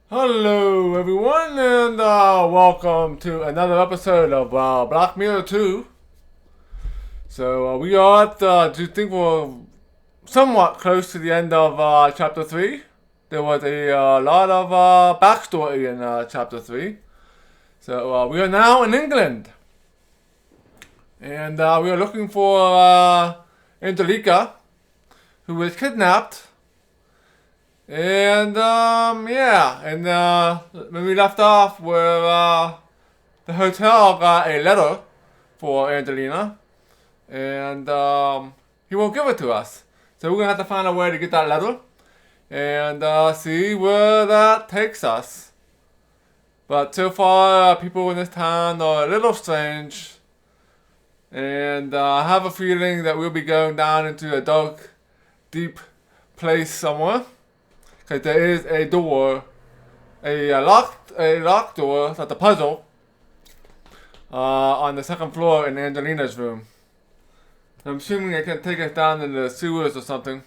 Hello, everyone, and welcome to another episode of Black Mirror 2. So, we are at, do you think we're somewhat close to the end of Chapter 3? There was a lot of backstory in Chapter 3. So, we are now in England, and we are looking for Angelica, who was kidnapped. And when we left off, where the hotel got a letter for Angelina, and he won't give it to us. So we're gonna have to find a way to get that letter and see where that takes us. But so far, people in this town are a little strange, and I have a feeling that we'll be going down into a dark, deep place somewhere. Because there is a door, a locked door, that's a puzzle, on the second floor in Angelina's room. I'm assuming it can take us down in the sewers or something.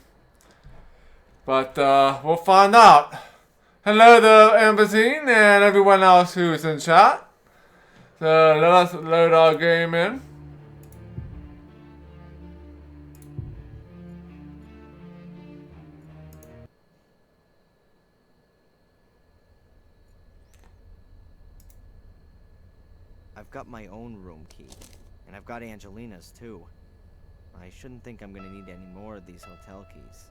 But we'll find out. Hello there, Ambazine, and everyone else who's in chat. So let us load our game in. I've got my own room key, and I've got Angelina's too. I shouldn't think I'm gonna need any more of these hotel keys.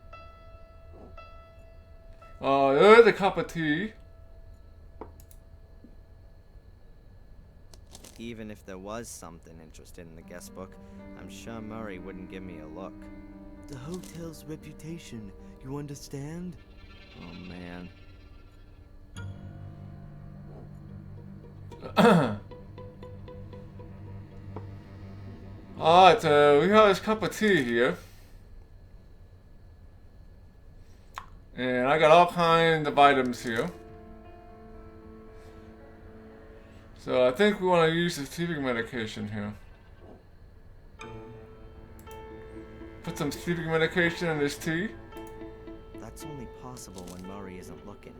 There's a cup of tea. Even if there was something interesting in the guest book, I'm sure Murray wouldn't give me a look. The hotel's reputation, you understand? Oh man. Alright, so we have this cup of tea here. And I got all kinds of items here. So I think we want to use the sleeping medication here. Put some sleeping medication in this tea. That's only possible when Murray isn't looking.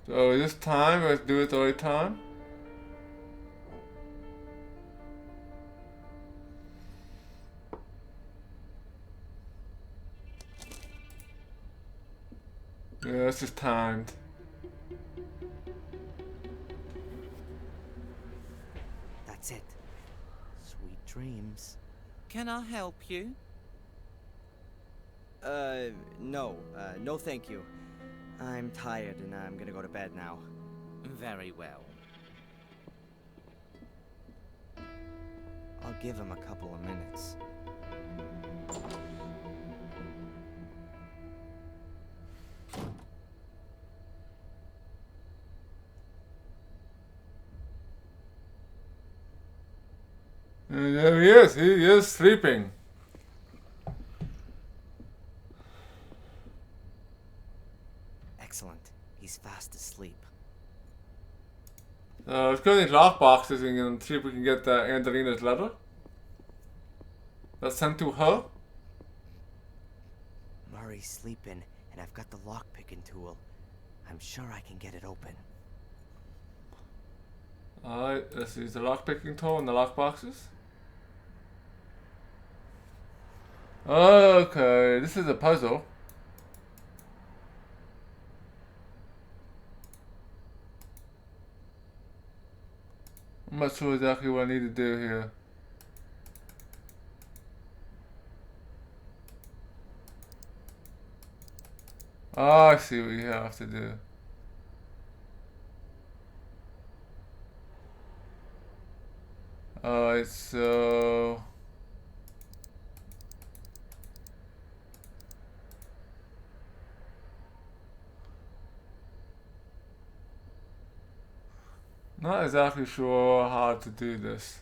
So this time, let's do it the right time. Yeah, this is timed. That's it. Sweet dreams. Can I help you? No. No thank you. I'm tired and I'm gonna go to bed now. Very well. I'll give him a couple of minutes. And there he is. He is sleeping. Excellent. He's fast asleep. Let's go to these lock boxes and see if we can get Angelina's letter. That's sent to her. Murray's sleeping, and I've got the lock-picking tool. I'm sure I can get it open. Alright, let's use the lock picking tool in the lock boxes. Okay, this is a puzzle. I'm not sure exactly what I need to do here. Oh, I see what you have to do. Alright, so... Not exactly sure how to do this.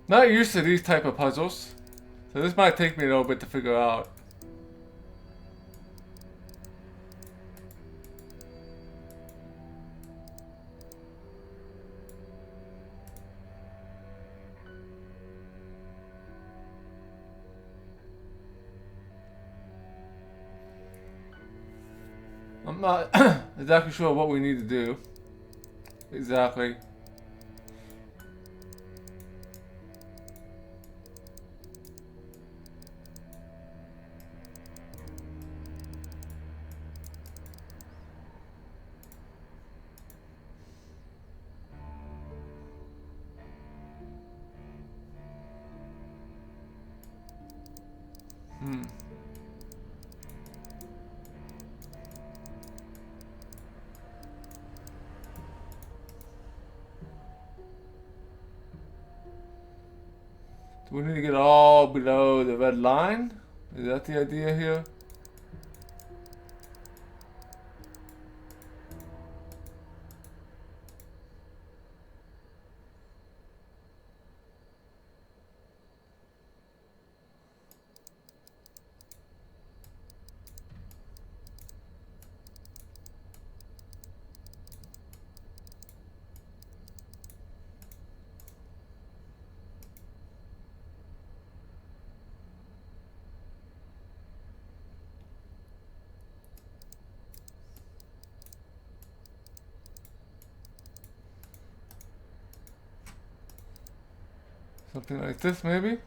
Not used to these type of puzzles, so this might take me a little bit to figure out. I'm not exactly sure what we need to do. Exactly. Hmm. Do we need to get all below the red line? Is that the idea here? Something like this, maybe?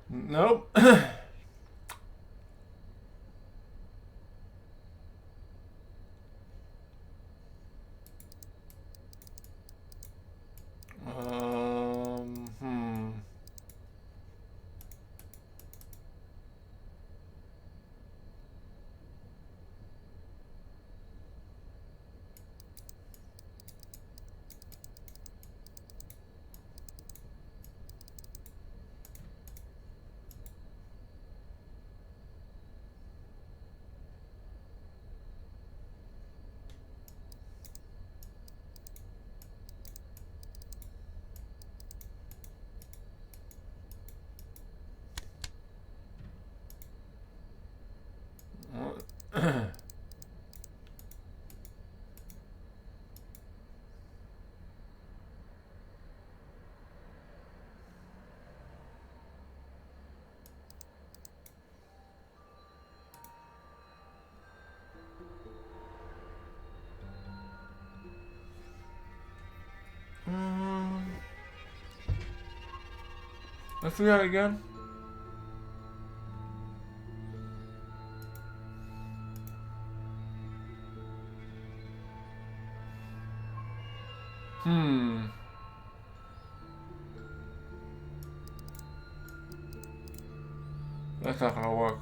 Nope. Hmm. Let's do that again. Hmm. That's not gonna work.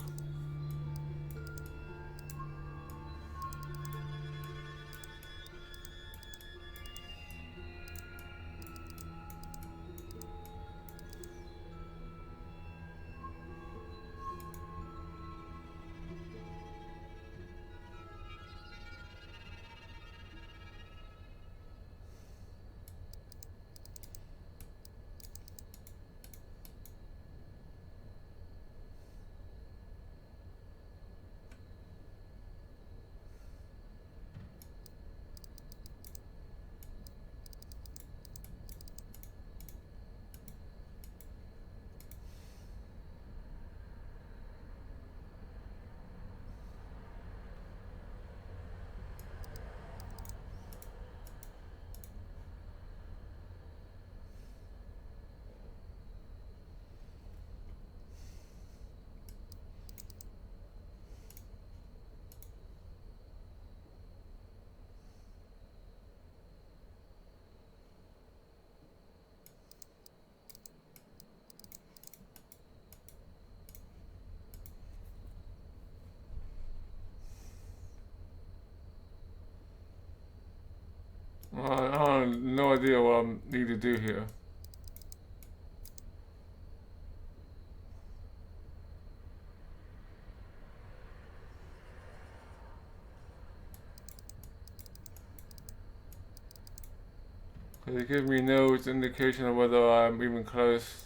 I have no idea what I need to do here. It gives me no indication of whether I'm even close.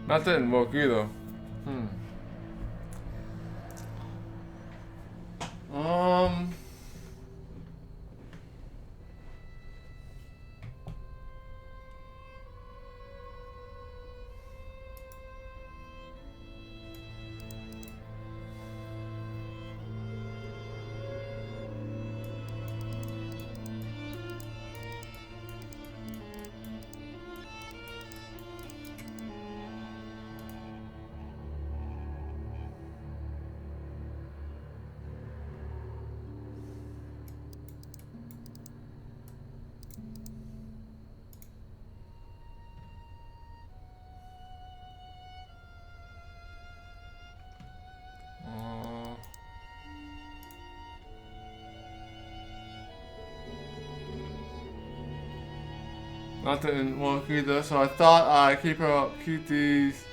That didn't work either. Um. That didn't work either, so I thought I'd keep these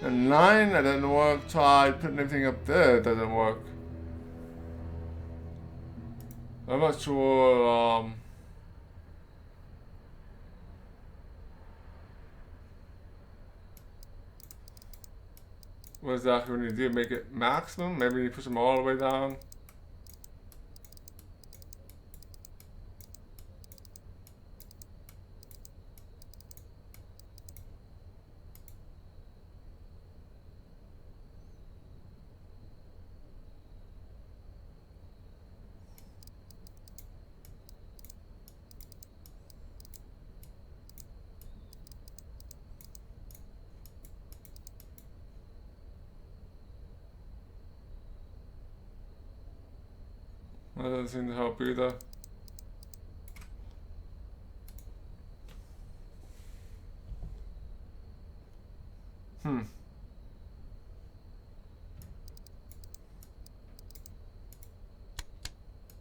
in line. That didn't work. Tried putting everything up there. It doesn't work. I'm not sure. What exactly we need to do? Make it maximum? Maybe push them all the way down. That doesn't seem to help either.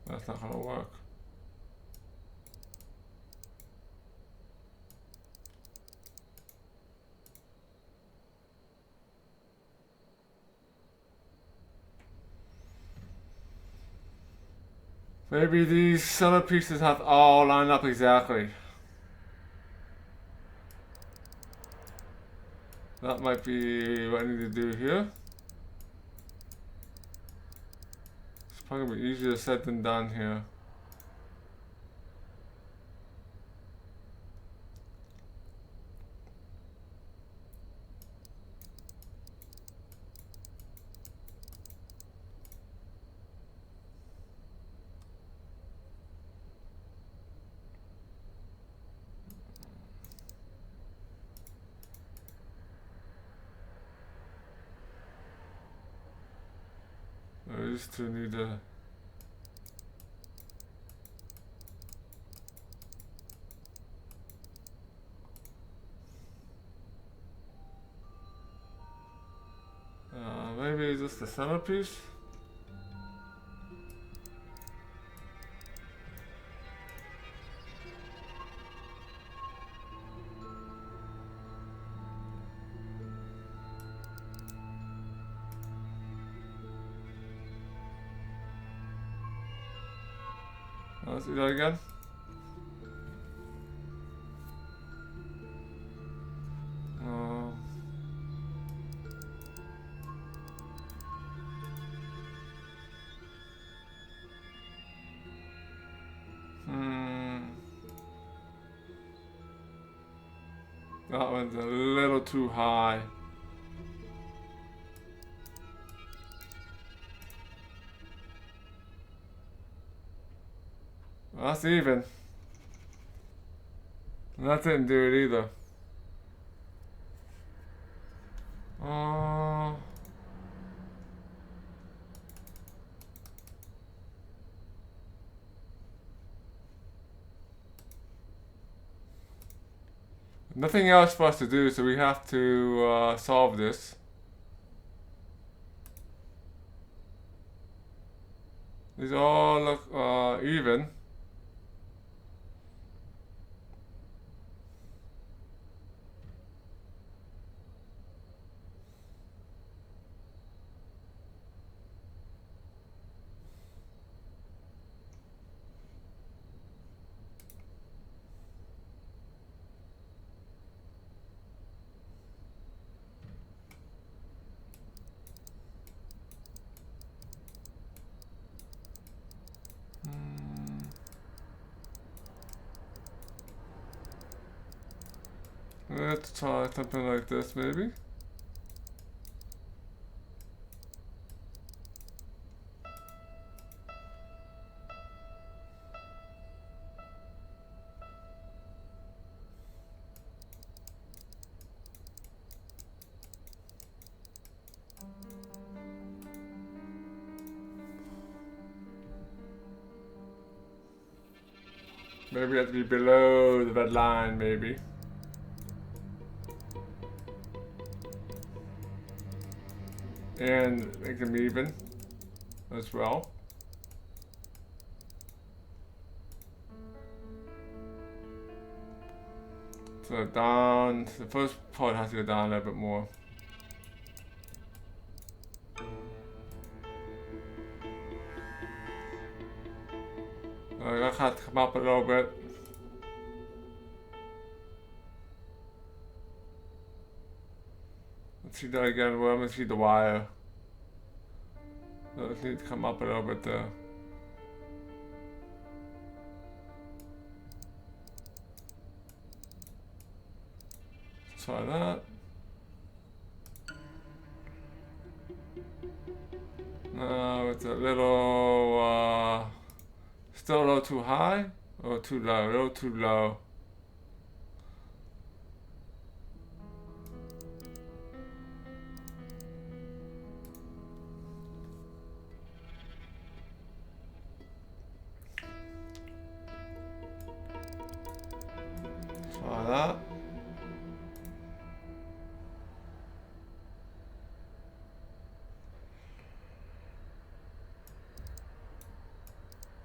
That's not gonna work. Maybe these center pieces have to all line up exactly. That might be what I need to do here. It's probably gonna be easier said than done here. These two need to. Maybe just the centerpiece. Let's do that again. That one's a little too high. Well, that's even. And that didn't do it either. Nothing else for us to do, so we have to solve this. These all look even. Let's try something like this, maybe. Maybe it has to be below the red line, maybe. And make them even as well. So down, the first part has to go down a little bit more. I have to come up a little bit. Let's see that again. Well, let's see the wire. So let's need to come up a little bit there. Try that. No, it's a little still a little too high or too low, a little too low. Try that.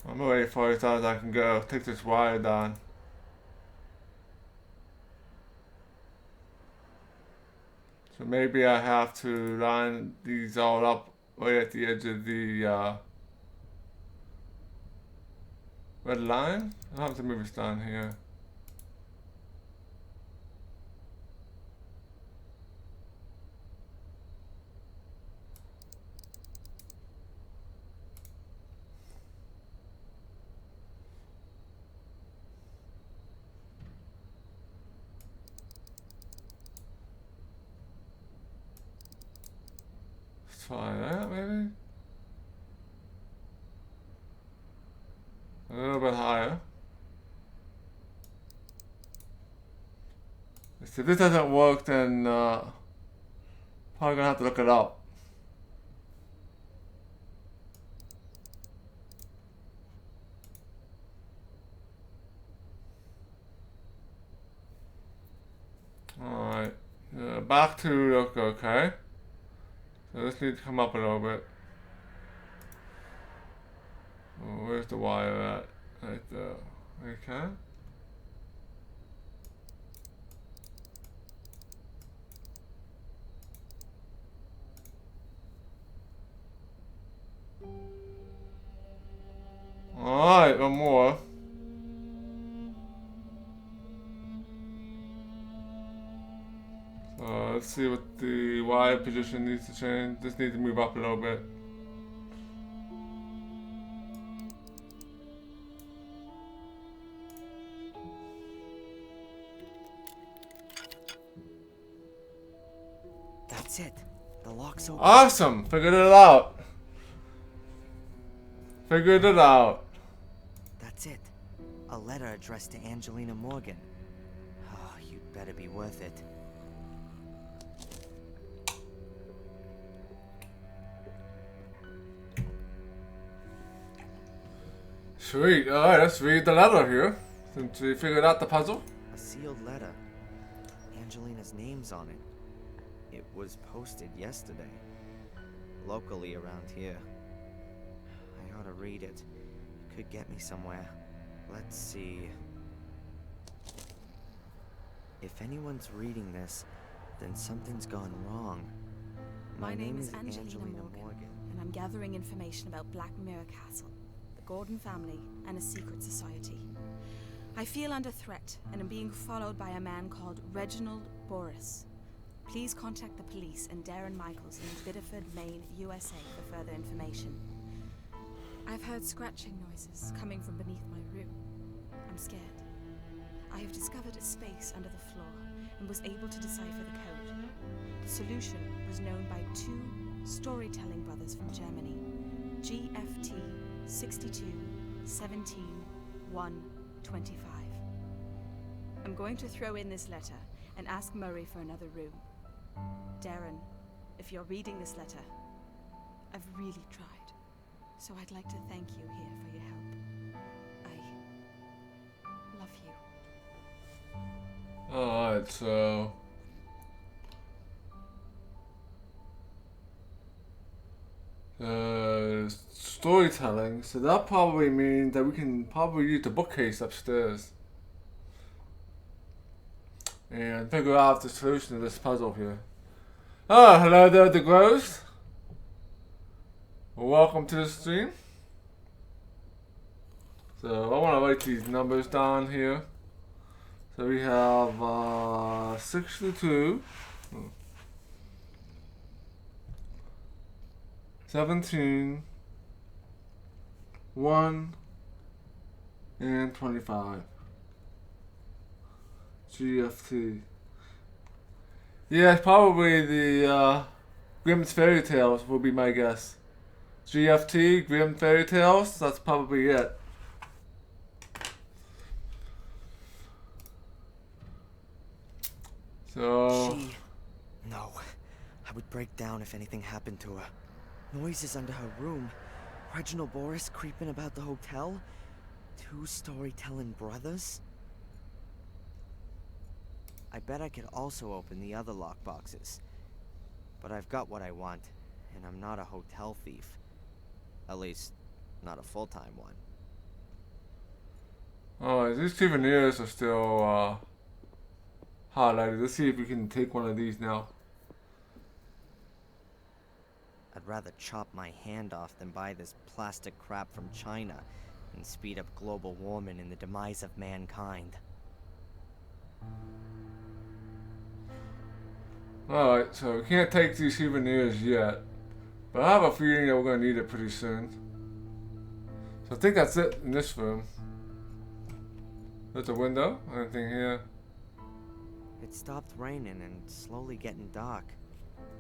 I'm waiting for as far as I can go. Take this wire down. So maybe I have to line these all up right at the edge of the red line. I'll have to move this down here. Try that maybe. A little bit higher. If this doesn't work, then probably gonna have to look it up. Alright, back to look okay. So this needs to come up a little bit. Oh, where's the wire at? Right there. Okay. Alright, one more. Let's see what the wire position needs to change. This needs to move up a little bit. That's it. The lock's open. Awesome! Figured it out. Figured it out. That's it. A letter addressed to Angelina Morgan. Oh, you'd better be worth it. Sweet. Alright, let's read the letter here. Since we figured out the puzzle. A sealed letter. Angelina's name's on it. It was posted yesterday. Locally around here. I ought to read it. It could get me somewhere. Let's see. If anyone's reading this, then something's gone wrong. My name is Angelina Morgan, and I'm gathering information about Black Mirror Castle, the Gordon family, and a secret society. I feel under threat and am being followed by a man called Reginald Boris. Please contact the police and Darren Michaels in Biddeford, Maine, USA for further information. I've heard scratching noises coming from beneath my room. I'm scared. I have discovered a space under the floor and was able to decipher the code. The solution was known by two storytelling brothers from Germany, GFT 62 17 1 25. I'm going to throw in this letter and ask Murray for another room. Darren, if you're reading this letter, I've really tried, so I'd like to thank you here for your help. I love you. Alright, so storytelling, so that probably means that we can probably use the bookcase upstairs and figure out the solution to this puzzle here. Oh, hello there, the Grows. Welcome to the stream. So I want to write these numbers down here. So we have 62, 17, 1, and 25. GFT. Yeah, it's probably the Grimm's Fairy Tales will be my guess. GFT, Grimm Fairy Tales, that's probably it. So... No. I would break down if anything happened to her. Noises under her room. Reginald Boris creeping about the hotel. Two storytelling brothers. I bet I could also open the other lockboxes. But I've got what I want, and I'm not a hotel thief. At least, not a full-time one. Alright, these souvenirs are still highlighted. Let's see if we can take one of these now. I'd rather chop my hand off than buy this plastic crap from China and speed up global warming and the demise of mankind. Alright, so we can't take these souvenirs yet. But I have a feeling that we're going to need it pretty soon. So I think that's it in this room. There's a window. Anything here? It stopped raining and slowly getting dark.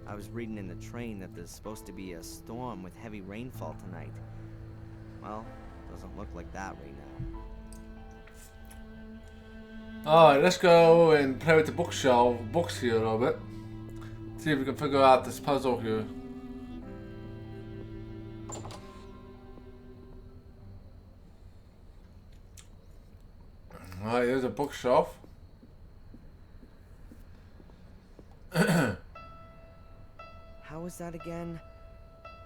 I was reading in the train that there's supposed to be a storm with heavy rainfall tonight. Well, doesn't look like that right now. Alright, let's go and play with the books here a little bit. See if we can figure out this puzzle here. Alright, there's a bookshelf. How was that again?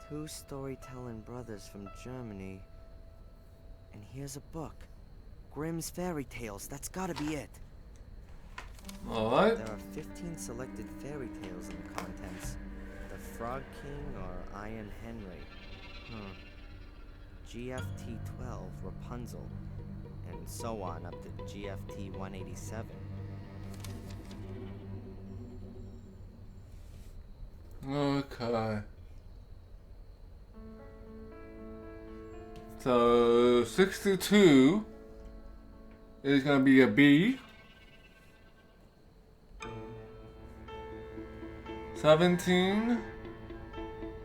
Two storytelling brothers from Germany. And here's a book. Grimm's Fairy Tales. That's gotta be it. Alright. There are 15 selected fairy tales in the contents. The Frog King or Iron Henry. GFT 12, Rapunzel. And so on up to GFT 187. Okay. So 62 is gonna be a B. 17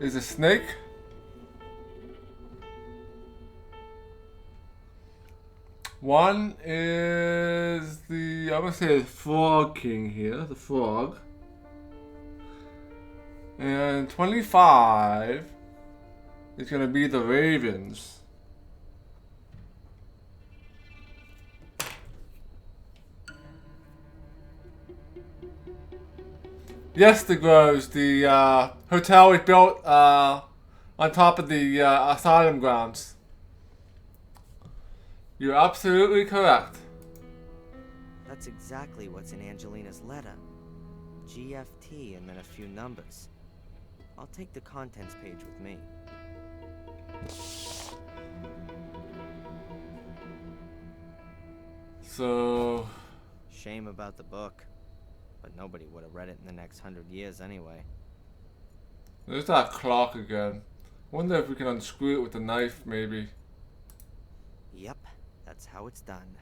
is a snake. One is the, I'm gonna say the Frog King here, the frog. And 25 is gonna be the ravens. Yes, the Groves. The hotel was built on top of the asylum grounds. You're absolutely correct. That's exactly what's in Angelina's letter. GFT and then a few numbers. I'll take the contents page with me. So... Shame about the book. But nobody would have read it in the next 100 years anyway. there's that clock again. Wonder if we can unscrew it with a knife, maybe. Yep, that's how it's done.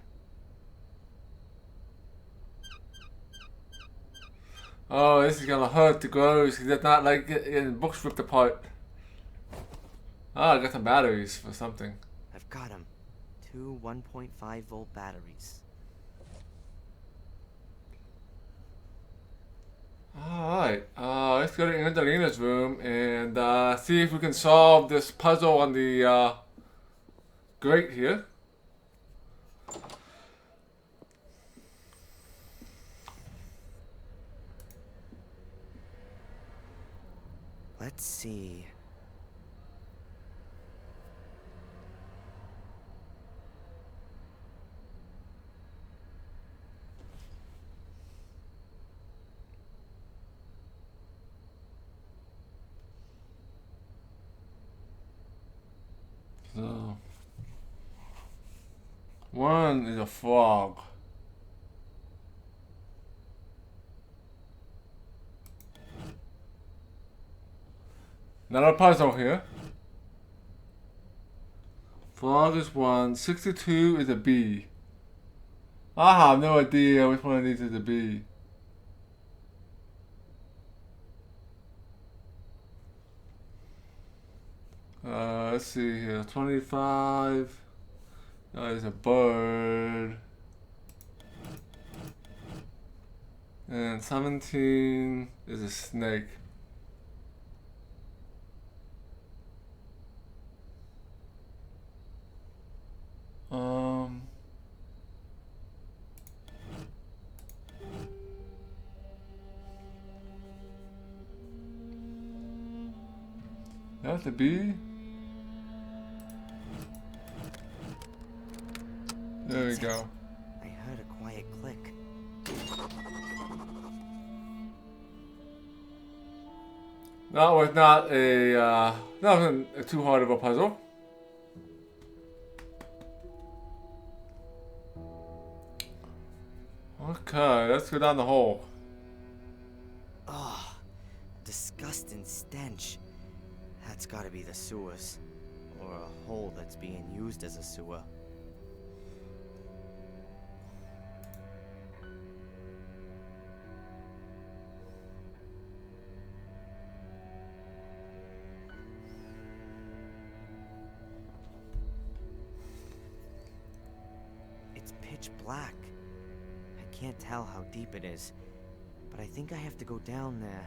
Oh, this is gonna hurt the Groves. He did not like getting books ripped apart. Ah, I got some batteries for something. I've got 'em. 2 1.5 volt batteries. Alright, let's go to Angelina's room and see if we can solve this puzzle on the grate here. Let's see. So, one is a frog. Another puzzle here. Frog is 1, 62 is a bee. I have no idea which one of these is a bee. Let's see here. 25 is a bird. And 17 is a snake. That's a bee. There we go. I heard a quiet click. That was not a that wasn't too hard of a puzzle. Okay, let's go down the hole. Oh, disgusting stench. That's gotta be the sewers. Or a hole that's being used as a sewer. It's pitch black. I can't tell how deep it is, but I think I have to go down there.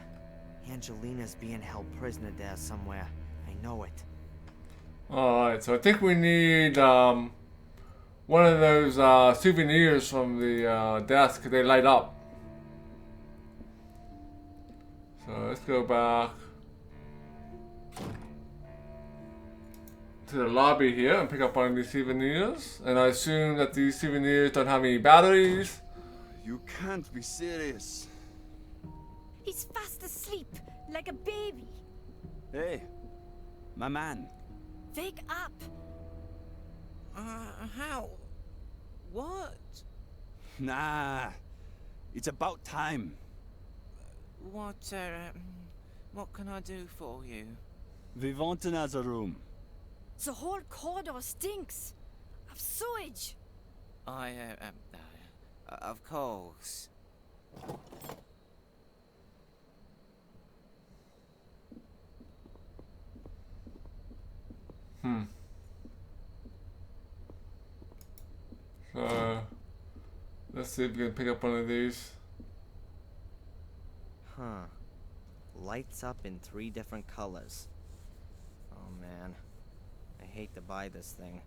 Angelina's being held prisoner there somewhere. I know it. Alright, so I think we need one of those souvenirs from the desk. They light up. So let's go back to the lobby here and pick up one of these souvenirs. And I assume that these souvenirs don't have any batteries. You can't be serious. He's fast asleep, like a baby. Hey, my man. Wake up. How? What? Nah, it's about time. What can I do for you? We want another room. The whole corridor stinks of sewage. Of course. So let's see if we can pick up one of these. Huh. Lights up in 3 different colors. Oh man. I hate to buy this thing,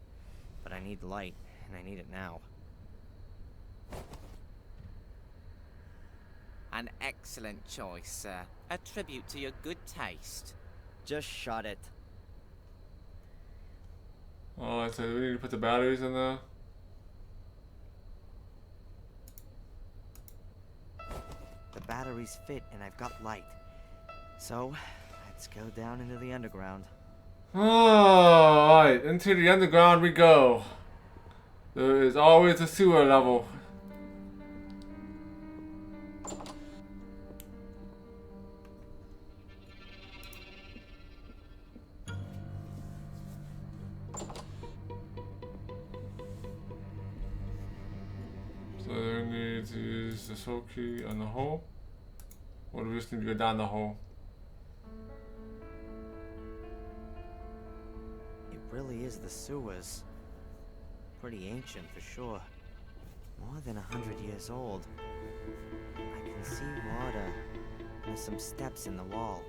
but I need light, and I need it now. An excellent choice, sir. A tribute to your good taste. Just shut it. Alright, so we need to put the batteries in there. The batteries fit and I've got light. So, let's go down into the underground. Alright, into the underground we go. There is always a sewer level. So we need to use the soul key on the hole. Or do we just need to go down the hole? It really is the sewers. Pretty ancient for sure. More than 100 years old. I can see water. There's some steps in the wall.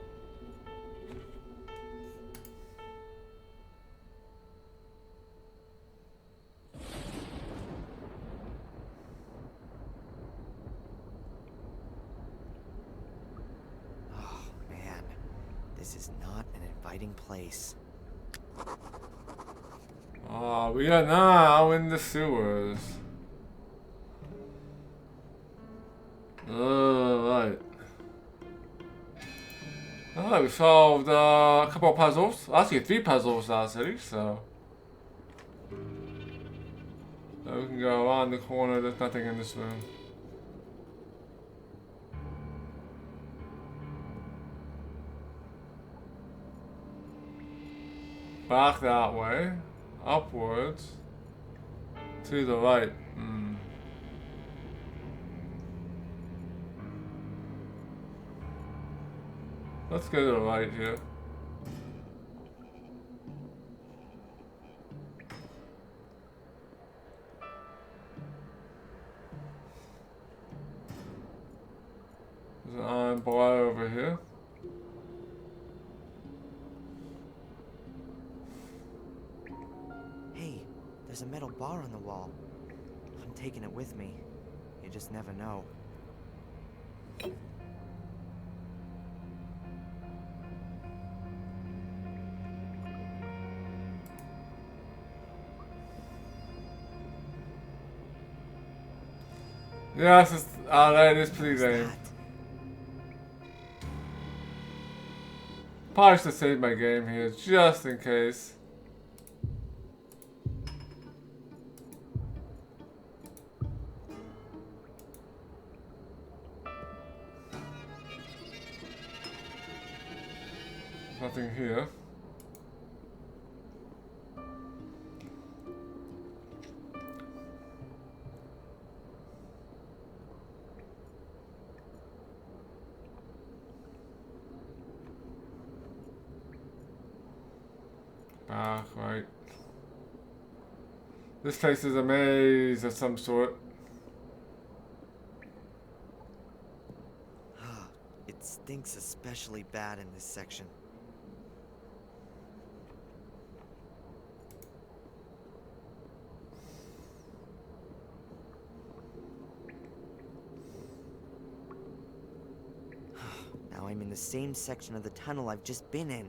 Oh man, this is not an inviting place. Ah, we are now in the sewers. Alright. Alright, we solved a couple of puzzles. Actually, 3 puzzles actually, so. So we can go around the corner, there's nothing in this room. Back that way. Upwards. To the right. Let's go to the right here. There's an iron bar over here. Hey, there's a metal bar on the wall. I'm taking it with me. You just never know. Yes, it's, that is pretty What's lame. that? Probably should save my game here, just in case. Nothing here. Back, right. This place is a maze of some sort. It stinks especially bad in this section. Now I'm in the same section of the tunnel I've just been in.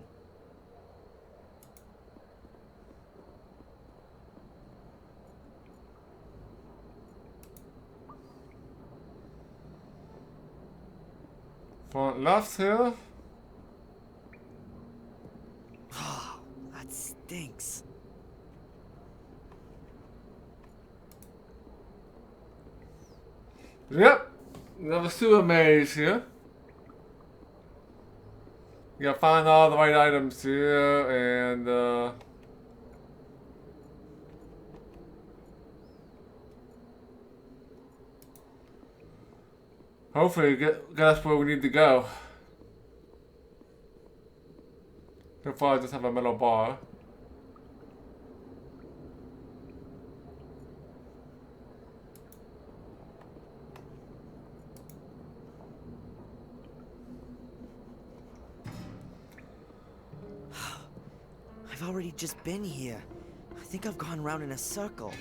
Front left here. That stinks. Yep. Another sewer maze here. You gotta find all the right items here and hopefully get us where we need to go. So far I just have a metal bar. I've already just been here. I think I've gone round in a circle.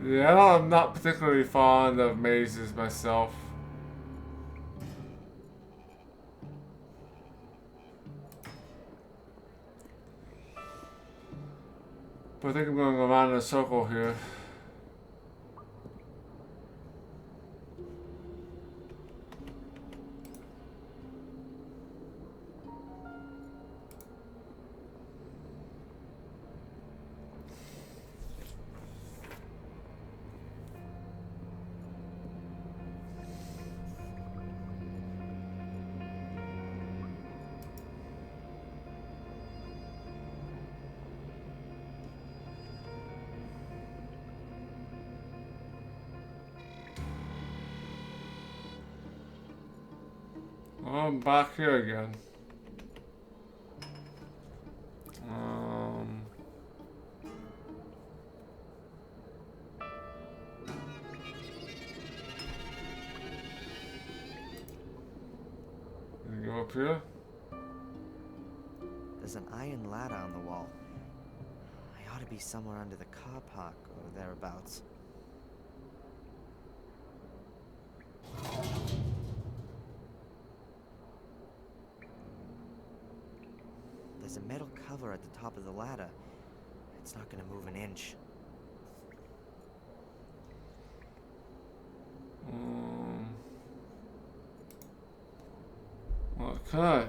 Yeah, I'm not particularly fond of mazes myself. But I think I'm going around in a circle here. I'm back here again. Go up here. There's an iron ladder on the wall. I ought to be somewhere under the car park or thereabouts. There's a metal cover at the top of the ladder. It's not gonna move an inch. Okay.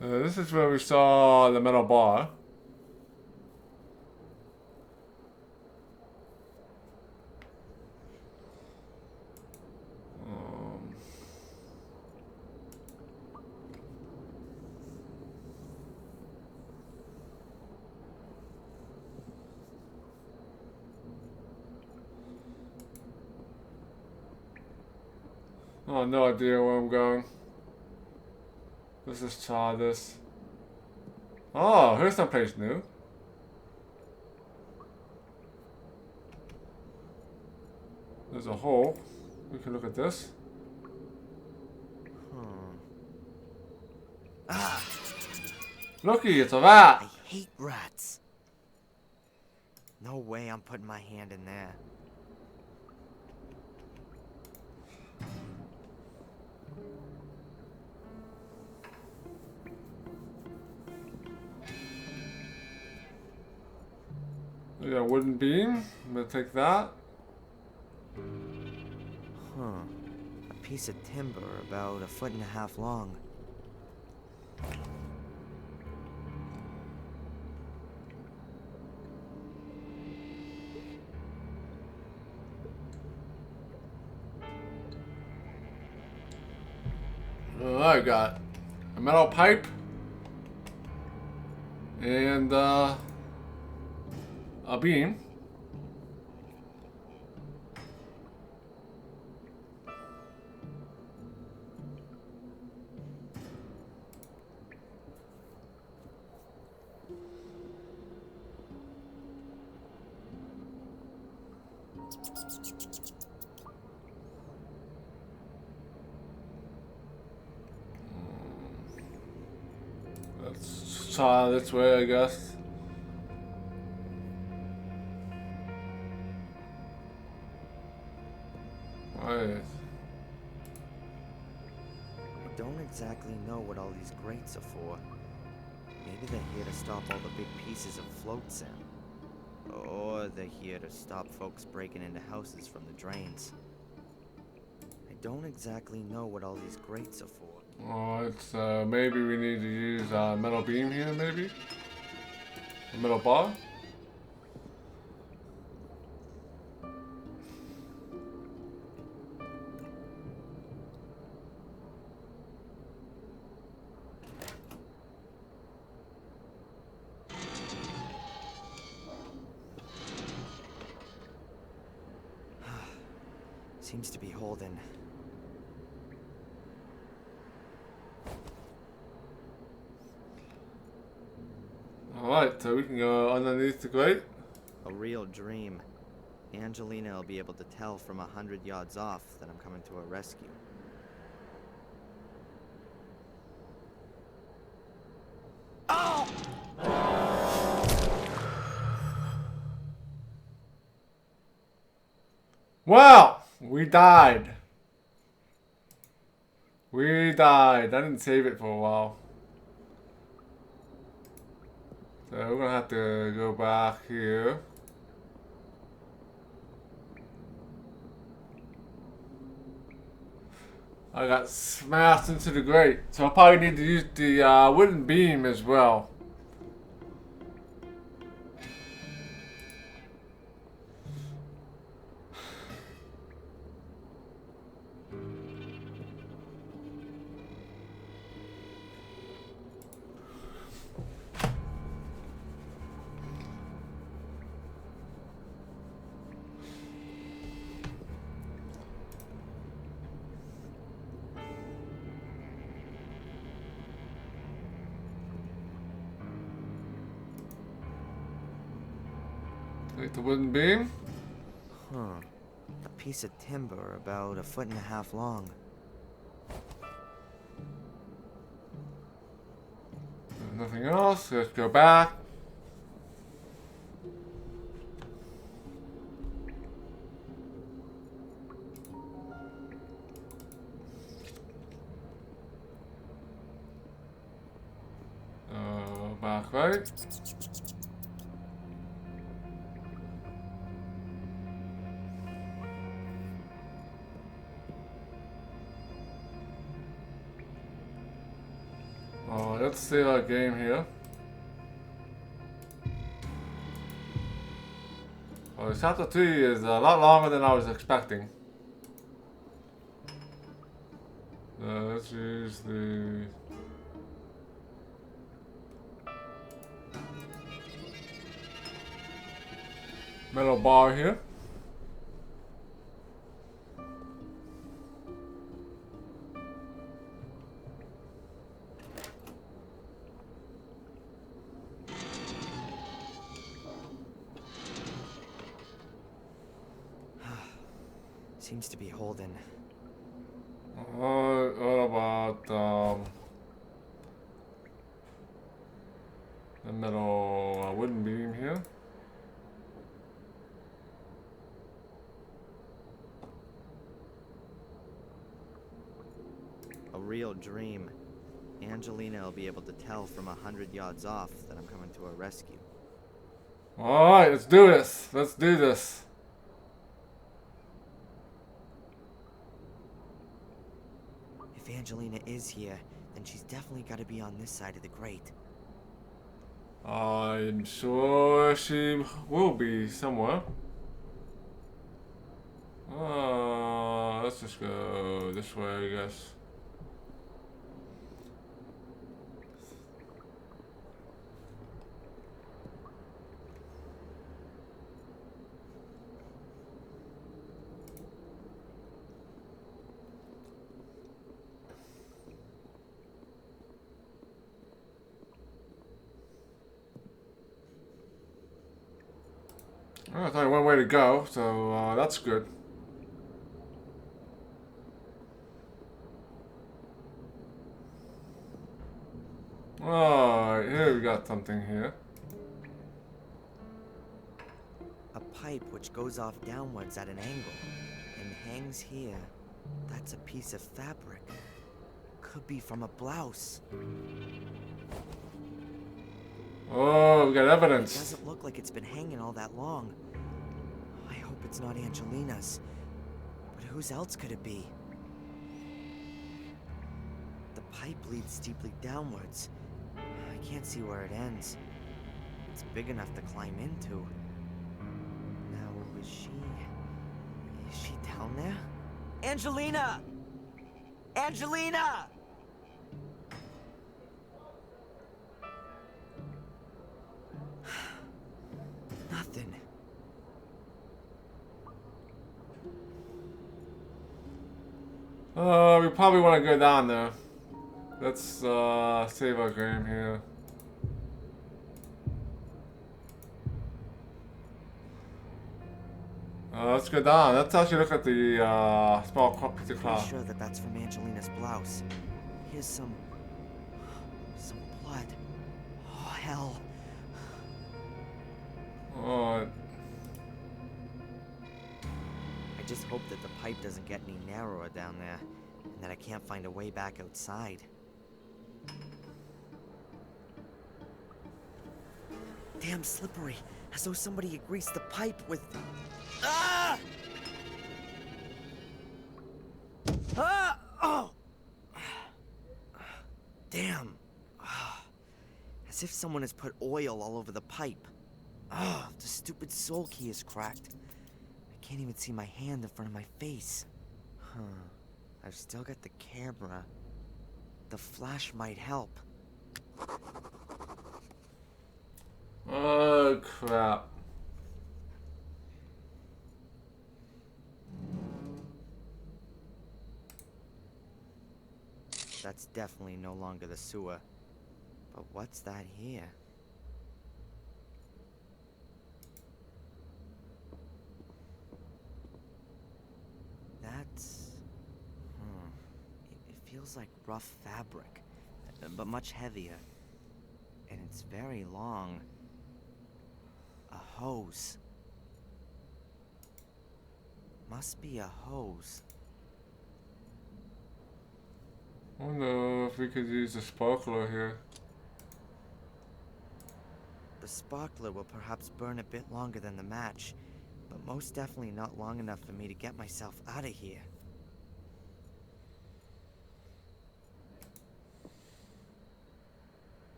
This is where we saw the metal bar. Oh, no idea where I'm going. Let's just try this. Oh, here's someplace new. There's a hole. We can look at this. Ah! Looky, it's a rat! I hate rats. No way I'm putting my hand in there. We got a wooden beam. I'm gonna take that. A piece of timber about 1.5 feet long. Oh, I got a metal pipe and a beam. Let's try this way, I guess. Right. I don't exactly know what all these grates are for. Maybe they're here to stop all the big pieces of floats in. Or they're here to stop folks breaking into houses from the drains. I don't exactly know what all these grates are for. Oh, it's maybe we need to use a metal beam here, maybe? A metal bar? Seems to be holding. Alright, so we can go underneath the grate. A real dream. Angelina will be able to tell from 100 yards off that I'm coming to her rescue. Oh! Well, we died. We died. I didn't save it for a while. So we're gonna have to go back here. I got smashed into the grate, so I'll probably need to use the wooden beam as well. Take the wooden beam. Huh. A piece of timber about 1.5 feet long. There's nothing else. Let's go back. Back right. Let's save our game here. Oh, chapter 3 is a lot longer than I was expecting. Let's use the... metal bar here. Seems to be holding. What about the metal wooden beam here? A real dream. Angelina will be able to tell from 100 yards off that I'm coming to her rescue. Alright, let's do this. Let's do this. If Angelina is here, then she's definitely got to be on this side of the grate. I'm sure she will be somewhere. Let's just go this way, I guess. Oh, there's only one way to go, so that's good. Alright, here we got something here. A pipe which goes off downwards at an angle and hangs here. That's a piece of fabric. Could be from a blouse. Oh, we got It evidence. doesn't look like it's been hanging all that long. I hope it's not Angelina's. But whose else could it be? The pipe leads steeply downwards. I can't see where it ends. It's big enough to climb into. Now, is she down there? Angelina! Angelina! Nothing. We probably want to go down there. Let's save our game here. Let's go down. Let's actually look at the small piece of Pretty cloth. sure that that's from Angelina's blouse. Here's some blood. Oh hell! Alright. I just hope that the pipe doesn't get any narrower down there, and that I can't find a way back outside. Damn slippery, as though somebody had greased the pipe with... Ah! Ah! Oh! Damn. As if someone has put oil all over the pipe. Oh, the stupid soul key is cracked. I can't even see my hand in front of my face. Huh. I've still got the camera. The flash might help. Oh, crap. That's definitely no longer the sewer. But what's that here? That's... It feels like rough fabric, but much heavier. And it's very long. A hose. Must be a hose. I wonder if we could use a sparkler here. The sparkler will perhaps burn a bit longer than the match, but most definitely not long enough for me to get myself out of here.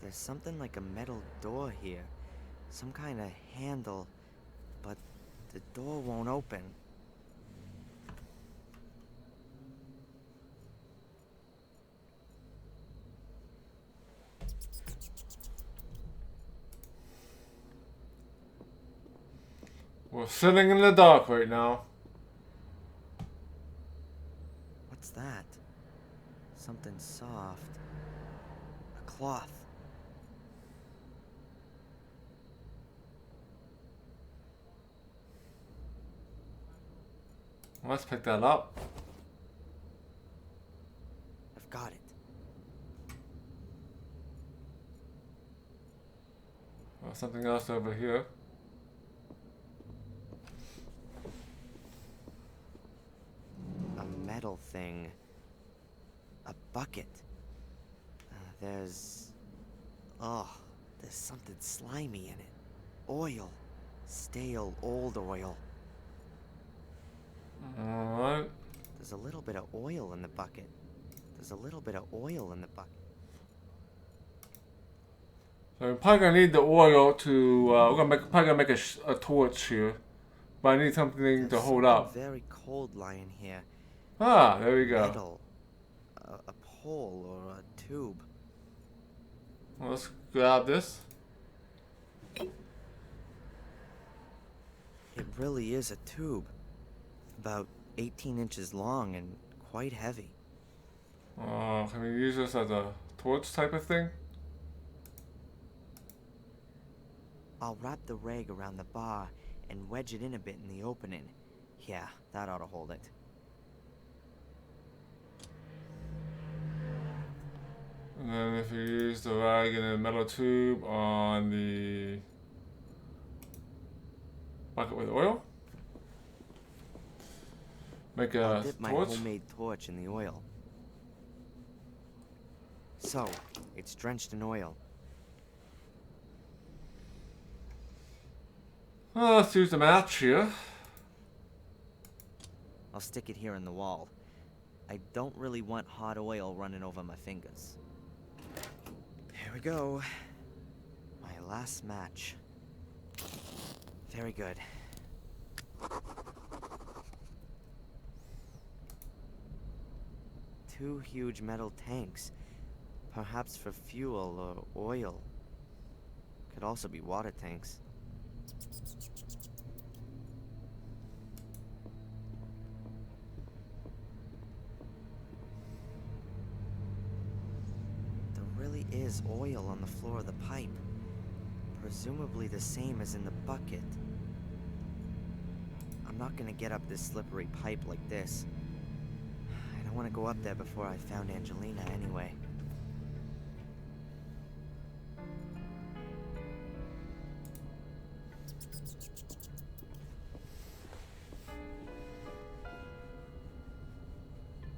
There's something like a metal door here. Some kind of handle, but the door won't open. We're sitting in the dark right now. What's that? Something soft. A cloth. Let's pick that up. I've got it. Oh, something else over here. A metal thing. A bucket. There's something slimy in it. Oil. Stale, old oil. Alright. There's a little bit of oil in the bucket. There's a little bit of oil in the bucket. So we're probably gonna need the oil to, probably gonna make a torch here. But I need something There's to hold something up. very cold lying here. Ah, there we go. Metal. A pole or a tube. Well, let's grab this. It really is a tube. About 18 inches long and quite heavy. Can we use this as a torch type of thing? I'll wrap the rag around the bar and wedge it in a bit in the opening. Yeah, that ought to hold it. And then if you use the rag and a metal tube on the bucket with oil, make I'll a dip my torch. homemade torch in the oil. So, it's drenched in oil. Let's use the match here. I'll stick it here in the wall. I don't really want hot oil running over my fingers. Here we go. My last match. Very good. Two huge metal tanks. Perhaps for fuel or oil. Could also be water tanks. There really is oil on the floor of the pipe. Presumably the same as in the bucket. I'm not gonna get up this slippery pipe like this. I don't want to go up there before I found Angelina anyway.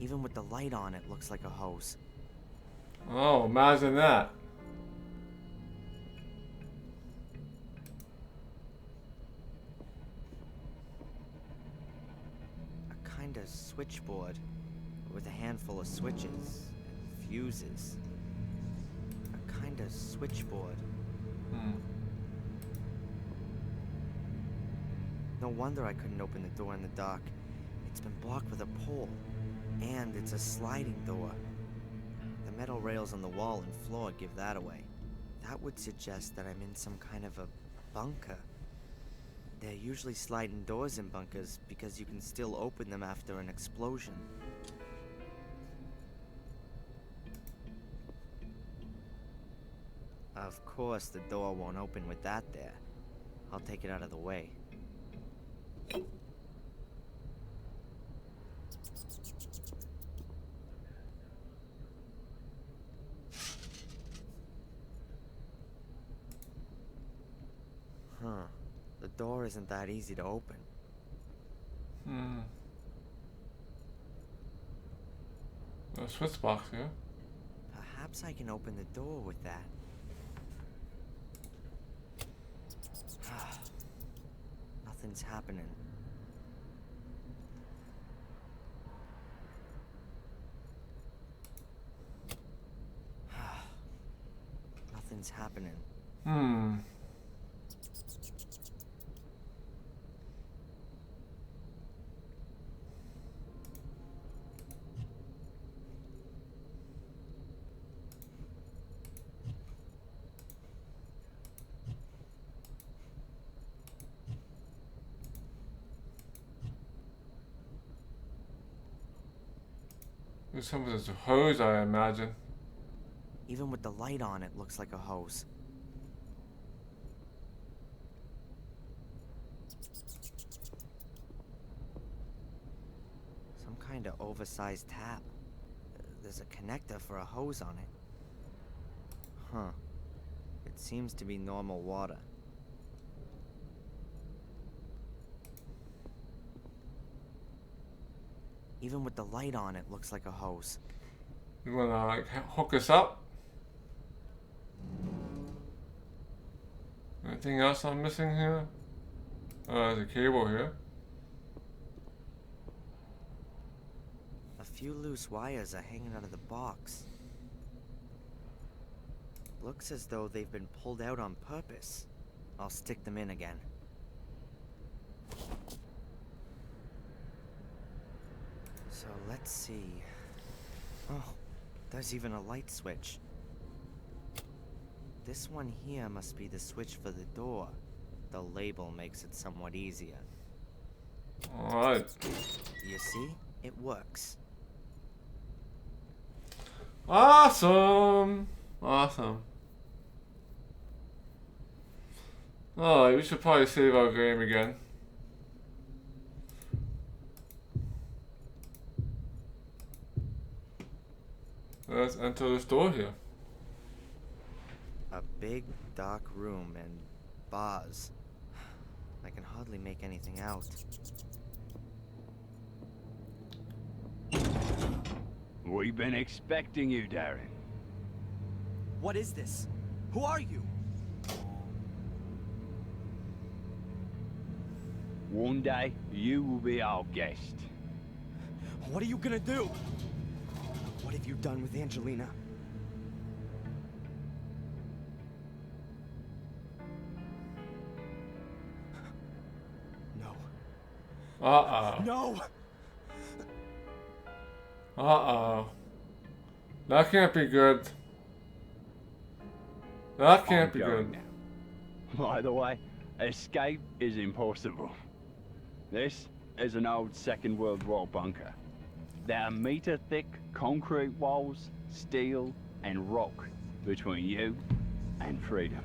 Even with the light on, it looks like a hose. Oh, imagine that. A kind of switchboard with a handful of switches and fuses. A kind of switchboard. No wonder I couldn't open the door in the dark. It's been blocked with a pole. And it's a sliding door. The metal rails on the wall and floor give that away. That would suggest that I'm in some kind of a bunker. There are usually sliding doors in bunkers because you can still open them after an explosion. Of course, the door won't open with that there. I'll take it out of the way. Huh. The door isn't that easy to open. A switch box here. Perhaps I can open the door with that. Nothing's happening. Nothing's happening. There's something that's a hose, I imagine. Even with the light on, it looks like a hose. Some kind of oversized tap. There's a connector for a hose on it. Huh. It seems to be normal water. Even with the light on, it looks like a hose. You wanna like hook us up? Anything else I'm missing here? There's a cable here. A few loose wires are hanging out of the box. Looks as though they've been pulled out on purpose. I'll stick them in again. So let's see. Oh, there's even a light switch. This one here must be the switch for the door. The label makes it somewhat easier. Alright. You see? It works. Awesome! Awesome. Alright, we should probably save our game again. Let's enter this door here. A big, dark room and bars. I can hardly make anything out. We've been expecting you, Darren. What is this? Who are you? One day, you will be our guest. What are you gonna do? What have you done with Angelina? No. Uh-oh. No! Uh-oh. That can't be good. That can't be going good. now. By the way, escape is impossible. This is an old Second World War bunker. There are meter-thick concrete walls, steel, and rock between you and freedom.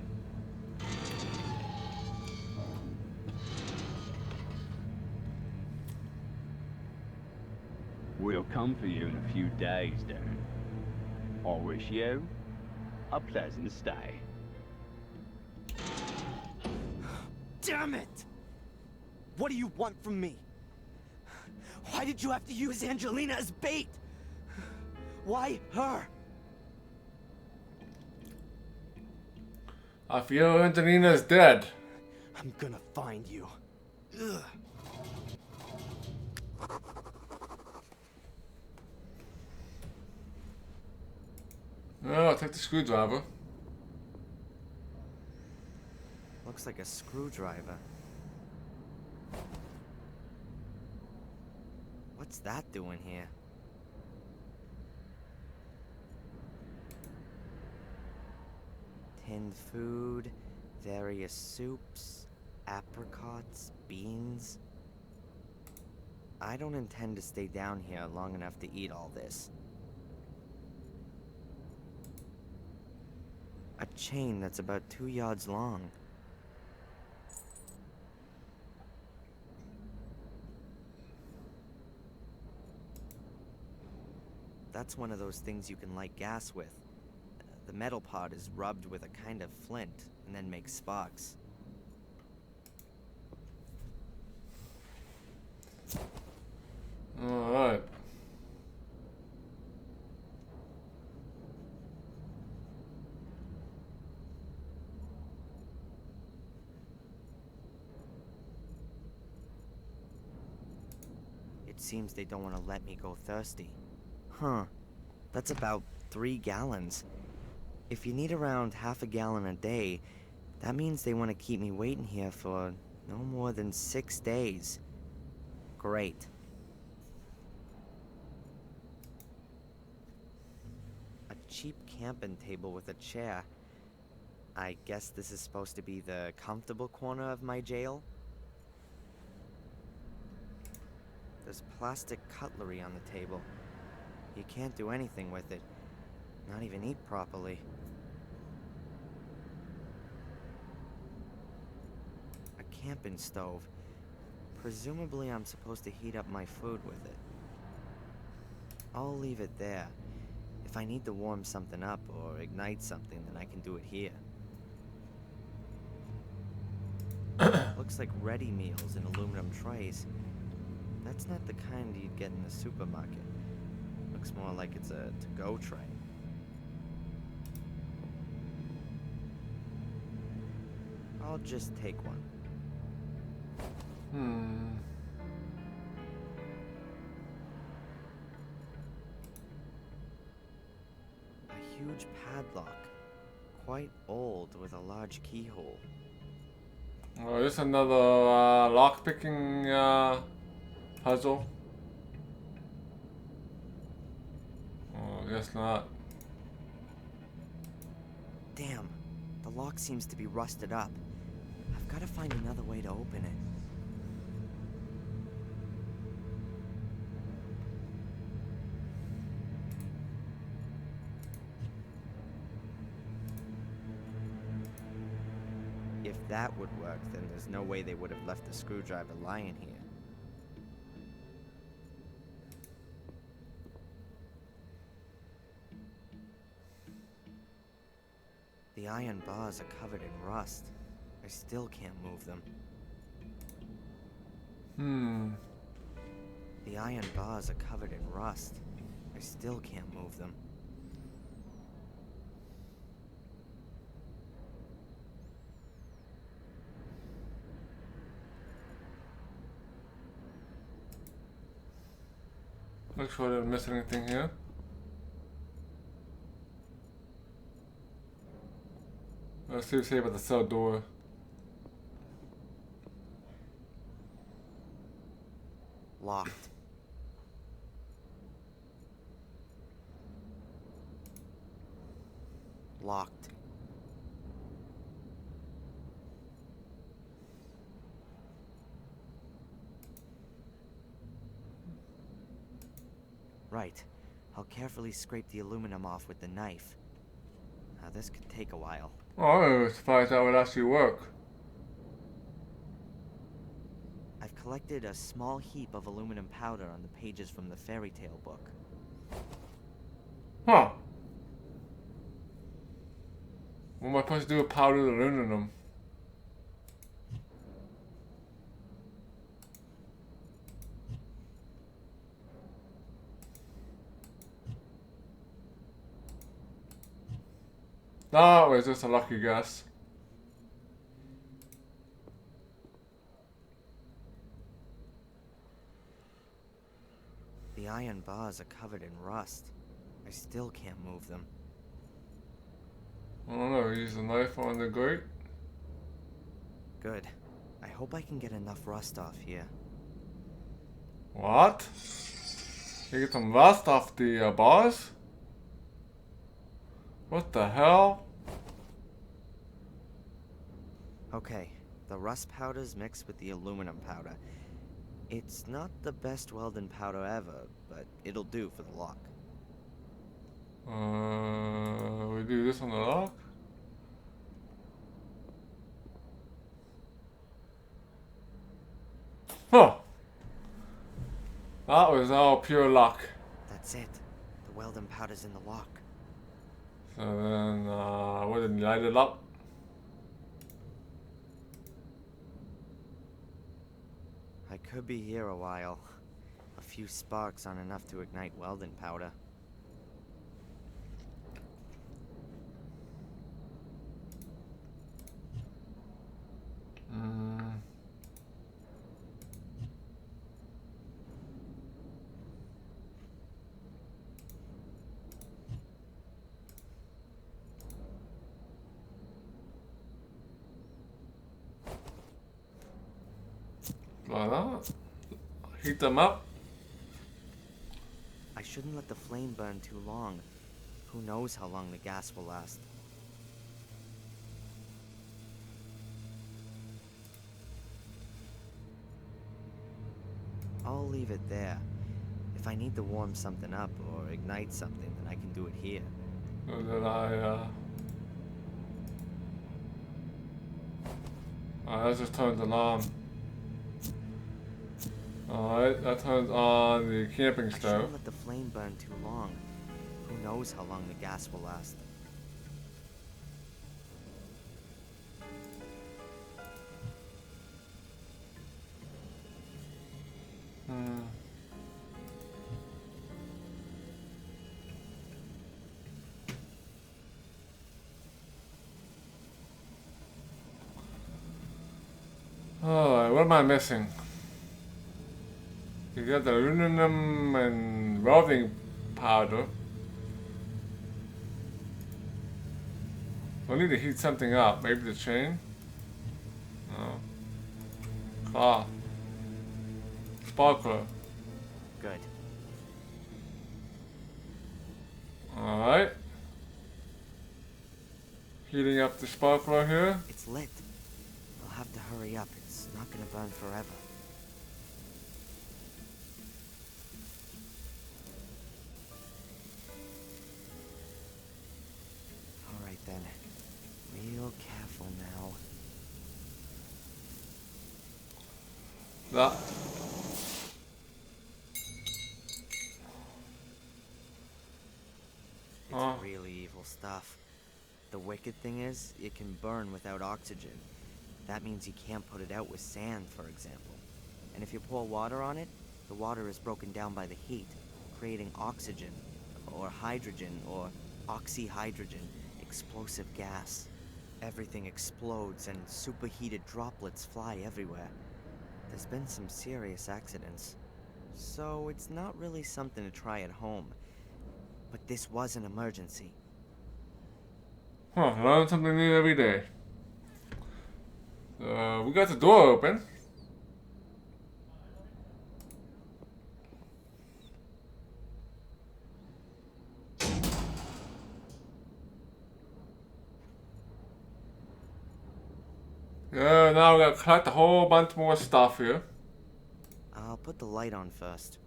We'll come for you in a few days, Darren. I wish you a pleasant stay. Damn it! What do you want from me? Why did you have to use Angelina as bait? Why her? I feel Angelina is dead. I'm gonna find you. Ugh. Oh, take the screwdriver. Looks like a screwdriver. What's that doing here? Tinned food, various soups, apricots, beans. I don't intend to stay down here long enough to eat all this. A chain that's about 2 yards long. That's one of those things you can light gas with. The metal part is rubbed with a kind of flint and then makes sparks. Alright. It seems they don't want to let me go thirsty. Huh. That's about 3 gallons. If you need around half a gallon a day, that means they want to keep me waiting here for no more than 6 days. Great. A cheap camping table with a chair. I guess this is supposed to be the comfortable corner of my jail? There's plastic cutlery on the table. You can't do anything with it. Not even eat properly. A camping stove. Presumably I'm supposed to heat up my food with it. I'll leave it there. If I need to warm something up or ignite something, then I can do it here. Looks like ready meals in aluminum trays. That's not the kind you'd get in the supermarket. Looks more like it's a to-go tray. I'll just take one. A huge padlock. Quite old with a large keyhole. Oh, this is another lock-picking puzzle. Oh, I guess not. Damn, the lock seems to be rusted up. I've got to find another way to open it. If that would work, then there's no way they would have left the screwdriver lying here. The iron bars are covered in rust. I still can't move them. The iron bars are covered in rust. I still can't move them. Look sure I didn't miss anything here. Let's see what they say about the cell door. Locked. Locked. Right. I'll carefully scrape the aluminum off with the knife. Now this could take a while. Oh, I was surprised that would actually work. I've collected a small heap of aluminum powder on the pages from the fairy tale book. Huh. What am I supposed to do with powdered aluminum? No, it was just a lucky guess. The iron bars are covered in rust. I still can't move them. I don't know, use the knife on the grate. Good. I hope I can get enough rust off here. What? You get some rust off the bars? What the hell? Okay, the rust powder's mixed with the aluminum powder. It's not the best welding powder ever, but it'll do for the lock. We do this on the lock? Huh. That was all pure luck. That's it. The welding powder's in the lock. So then, we didn't light it up. I could be here a while. A few sparks aren't enough to ignite welding powder. Like that. Heat them up. I shouldn't let the flame burn too long. Who knows how long the gas will last. I'll leave it there. If I need to warm something up or ignite something, then I can do it here. So then that just turns it on. Alright, that turns on the camping I stove. shouldn't let the flame burn too long. Who knows how long the gas will last. Alright, what am I missing? You got the aluminum and welding powder. So I need to heat something up. Maybe the chain? No. Cloth. Sparkler. Good. Alright. Heating up the sparkler here. It's lit. I'll have to hurry up. It's not gonna burn forever. Alright then. Real careful now. That. It's really evil stuff. The wicked thing is, it can burn without oxygen. That means you can't put it out with sand, for example. And if you pour water on it, the water is broken down by the heat, creating oxygen, or hydrogen, or oxyhydrogen, explosive gas. Everything explodes and superheated droplets fly everywhere. There's been some serious accidents. So it's not really something to try at home. But this was an emergency. Huh, learn something new every day. So we got the door open. Yeah, now we gotta collect a whole bunch more stuff here. I'll put the light on first.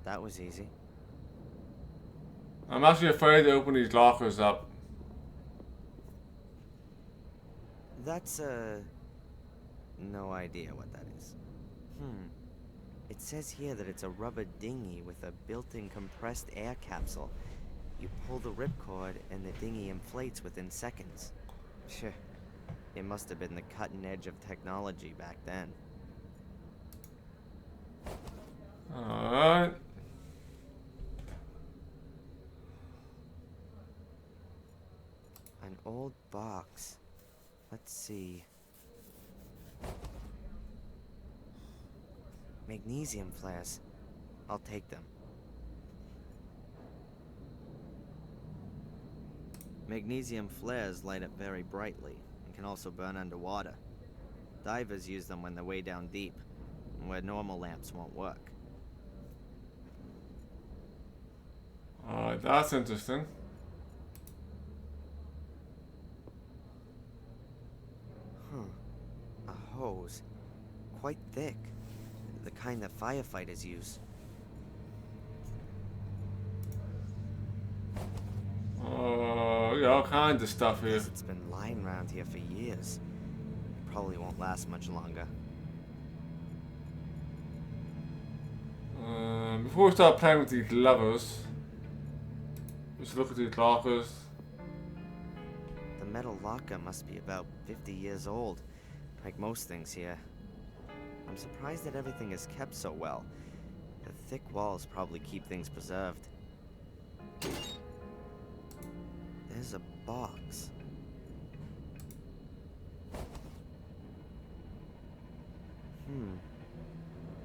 That was easy. I'm actually afraid to open these lockers up. That's, no idea what that is. It says here that it's a rubber dinghy with a built-in compressed air capsule. You pull the ripcord and the dinghy inflates within seconds. Phew. It must have been the cutting edge of technology back then. Alright. An old box. Let's see. Magnesium flares. I'll take them. Magnesium flares light up very brightly and can also burn underwater. Divers use them when they're way down deep, where normal lamps won't work. Alright, that's interesting. A hose. Quite thick. The kind that firefighters use. Yeah, all kinds of stuff here. Guess it's been lying around here for years. Probably won't last much longer. Before we start playing with these levers, let's look at these lockers. The metal locker must be about 50 years old, like most things here. I'm surprised that everything is kept so well. The thick walls probably keep things preserved. There's a box.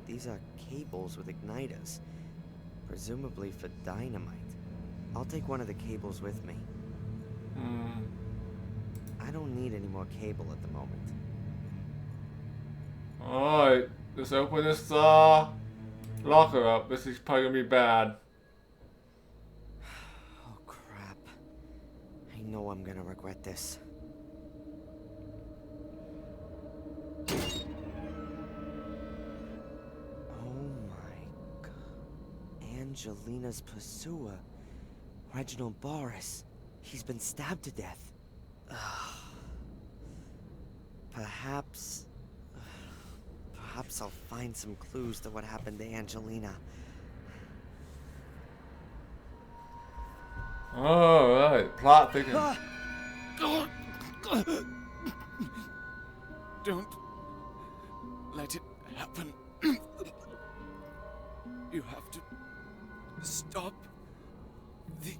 These are cables with igniters. Presumably for dynamite. I'll take one of the cables with me. I don't need any more cable at the moment. Alright, let's open this locker up. This is probably gonna be bad. Oh crap. I know I'm gonna regret this. Oh my god. Angelina's pursuer, Reginald Boris. He's been stabbed to death. Perhaps I'll find some clues to what happened to Angelina. Alright, plot thickens. Don't let it happen. You have to stop the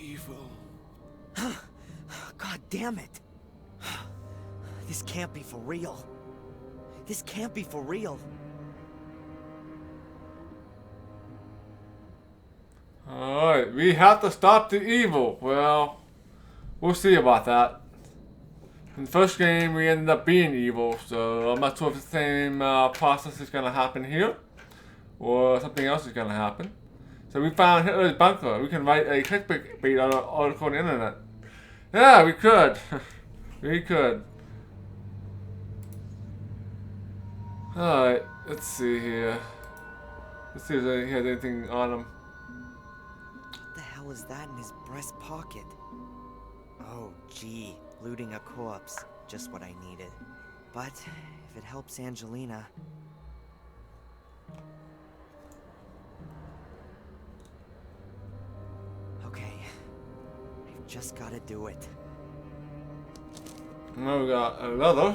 evil. God damn it! This can't be for real. This can't be for real. Alright, we have to stop the evil. Well, we'll see about that. In the first game, we ended up being evil, so I'm not sure if the same process is going to happen here, or something else is going to happen. So we found Hitler's bunker. We can write a clickbait article on the internet. Yeah, we could. We could. Alright, let's see here. Let's see if he has anything on him. What the hell is that in his breast pocket? Oh, gee. Looting a corpse. Just what I needed. But if it helps Angelina... Okay. I've just gotta do it. Now we got a leather.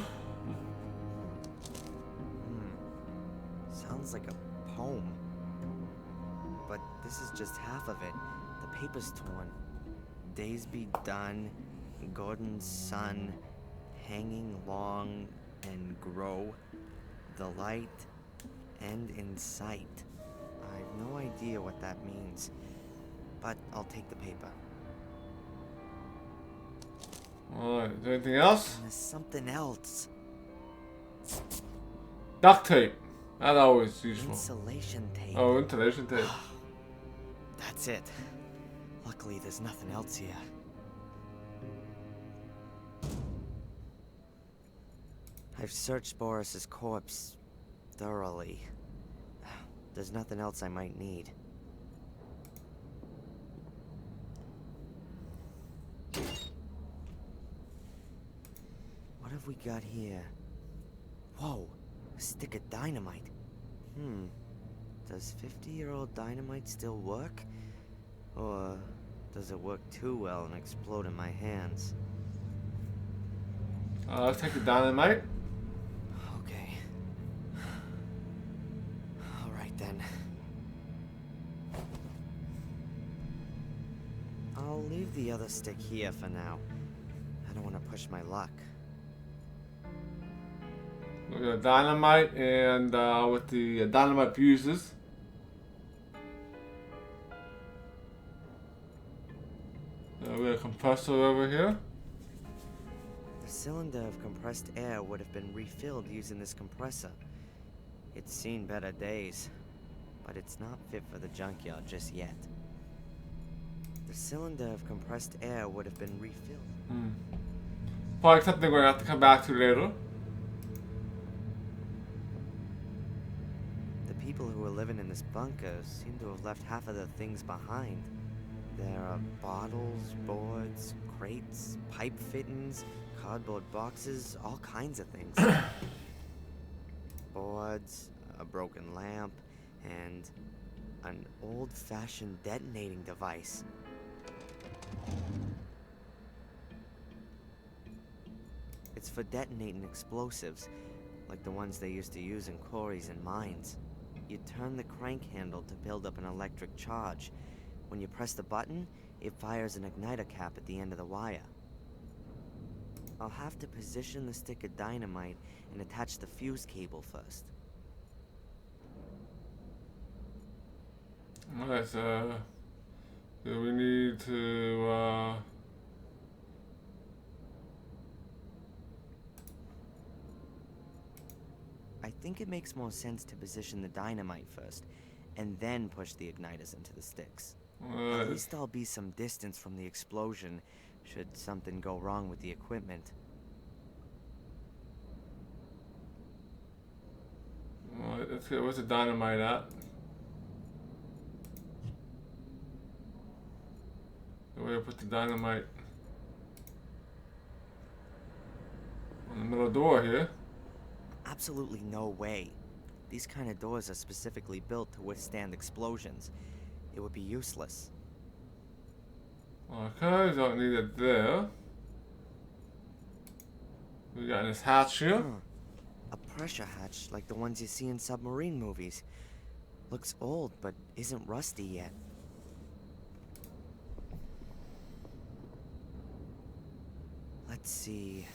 Sounds like a poem. But this is just half of it. The paper's torn. Days be done, Gordon's son, hanging long and grow, the light end in sight. I have no idea what that means, but I'll take the paper. Alright, is there anything else? And there's something else. Duct tape. That's always useful. Insulation tape. Oh, insulation tape. That's it. Luckily, there's nothing else here. I've searched Boris's corpse thoroughly. There's nothing else I might need. What have we got here? Whoa, a stick of dynamite. Does 50-year-old dynamite still work? Or does it work too well and explode in my hands? Let's take the dynamite. Okay. Alright. then. I'll leave the other stick here for now. I don't want to push my luck. We got dynamite and with the dynamite fuses. We got a compressor over here. The cylinder of compressed air would have been refilled using this compressor. It's seen better days, but it's not fit for the junkyard just yet. The cylinder of compressed air would have been refilled. Probably something we're going to have to come back to later. The people who were living in this bunker seem to have left half of the things behind. There are bottles, boards, crates, pipe fittings, cardboard boxes, all kinds of things. Boards, a broken lamp, and an old-fashioned detonating device. It's for detonating explosives, like the ones they used to use in quarries and mines. You turn the crank handle to build up an electric charge. When you press the button, it fires an igniter cap at the end of the wire. I'll have to position the stick of dynamite and attach the fuse cable first. Alright, so we need to I think it makes more sense to position the dynamite first, and then push the igniters into the sticks. At least I'll be some distance from the explosion, should something go wrong with the equipment. let's get, where's the dynamite at? Where do I put the dynamite? On the middle door here. Absolutely no way. These kind of doors are specifically built to withstand explosions. It would be useless. Okay, don't need it there. We got this hatch here. A pressure hatch like the ones you see in submarine movies. Looks old, but isn't rusty yet. Let's see.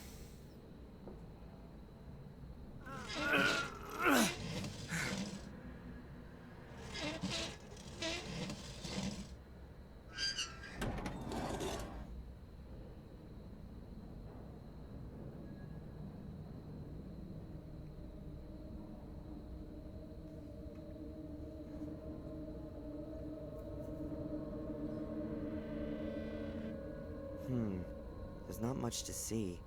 There's not much to see.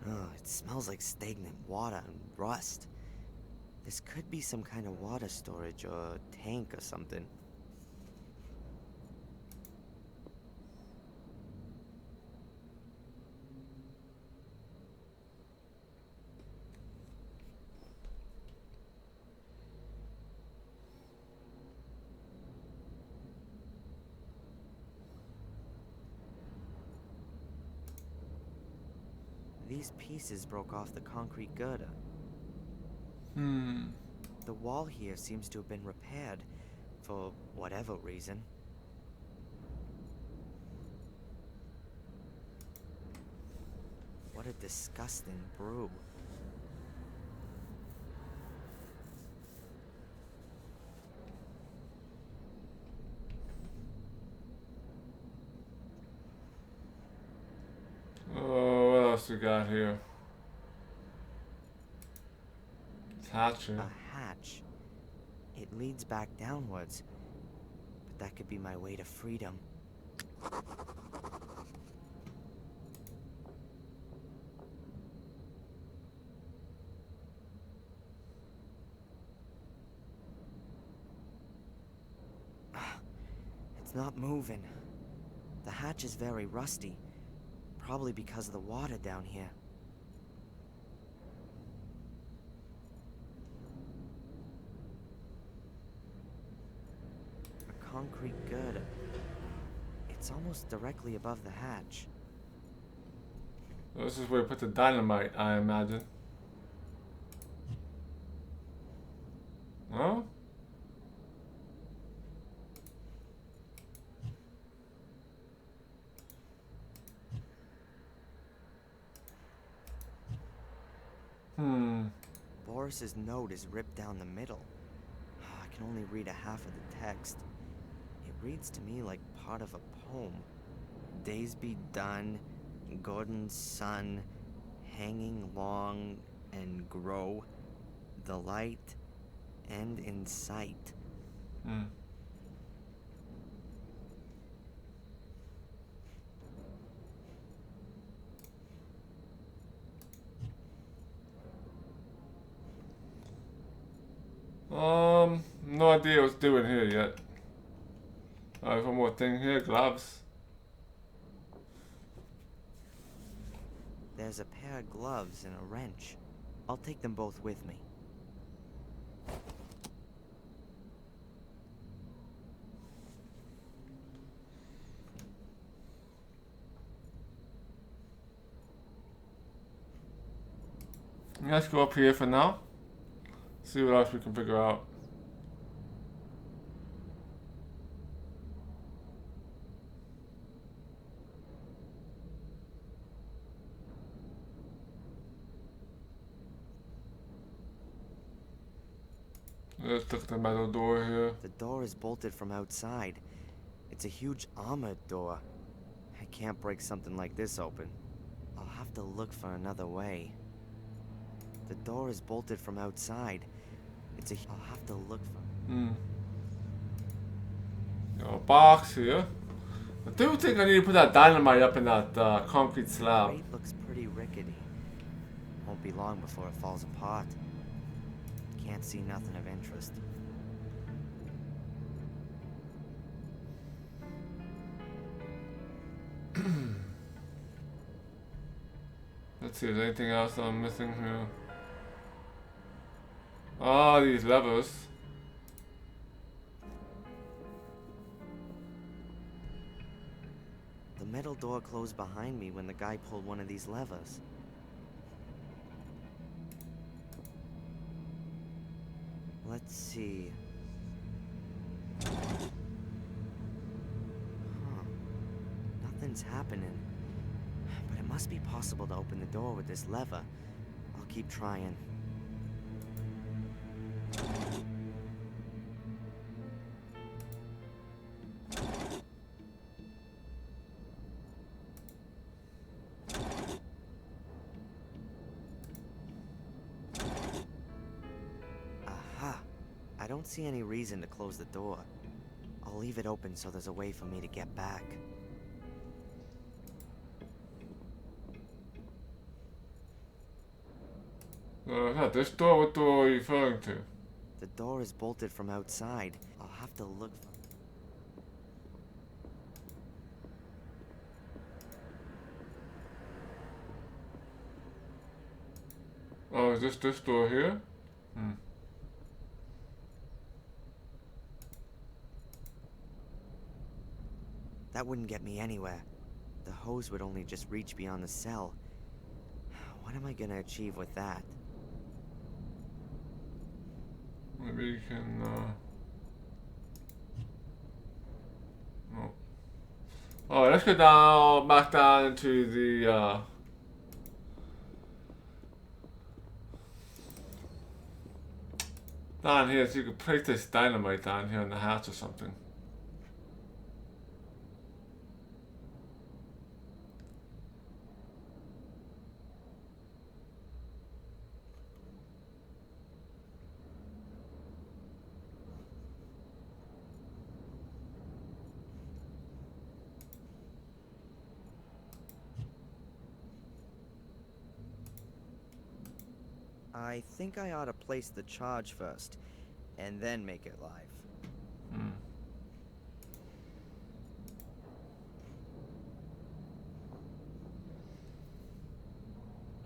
Oh, it smells like stagnant water and rust. This could be some kind of water storage or tank or something. These pieces broke off the concrete girder. The wall here seems to have been repaired, for whatever reason. What a disgusting brew. Oh, what else we got here? Hatch here. A hatch. It leads back downwards, but that could be my way to freedom. It's not moving. The hatch is very rusty, probably because of the water down here. Concrete girder. It's almost directly above the hatch. Well, this is where we put the dynamite, I imagine. No? nurse's note is ripped down the middle. I can only read a half of the text. It reads to me like part of a poem. Days be done, Gordon's son, hanging long and grow, the light end in sight. Hmm. No idea what's doing here yet. Alright, one more thing here, gloves. There's a pair of gloves and a wrench. I'll take them both with me. Let's go up here for now. See what else we can figure out. Let's look at the metal door here. The door is bolted from outside. It's a huge armored door. I can't break something like this open. I'll have to look for another way. The door is bolted from outside. I'll have to look for... Got a box here. I do think I need to put that dynamite up in that concrete The slab. crate looks pretty rickety. Won't be long before it falls apart. Can't see nothing of interest. Let's see, is there anything else I'm missing here? Ah, these levers. The metal door closed behind me when the guy pulled one of these levers. Let's see. Huh. Nothing's happening. But it must be possible to open the door with this lever. I'll keep trying. Aha! I don't see any reason to close the door. I'll leave it open so there's a way for me to get back. Not this door, what door are you referring to? The door is bolted from outside. I'll have to look for... Oh, is this door here? That wouldn't get me anywhere. The hose would only just reach beyond the cell. What am I gonna achieve with that? Maybe you can, no. Oh, let's go down, back down into the, down here, so you could place this dynamite down here in the hatch or something. I think I ought to place the charge first, and then make it live.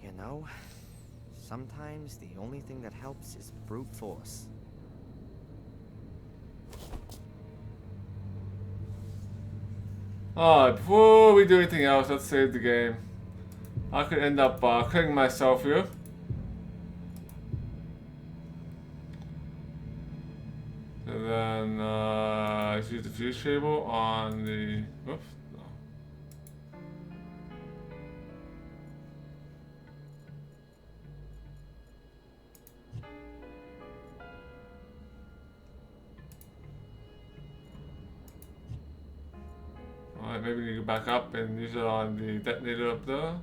You know, sometimes the only thing that helps is brute force. Alright, before we do anything else, let's save the game. I could end up killing myself here. And then let's use the fuse cable on the. Oops. No. maybe you go back up and use it on the detonator up there.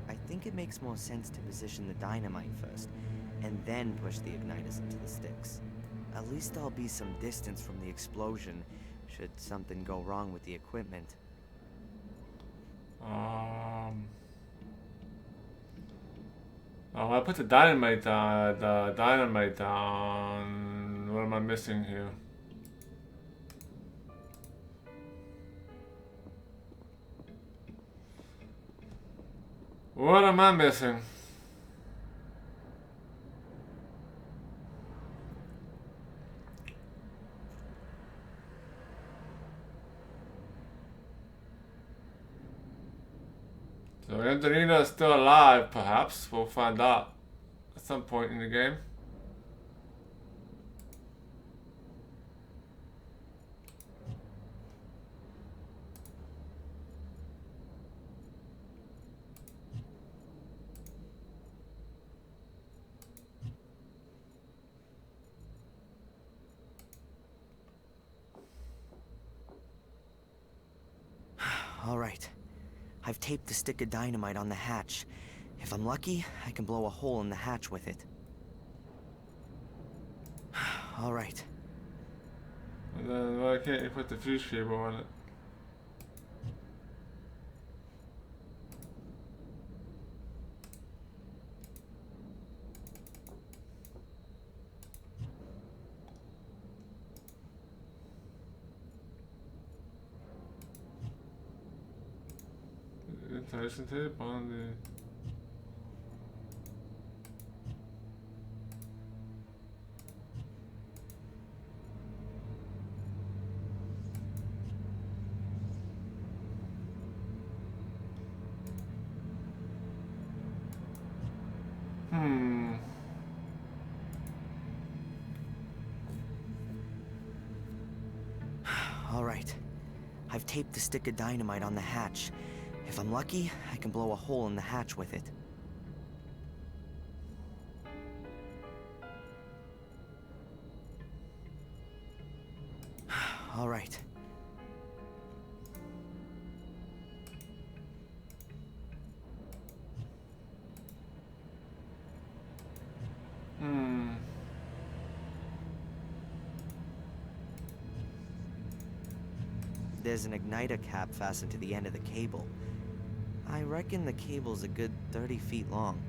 I think it makes more sense to position the dynamite first, and then push the igniters into the sticks. At least I'll be some distance from the explosion, should something go wrong with the equipment. Oh, I put the dynamite down. The dynamite down. What am I missing here? What am I missing? So Angelina is still alive, perhaps. We'll find out at some point in the game. All right. I've taped the stick of dynamite on the hatch. If I'm lucky, I can blow a hole in the hatch with it. All right. And then why can't you put the fuse cable on it? Insulation tape on the... All right. I've taped the stick of dynamite on the hatch. If I'm lucky, I can blow a hole in the hatch with it. All right. There's an igniter cap fastened to the end of the cable. I reckon the cable's a good 30 feet long.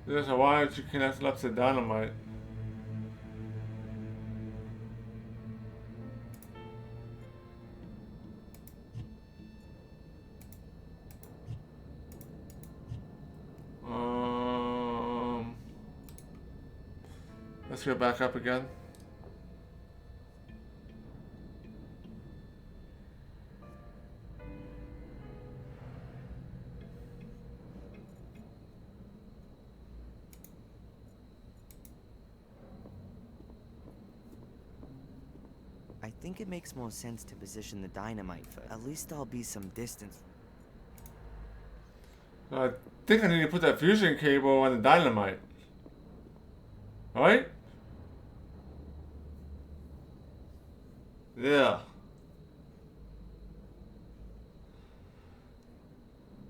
Yeah, so why don't you connect it up to dynamite? Let's go back up again. I think it makes more sense to position the dynamite first. At least I'll be some distance. I think I need to put that fusion cable on the dynamite. Right? Yeah.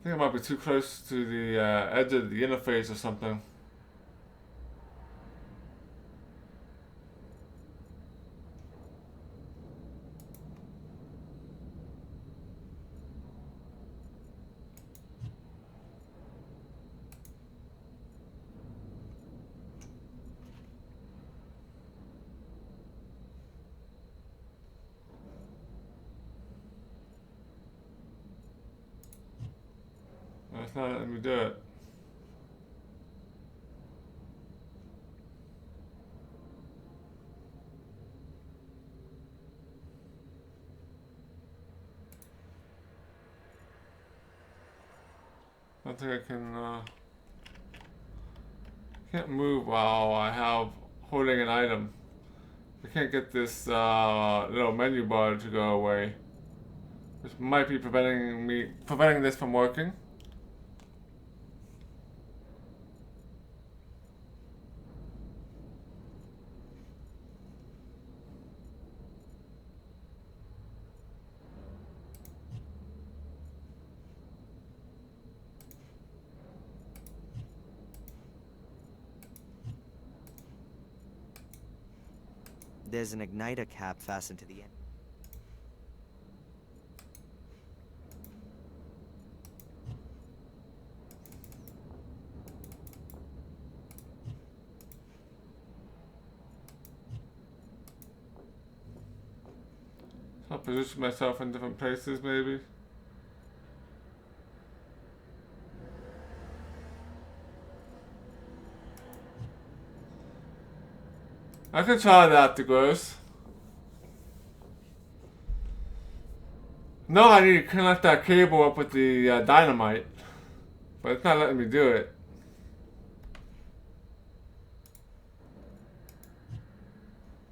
I think I might be too close to the edge of the interface or something. That's not letting me do it. I don't think I can, can't move while I have holding an item. I can't get this little menu bar to go away, which might be preventing this from working. There's an igniter cap fastened to the end. I'll position myself in different places, maybe. I could try that, the gross. No, I need to connect that cable up with the dynamite, but it's not letting me do it.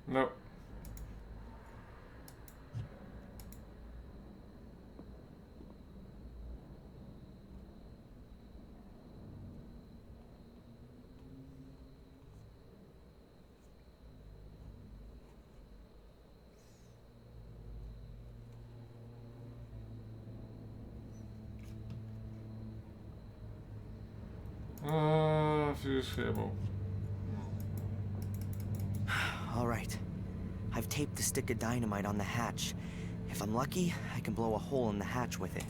Nope. Fuse cable. All right. I've taped the stick of dynamite on the hatch. If I'm lucky, I can blow a hole in the hatch with it.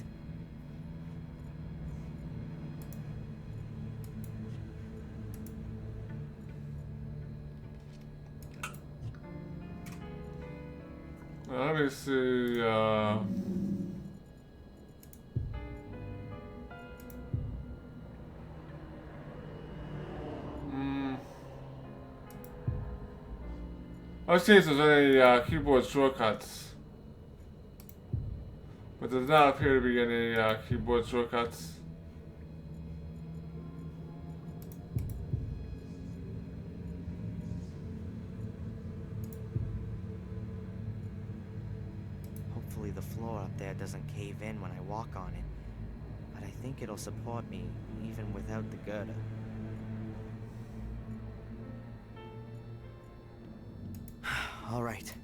Let me see, Let's see if there's any keyboard shortcuts. But there does not appear to be any keyboard shortcuts. Hopefully the floor up there doesn't cave in when I walk on it. But I think it'll support me, even without the girder. All right.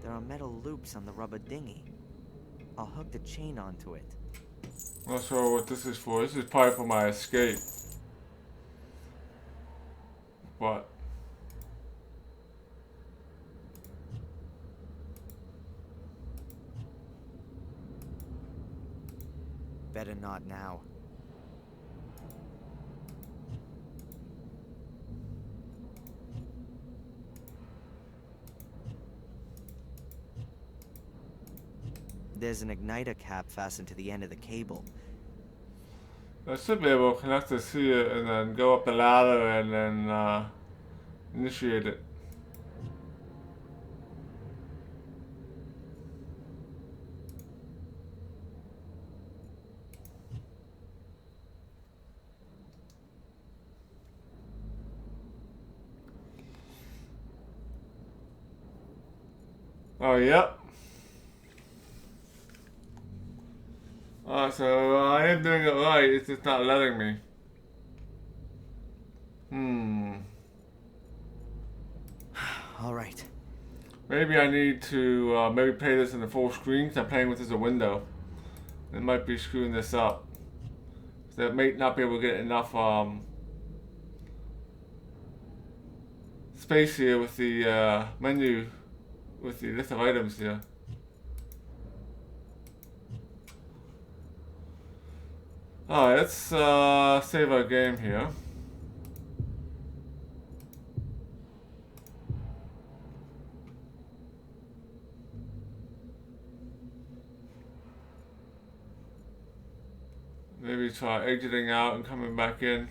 There are metal loops on the rubber dinghy. I'll hook the chain onto it. Not sure what this is for. This is probably for my escape. But Better not now. There's an igniter cap fastened to the end of the cable. I should be able to connect this here and then go up the ladder and then initiate it. Oh, yep. So I am doing it right, it's just not letting me. All right. Maybe I need to maybe play this in the full screen because I'm playing with this as a window. It might be screwing this up. So it may not be able to get enough space here with the menu, with the list of items here. Alright, let's save our game here. Maybe try exiting out and coming back in.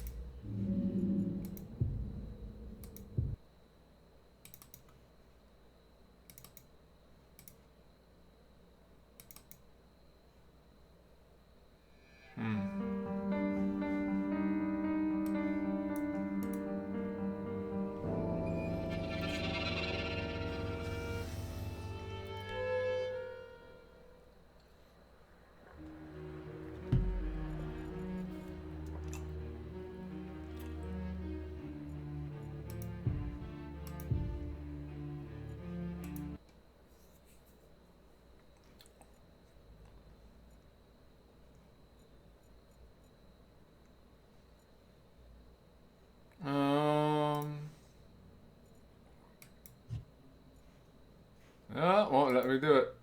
Yeah, won't let me do it.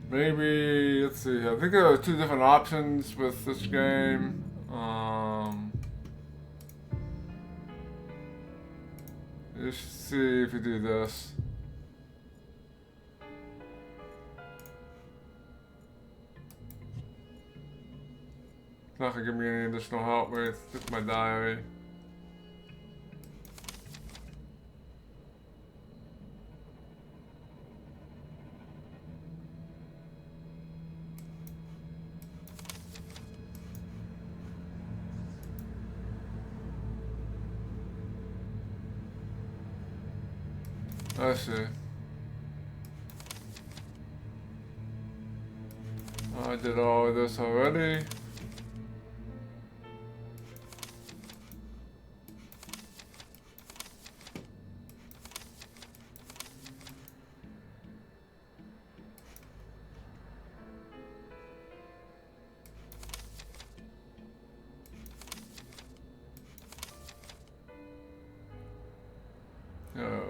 Maybe, let's see, I think there are two different options with this game. Let's see if we do this. It's not gonna give me any additional help with just my diary. I see. I did all of this already.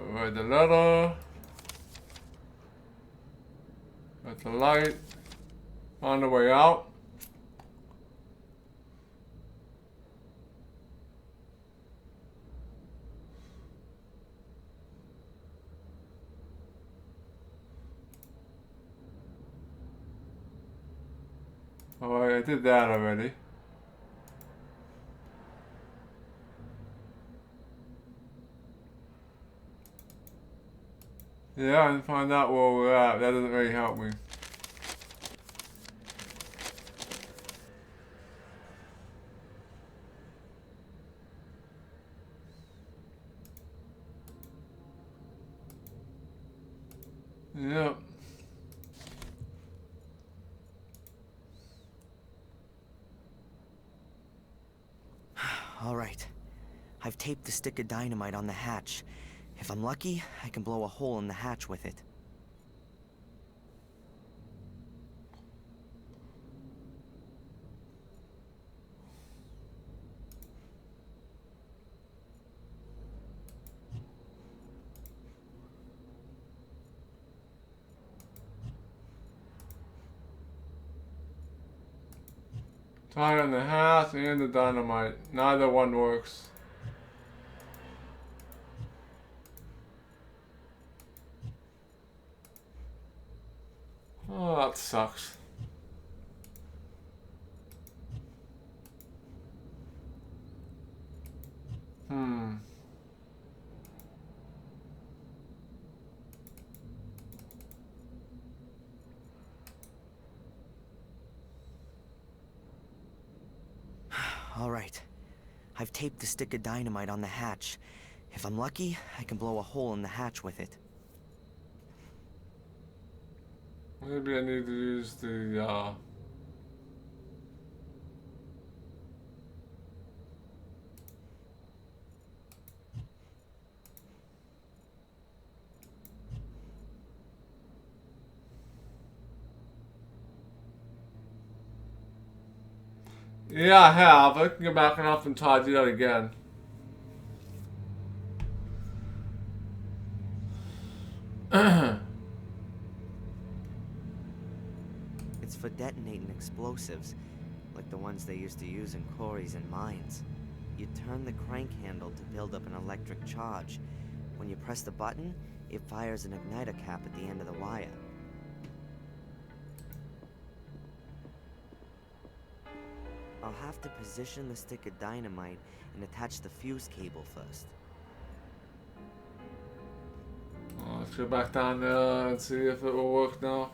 Write the letter. Write the light. On the way out. Oh, I did that already. Yeah, and find out where we're at. That doesn't really help me. Yep. All right. I've taped the stick of dynamite on the hatch. If I'm lucky, I can blow a hole in the hatch with it. Tie on the hatch and the dynamite. Neither one works. Oh, that sucks. All right. I've taped the stick of dynamite on the hatch. If I'm lucky, I can blow a hole in the hatch with it. Maybe I need to use the, Yeah, I have. I can go back and and try to do that again. It's for detonating explosives, like the ones they used to use in quarries and mines. You turn the crank handle to build up an electric charge. When you press the button, it fires an igniter cap at the end of the wire. I'll have to position the stick of dynamite and attach the fuse cable first. Let's go back down there and see if it will work now.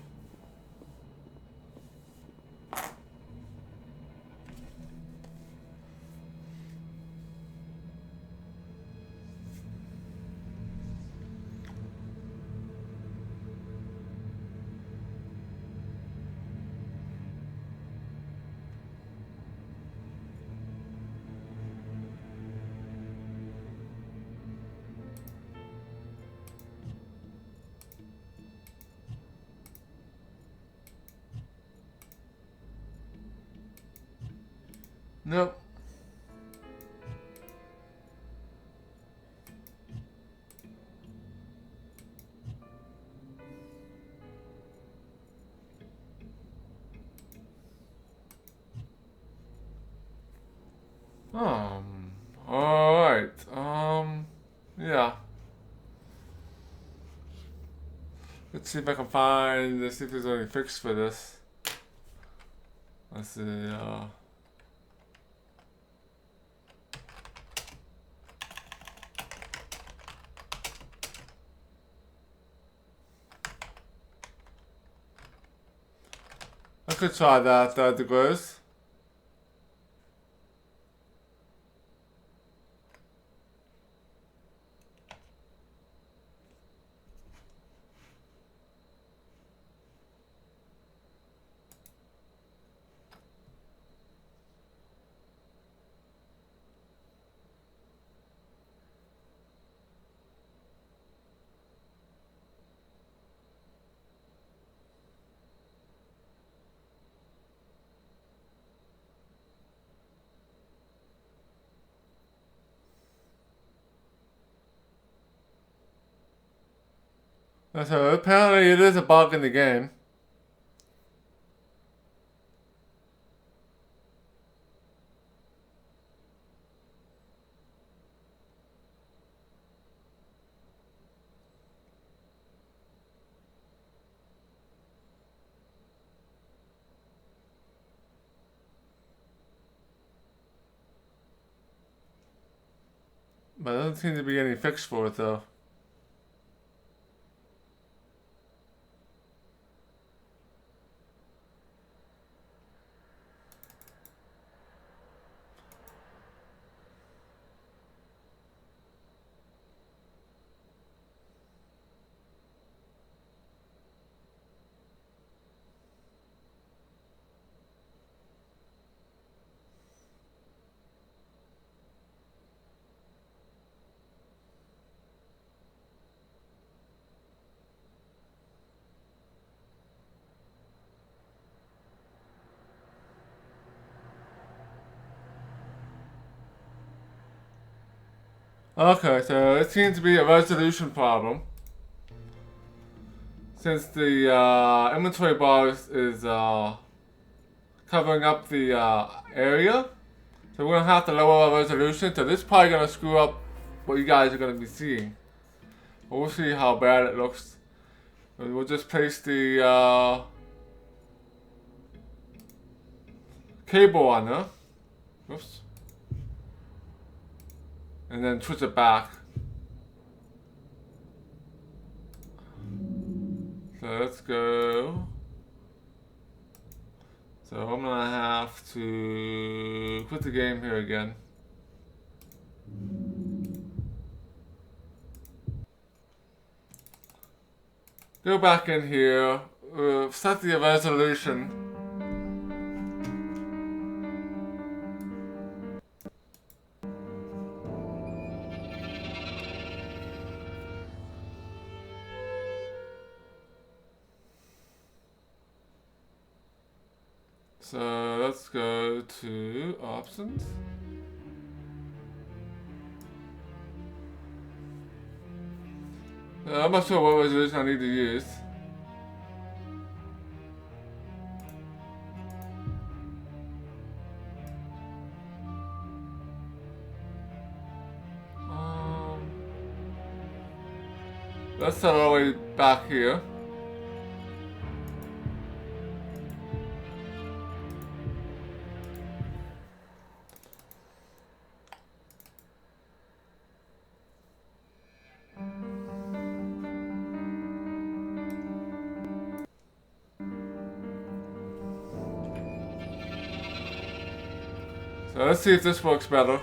Nope. Alright. Yeah. Let's see if I can find, let's see if there's any fix for this. Let's see, I could try that, the gross. So apparently it is a bug in the game. But there doesn't seem to be any fix for it though. Okay, so it seems to be a resolution problem. Since the inventory bar is covering up the area, so we're gonna have to lower our resolution. So this is probably gonna screw up what you guys are gonna be seeing. But we'll see how bad it looks. And we'll just place the cable on there. Oops. And then switch it back. So let's go. So I'm gonna have to quit the game here again. Go back in here, set the resolution. So let's go to options. I'm not sure what resolution I need to use. Let's set it all the way back here. So let's see if this works better.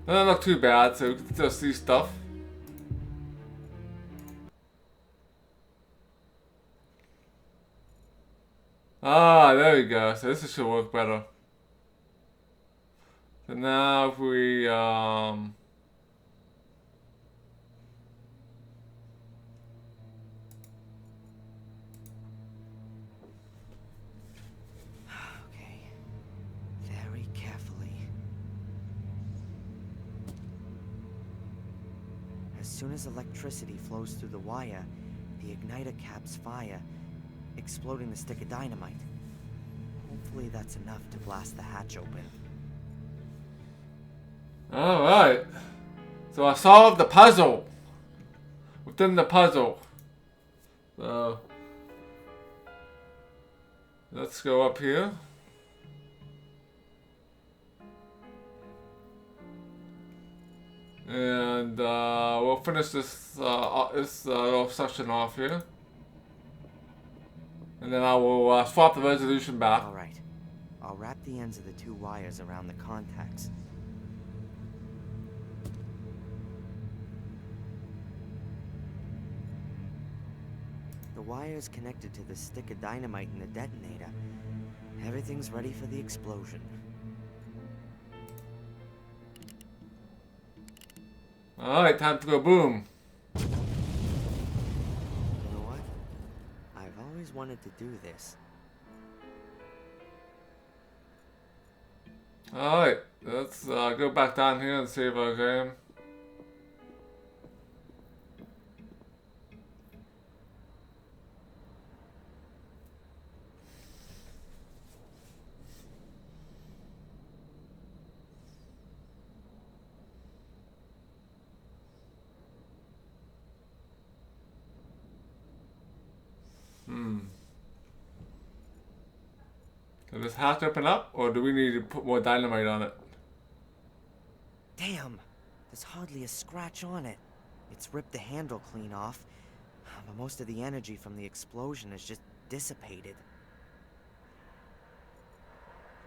Doesn't look too bad, so we can still see stuff. Ah, there we go. So this should work better. So now if we soon as electricity flows through the wire, the igniter caps fire, exploding the stick of dynamite. Hopefully that's enough to blast the hatch open. Alright. So I solved the puzzle. Within the puzzle. So let's go up here. And we'll finish this little section off here. And then I will swap the resolution back. Alright. I'll wrap the ends of the two wires around the contacts. The wires connected to the stick of dynamite in the detonator. Everything's ready for the explosion. Alright, time to go boom. You know what? I've always wanted to do this. Alright, let's go back down here and save our game. Does this have to open up, or do we need to put more dynamite on it? Damn! There's hardly a scratch on it. It's ripped the handle clean off, but most of the energy from the explosion is just dissipated.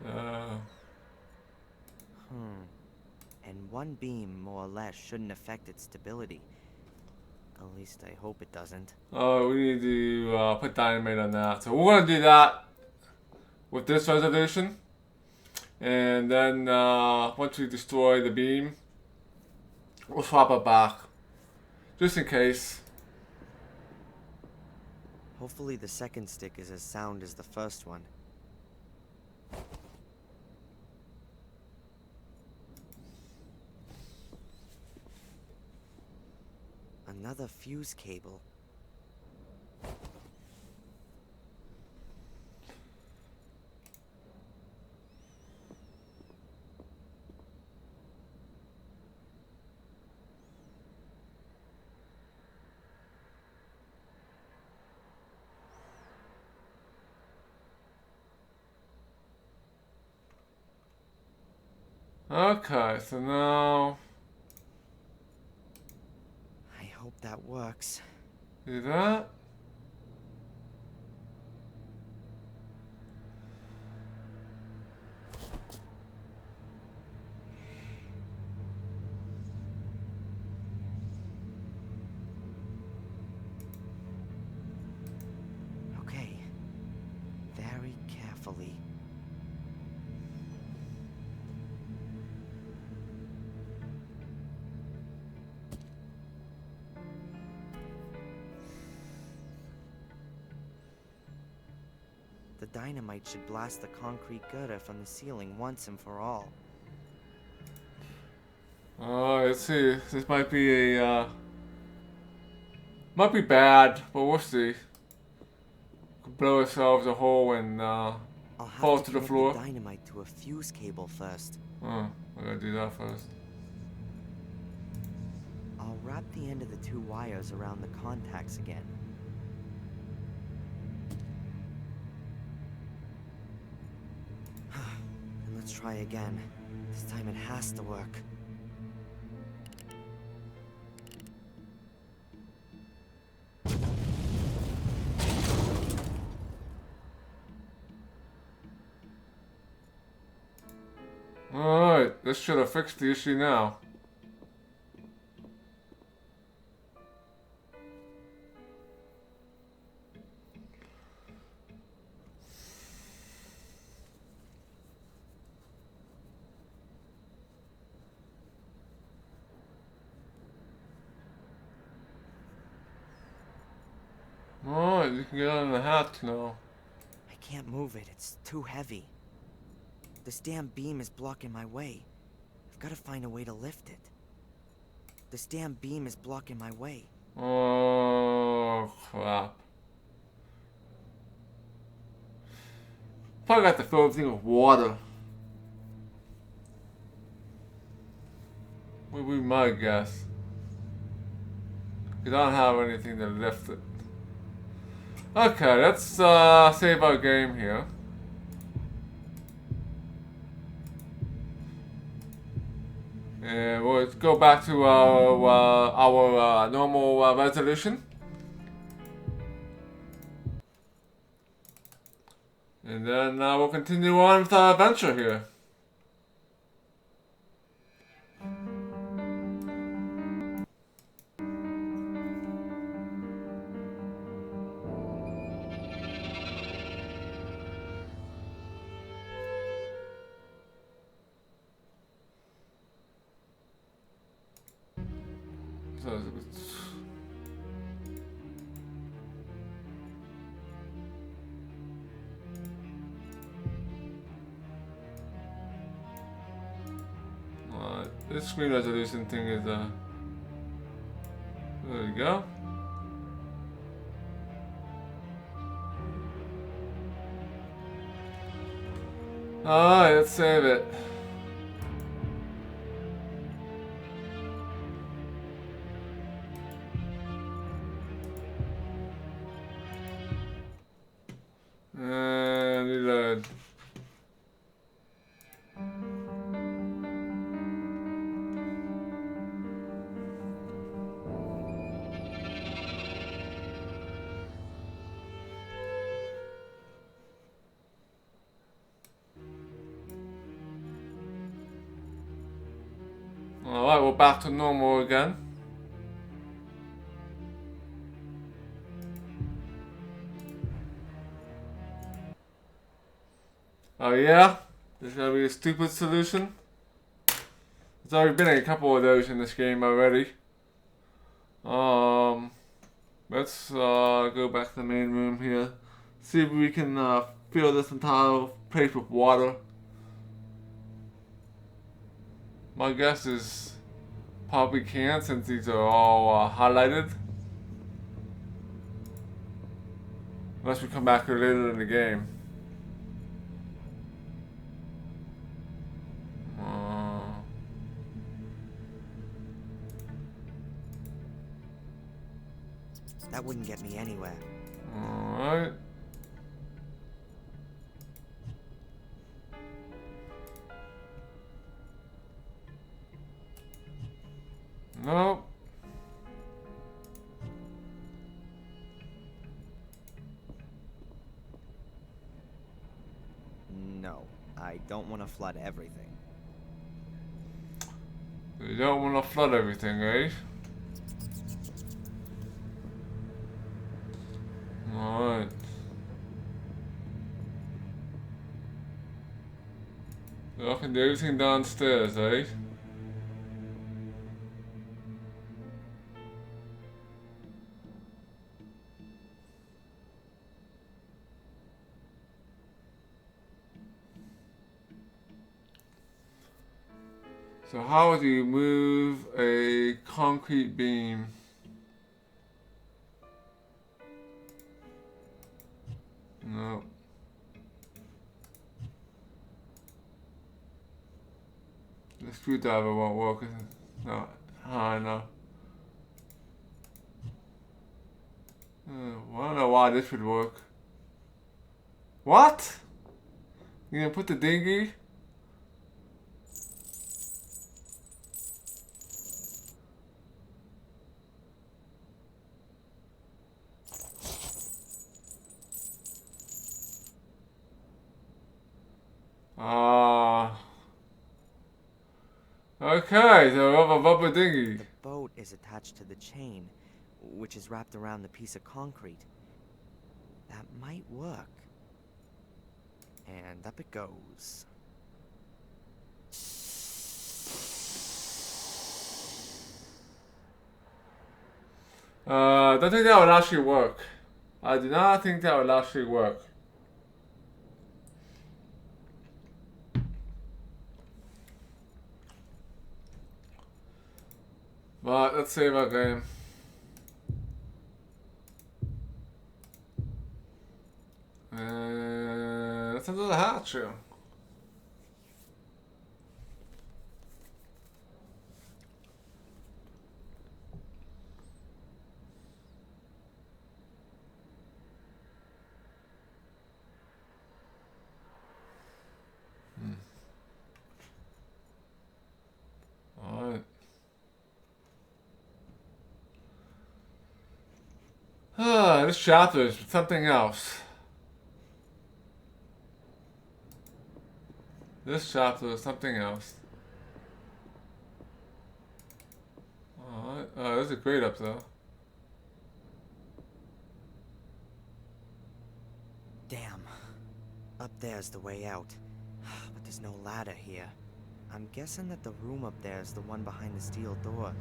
And one beam, more or less, shouldn't affect its stability. At least I hope it doesn't. Oh, we need to put dynamite on that. So we're gonna do that with this resolution, and then once we destroy the beam, we'll swap it back, just in case. Hopefully the second stick is as sound as the first one. Another fuse cable. Okay, so now I hope that works. do that. Okay. Very carefully. The dynamite should blast the concrete girder from the ceiling once and for all. Let's see. This might be a might be bad, but we'll see. Could blow ourselves a hole and I'll fall have to to the connect floor. the dynamite to a fuse cable first. Oh, we're gonna do that first. I'll wrap the end of the two wires around the contacts again. And let's try again. This time it has to work. Alright, this should have fixed the issue now. Alright, you can get on the hatch now. I can't move it. It's too heavy. This damn beam is blocking my way. I've got to find a way to lift it. This damn beam is blocking my way. Oh, crap. Probably got to fill everything with water. Would be my guess. Because I don't have anything to lift it. Okay, let's save our game here. And we'll go back to our normal resolution. And then we'll continue on with our adventure here. So, this screen resolution thing is there we go. Alright, let's save it. And reload. Alright, we're back to normal again. Oh yeah? This is gonna be a stupid solution? There's already been a couple of those in this game already. Let's go back to the main room here. See if we can fill this entire place with water. My guess is probably can't since these are all highlighted. Unless we come back later in the game. That wouldn't get me anywhere. Alright. Nope. No, I don't want to flood everything. You don't want to flood everything, eh? Alright. So I can do everything downstairs, eh? So how do you move a concrete beam? No. The screwdriver won't work. No. I know. I don't know why this would work. What? You gonna put the dinghy? Okay, so we have a rubber dinghy. The boat is attached to the chain, which is wrapped around the piece of concrete. That might work. And up it goes. I don't think that would actually work. I do not think that would actually work. But let's save our game. Let's enter the hatch here. Alright. This chapter is something else. This chapter is something else. Alright. There's a grate up there. Damn. Up there's the way out. But there's no ladder here. I'm guessing that the room up there is the one behind the steel door.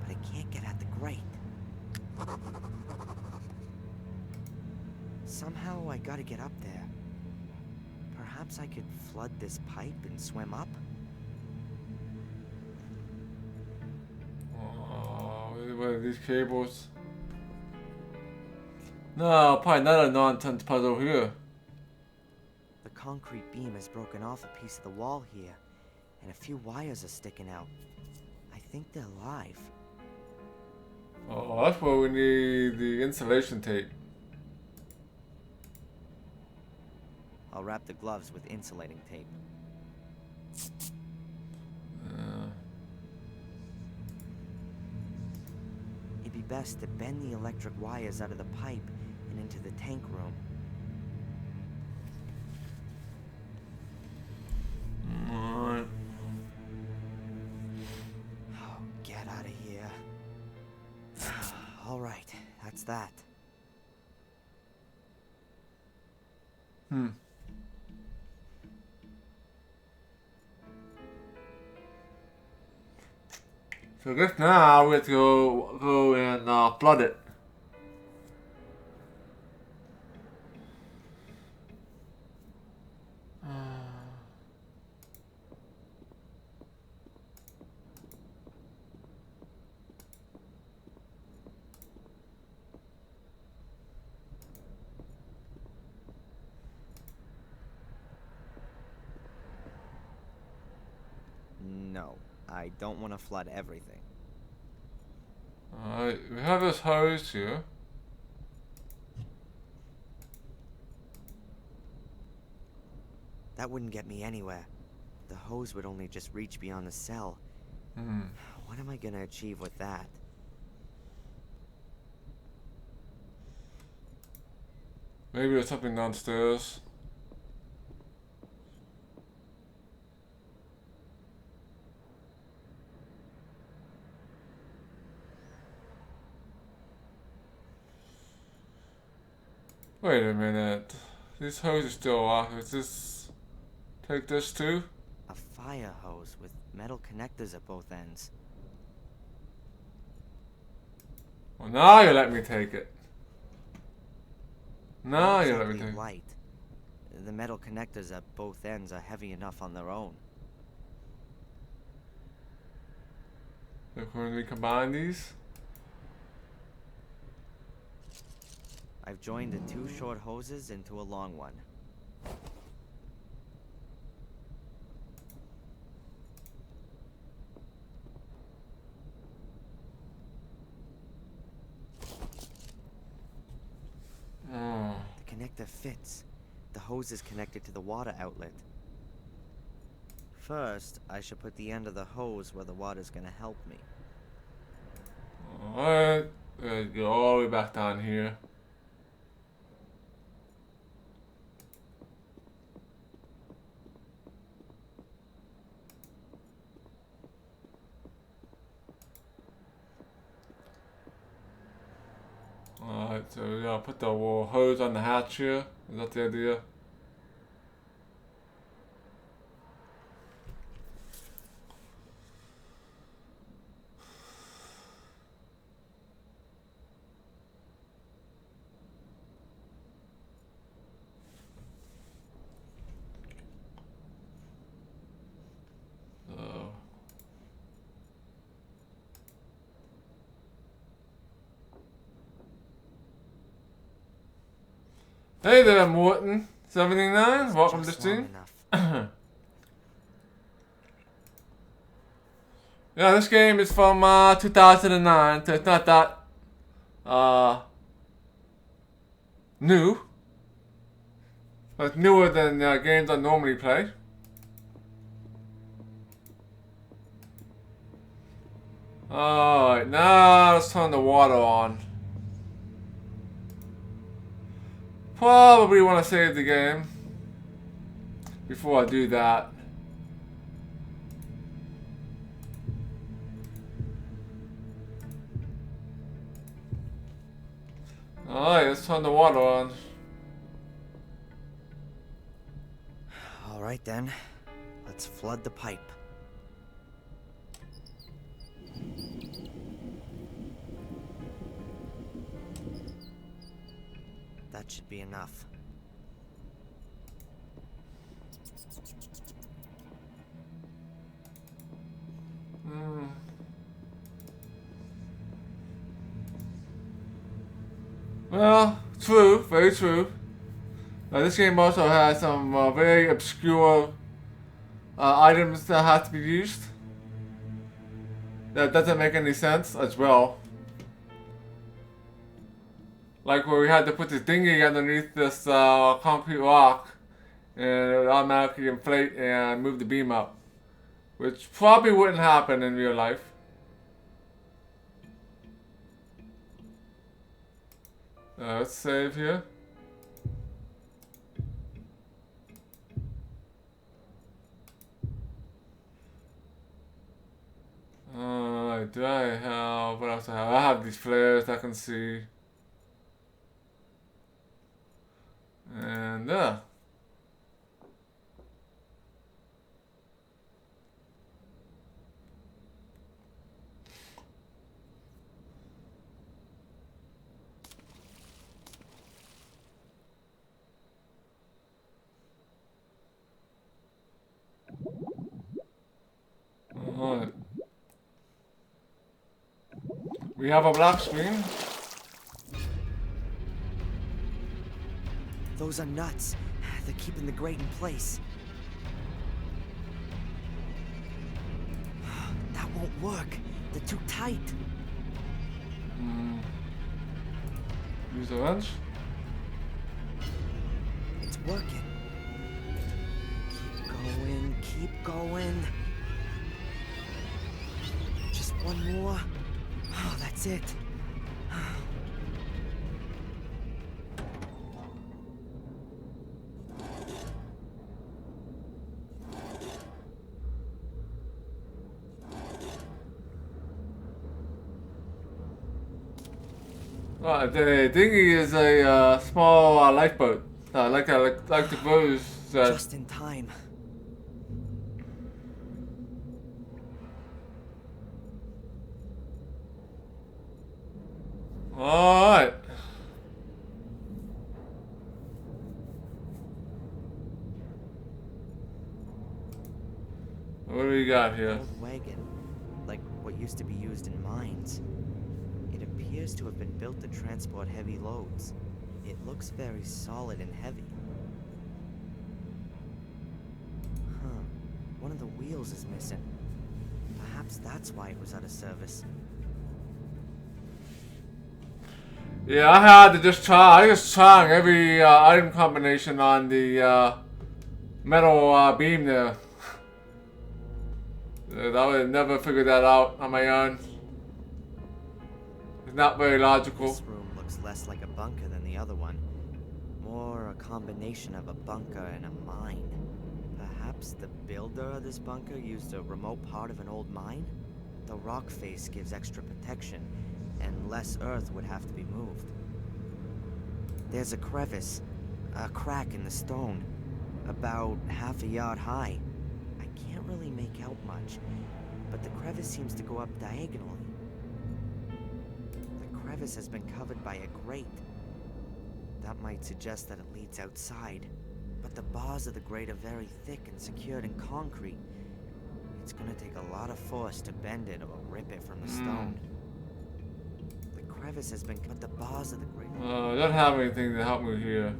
But I can't get at the grate. Somehow I gotta get up there. Perhaps I could flood this pipe and swim up? Oh, what are these cables? No, probably not a nonsense puzzle here. The concrete beam has broken off a piece of the wall here, and a few wires are sticking out. I think they're live. Oh, that's where we need the insulation tape. I'll wrap the gloves with insulating tape. It'd be best to bend the electric wires out of the pipe and into the tank room. Alright. Oh, get out of here. All right, that's that. So I guess now we have to go and flood it. No, I don't want to flood everything. Alright, we have this hose here. That wouldn't get me anywhere. The hose would only just reach beyond the cell. What am I gonna achieve with that? Maybe there's something downstairs. Wait a minute. This hose is still off. Is this... Take this too? A fire hose with metal connectors at both ends. Well, now you let me take it. Now Not you let me exactly take it. light. The metal connectors at both ends are heavy enough on their own. So when we combine these? I've joined the two short hoses into a long one. The connector fits. The hose is connected to the water outlet. First, I should put the end of the hose where the water's gonna help me. Alright. Let's go all the way back down here. Alright, so we gotta put the hose on the hatch here. Is that the idea? So Hey there, Morton. 79. Welcome to Just long stream. enough. Yeah, this game is from 2009, so it's not that new. But it's newer than games I normally play. Alright, now let's turn the water on. Probably want to save the game before I do that. Alright, let's turn the water on. All right then, let's flood the pipe. That should be enough. Well, true, very true. This game also has some very obscure items that have to be used. That doesn't make any sense as well. Like where we had to put this dinghy underneath this concrete rock and it would automatically inflate and move the beam up. Which probably wouldn't happen in real life. Let's save here. Do I have, what else do I have? I have these flares I can see. And alright. We have a black screen. Those are nuts. They're keeping the grate in place. That won't work. They're too tight. Use a wrench. It's working. Keep going, keep going. Just one more. Oh, that's it. The dinghy is a small lifeboat, like the boats that. Just in time. All right. What do we got here? Old wagon, like what used to be used in mines. It appears to have been built to transport heavy loads. It looks very solid and heavy. Huh. One of the wheels is missing. Perhaps that's why it was out of service. Yeah, I had to just try. I just tried every item combination on the metal beam there. I would have never figured that out on my own. It's not very logical. This room looks less like a bunker than the other one. More a combination of a bunker and a mine. Perhaps the builder of this bunker used a remote part of an old mine? The rock face gives extra protection, and less earth would have to be moved. There's a crevice, a crack in the stone, about half a yard high. I can't really make out much, but the crevice seems to go up diagonally. The crevice has been covered by a grate. That might suggest that it leads outside, but the bars of the grate are very thick and secured in concrete. It's gonna take a lot of force to bend it or rip it from the stone. The crevice has been cut. The bars of the grate. I don't have anything to help me here.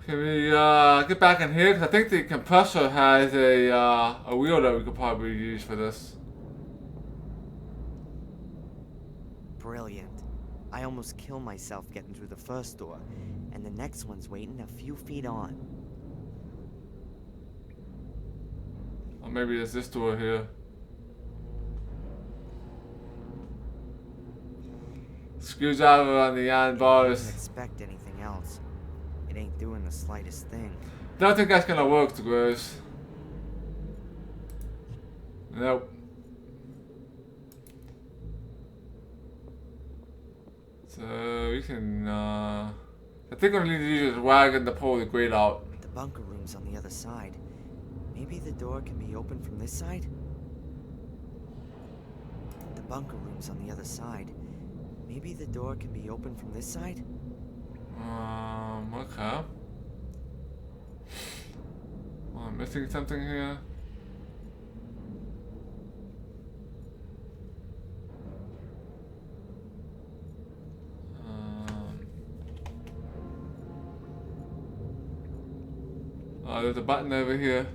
Can we get back in here? Because I think the compressor has a wheel that we could probably use for this. Brilliant. I almost killed myself getting through the first door, and the next one's waiting a few feet on. Or maybe it's this door here. Screwdriver on the iron I bars. didn't expect anything else. It ain't doing the slightest thing. Don't think that's gonna work, Gross. Nope. So we can I think we're gonna need to use this wagon to pull the grate out. The bunker room's on the other side. Maybe the door can be opened from this side? The bunker room's on the other side. Maybe the door can be opened from this side? Okay. Well, I'm missing something here. Oh, there's a button over here.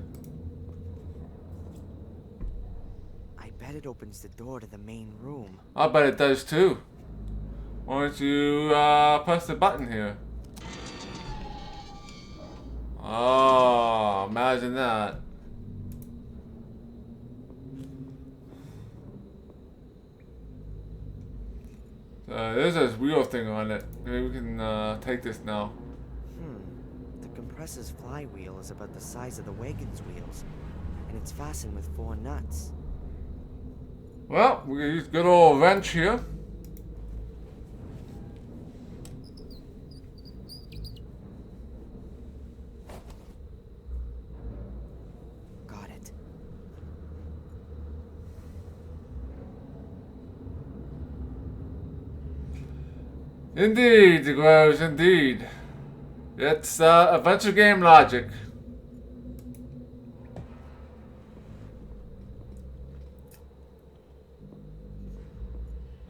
I bet it opens the door to the main room. I bet it does too. Why don't you press the button here? Oh, imagine that. There's this wheel thing on it. Maybe we can take this now. The compressor's flywheel is about the size of the wagon's wheels, and it's fastened with 4 nuts. Well, we can use good old wrench here. Got it. Indeed, Groves, indeed. It's adventure game logic.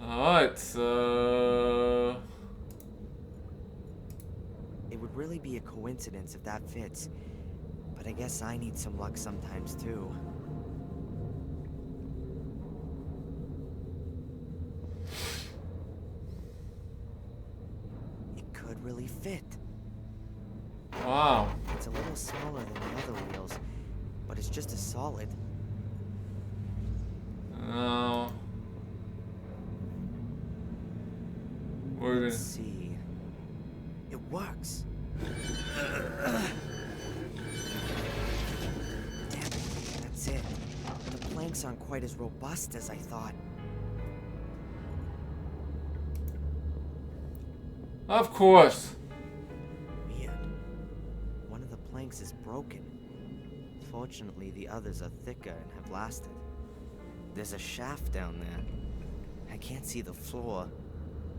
Alright, so... It would really be a coincidence if that fits, but I guess I need some luck sometimes too. It could really fit. Wow. It's a little smaller than the other wheels, but it's just as solid. No. We're Let's gonna... see. It works. Damn it, that's it. The planks aren't quite as robust as I thought. Of course. Weird. One of the planks is broken. Fortunately, the others are thicker and have lasted. There's a shaft down there. I can't see the floor.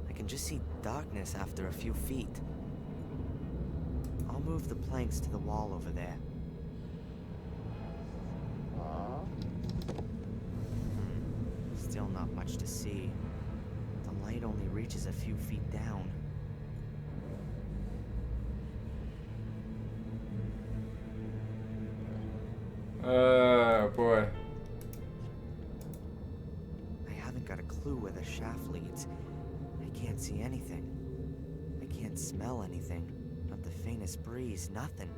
I can just see darkness after a few feet. I'll move the planks to the wall over there. Still not much to see. The light only reaches a few feet down. Boy. I haven't got a clue where the shaft leads. I can't see anything. I can't smell anything. Not the faintest breeze, nothing.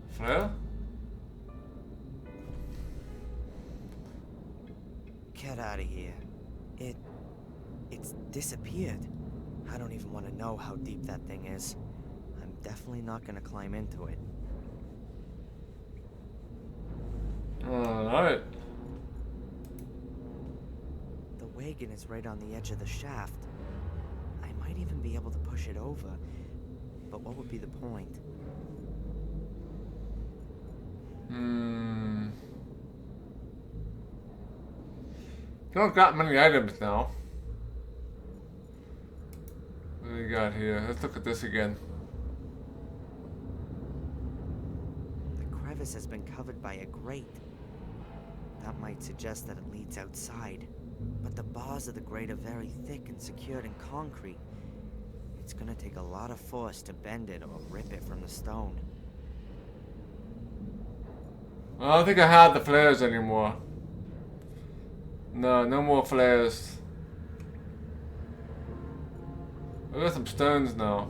Flare? Get out of here. It's disappeared. I don't even want to know how deep that thing is. I'm definitely not gonna climb into it. Alright. The wagon is right on the edge of the shaft. I might even be able to push it over. But what would be the point? Don't got many items now. What do we got here? Let's look at this again. The crevice has been covered by a grate. That might suggest that it leads outside. But the bars of the grate are very thick and secured in concrete. It's gonna take a lot of force to bend it or rip it from the stone. I don't think I have the flares anymore. No, no more flares. I got some stones now.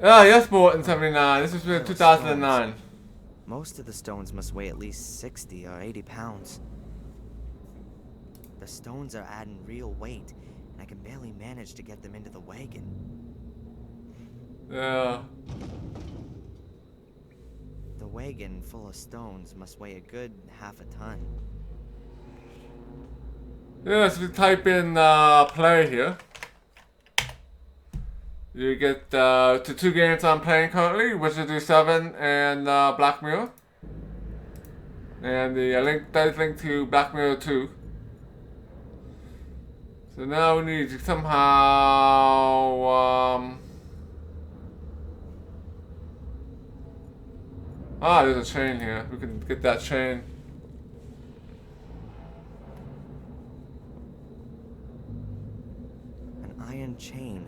Ah, yes, Morton 79. This was 2009. Most of the stones must weigh at least 60 or 80 pounds. The stones are adding real weight, and I can barely manage to get them into the wagon. Yeah. The wagon full of stones must weigh a good half a ton. Yes, we type in play here. You get to 2 games I'm playing currently, Wizardry 7 and Black Mirror. And the link does link to Black Mirror 2. So now we need to somehow there's a chain here. We can get that chain. An iron chain.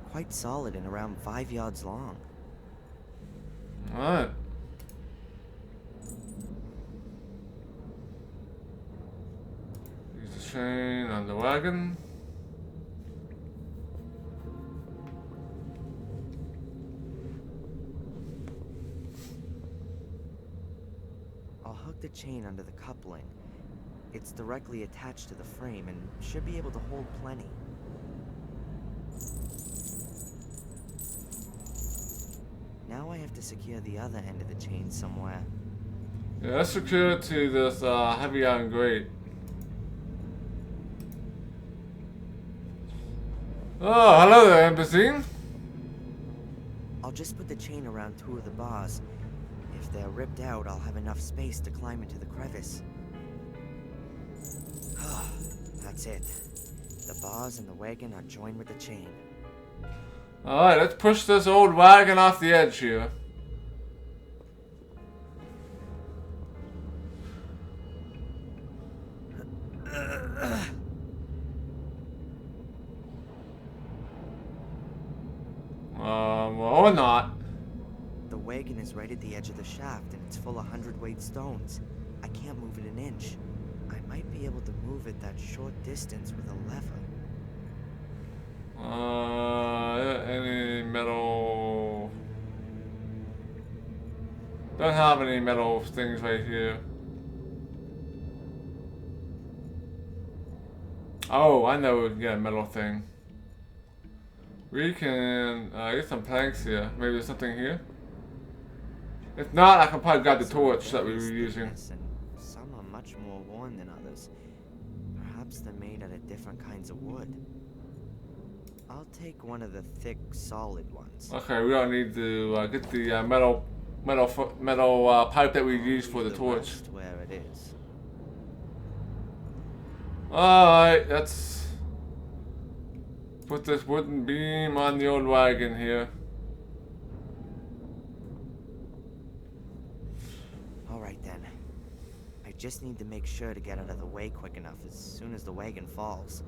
Quite solid and around 5 yards long. Alright. Use the chain on the wagon. I'll hook the chain under the coupling. It's directly attached to the frame and should be able to hold plenty. Now I have to secure the other end of the chain somewhere. Yeah, let's secure it to this heavy iron grate. Oh, hello there, Embassine. I'll just put the chain around 2 of the bars. If they're ripped out, I'll have enough space to climb into the crevice. That's it. The bars and the wagon are joined with the chain. Alright, let's push this old wagon off the edge here. Or not. The wagon is right at the edge of the shaft and it's full of 100-weight stones. I can't move it an inch. I might be able to move it that short distance with a lever. Any metal? Don't have any metal things right here. Oh, I know we can get a metal thing. We can get some planks here. Maybe there's something here. If not, I can probably grab the torch that we were using. And some are much more worn than others. Perhaps they're made out of different kinds of wood. I'll take one of the thick, solid ones. Okay, we don't need to get the metal pipe that we used for the torch. Where it is. Alright, let's put this wooden beam on the old wagon here. Alright then. I just need to make sure to get out of the way quick enough as soon as the wagon falls.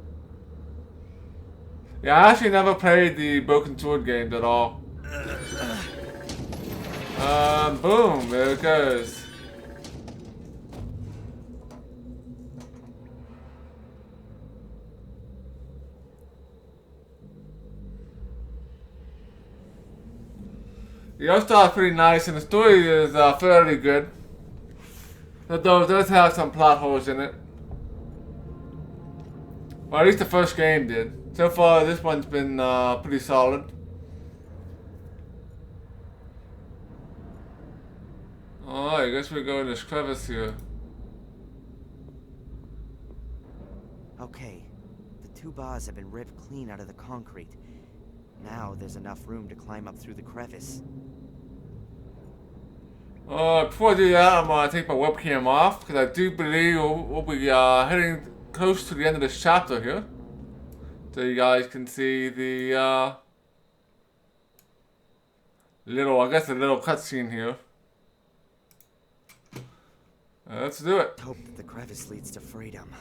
Yeah, I actually never played the Broken Sword games at all. Boom, there it goes. The art style is pretty nice and the story is fairly good. Although it does have some plot holes in it. Well, at least the first game did. So far, this one's been pretty solid. Alright, I guess we go in this crevice here. Okay, the 2 bars have been ripped clean out of the concrete. Now there's enough room to climb up through the crevice. Before I do that, I'm gonna take my webcam off because I do believe we'll be heading close to the end of this chapter here. So you guys can see the little cutscene here. Let's do it. Hope that the crevice leads to freedom.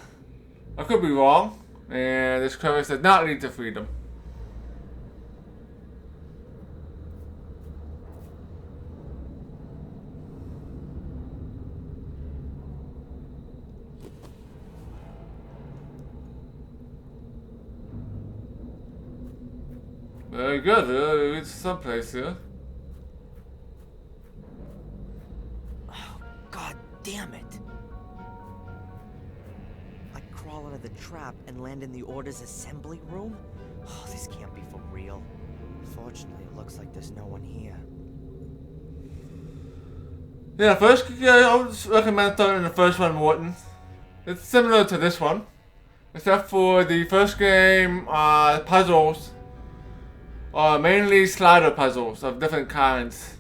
I could be wrong, and this crevice does not lead to freedom. Very good, it's someplace here. Oh, God damn it! I crawl out of the trap and land in the Order's assembly room? Oh, this can't be for real. Fortunately, it looks like there's no one here. Yeah, I would recommend starting the first one, Morton. It's similar to this one, except for the first game, puzzles are mainly slider puzzles of different kinds.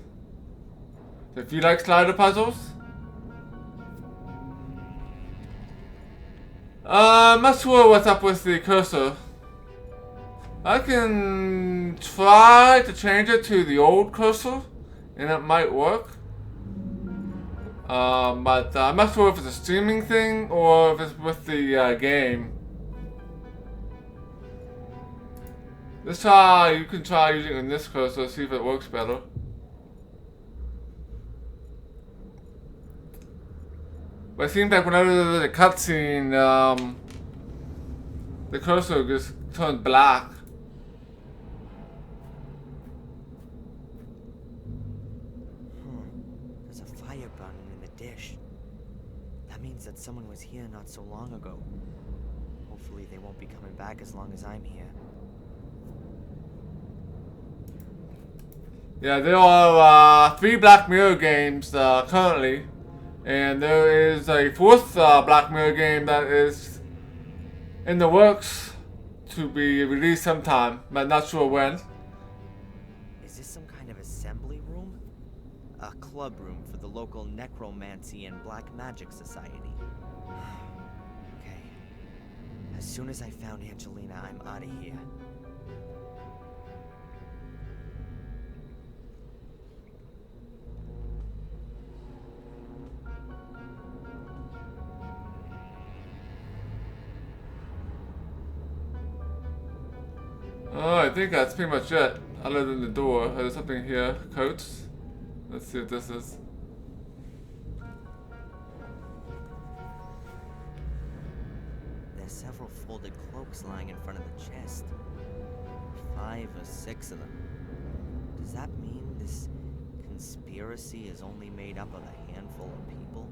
So if you like slider puzzles, I'm not sure what's up with the cursor. I can try to change it to the old cursor, and it might work. But I'm not sure if it's a streaming thing or if it's with the game. You can try using it in this cursor, see if it works better. But it seems like whenever there's a cutscene, the cursor just turns black. There's a fire burning in the dish. That means that someone was here not so long ago. Hopefully they won't be coming back as long as I'm here. Yeah, there are 3 Black Mirror games currently, and there is a 4th Black Mirror game that is in the works to be released sometime, but not sure when. Is this some kind of assembly room? A club room for the local necromancy and black magic society. Okay. As soon as I found Angelina, I'm out of here. Oh, I think that's pretty much it, other than the door. There's something here, coats. Let's see what this is. There's several folded cloaks lying in front of the chest. 5 or 6 of them. Does that mean this conspiracy is only made up of a handful of people?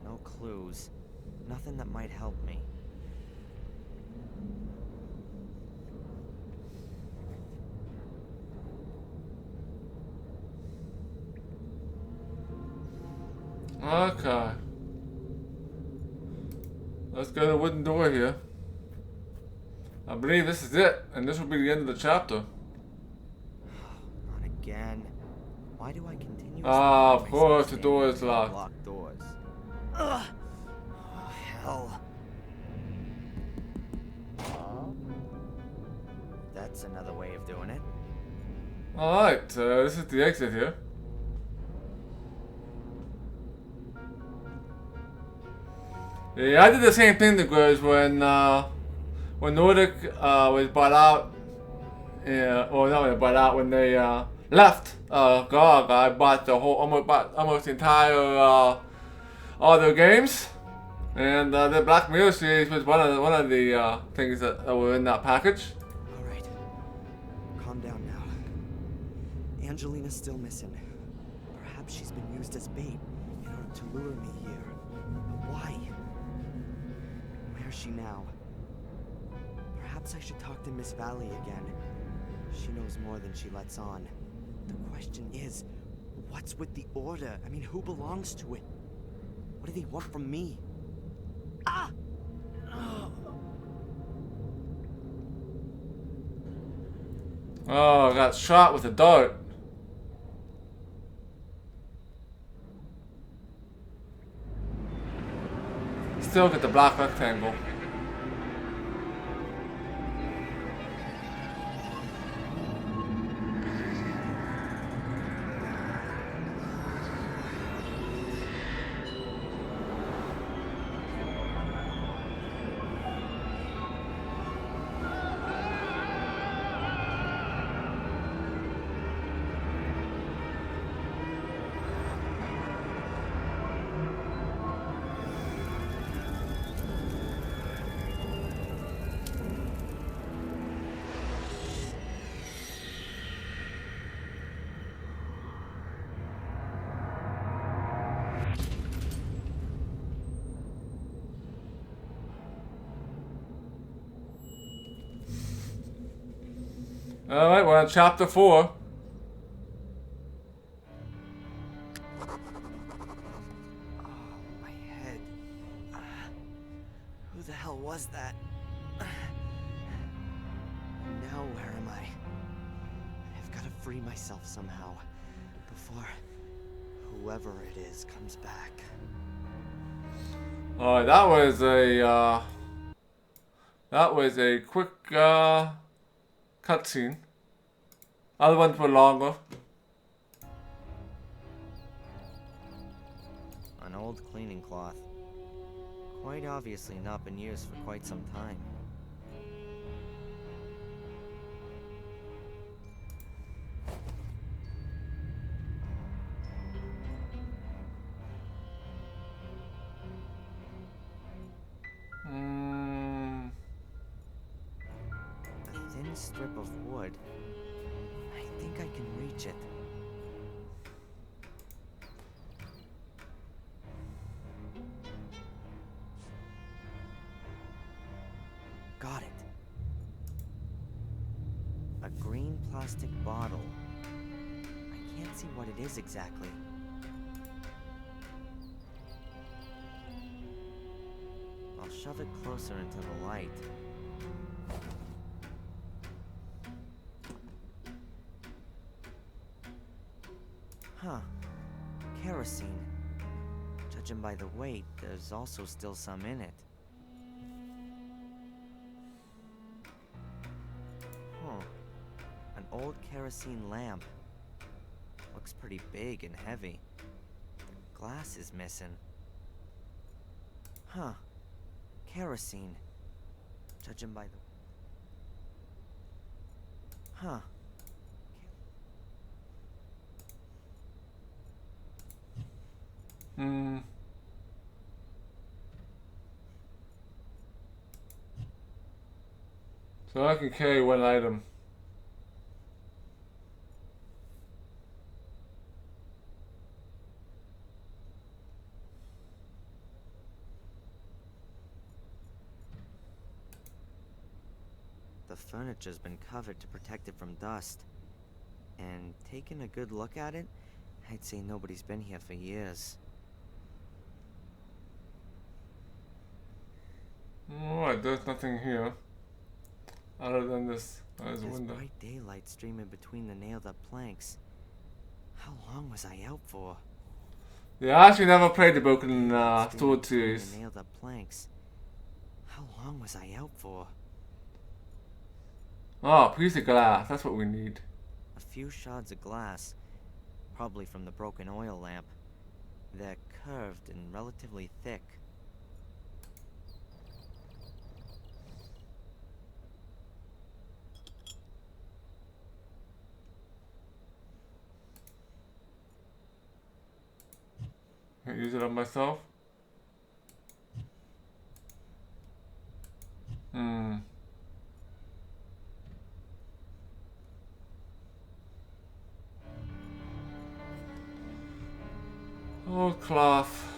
No clues. Nothing that might help me. Okay. Let's go to the wooden door here. I believe this is it, and this will be the end of the chapter. Not again. Why do I continue? Of course, the door is locked. Locked doors. Ugh. Oh, hell. That's another way of doing it. Alright, this is the exit here. Yeah, I did the same thing to Grizz when Nordic was bought out. Yeah, or not when they bought out, when they left GOG. I bought the whole, almost the entire all their games, and the Black Mirror series was one of the things that were in that package. All right, calm down now. Angelina's still missing. Perhaps she's been used as bait in order to lure me here. But why? Where's she now? Perhaps I should talk to Miss Valley again. She knows more than she lets on. The question is, what's with the Order? I mean, who belongs to it? What do they want from me? Ah! Oh, I got shot with a dart. Still get the black rectangle. Alright, we're on chapter 4. My head. Who the hell was that? Now where am I? I've got to free myself somehow before whoever it is comes back. Alright, that was a quick cutscene. Other ones were longer. An old cleaning cloth. Quite obviously not been used for quite some time. A thin strip of wood. I think I can reach it. Got it. A green plastic bottle. I can't see what it is exactly. I'll shove it closer into the light. Huh. Kerosene. Judging by the weight, there's also still some in it. Huh. An old kerosene lamp. Looks pretty big and heavy. The glass is missing. Huh. Kerosene. Judging by the... Huh. So I can carry one item. The furniture's been covered to protect it from dust. And taking a good look at it, I'd say nobody's been here for years. Alright, there's nothing here. Other than this, there's a There's window. bright daylight streaming between the nailed-up planks. How long was I out for? Yeah, I actually never played the Broken Streaming Sword between series. the nailed-up planks. How long was I out for? Oh, piece of glass. That's what we need. A few shards of glass, probably from the broken oil lamp. They're curved and relatively thick. Can't use it on myself. Oh, cloth.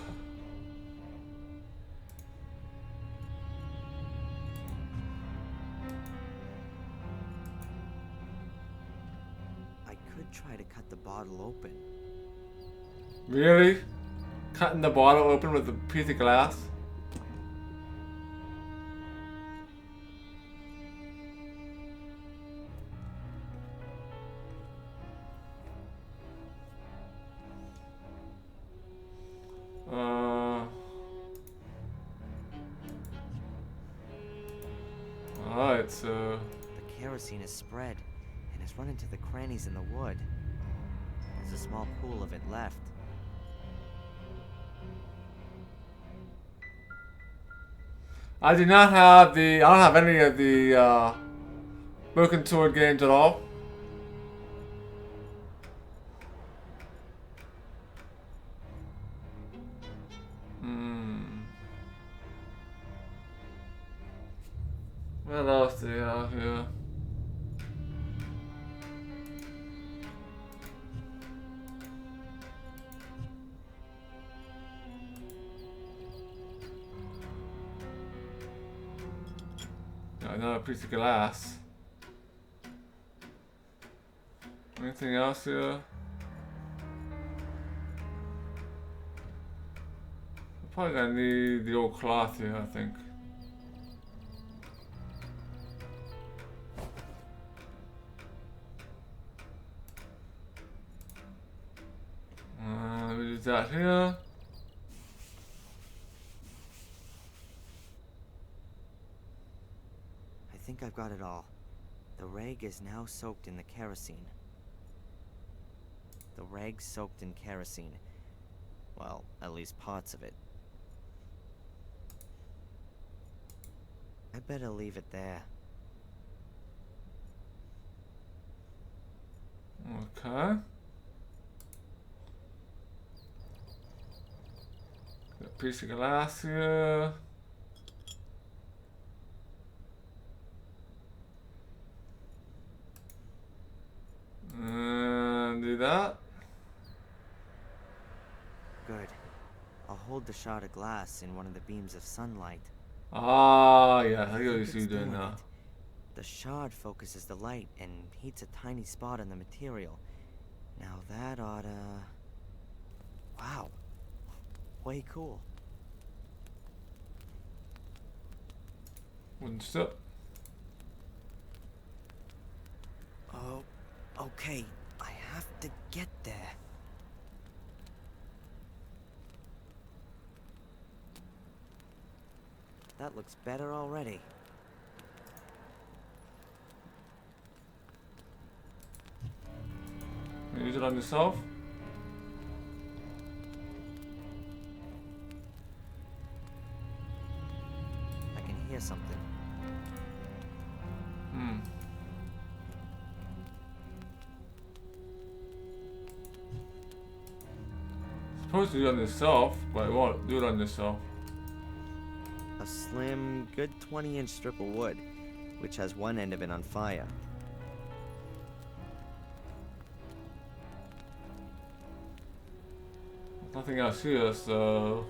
I could try to cut the bottle open. Really? Cutting the bottle open with a piece of glass? Alright, so... The kerosene is spread and has run into the crannies in the wood. There's a small pool of it left. I do not have the... I don't have any of the Broken Sword games at all. What else do you have here? No, another piece of glass. Anything else here? Probably gonna need the old cloth here, I think. Use that here. I think I've got it all. The rag is now soaked in the kerosene. The rag's soaked in kerosene. Well, at least parts of it. I better leave it there. Okay. Got a piece of glass here. And do that. Good. I'll hold the shard of glass in one of the beams of sunlight. Ah, yeah, I think get what it's you're doing now. it. The shard focuses the light and heats a tiny spot on the material. Now that oughta... Wow. Way cool. One step. Oh, okay. I have to get there. That looks better already. Use it on yourself. I can hear something. Supposed to do it on yourself, but it won't do it on yourself. A slim, good 20-inch strip of wood, which has one end of it on fire. Nothing else here, so...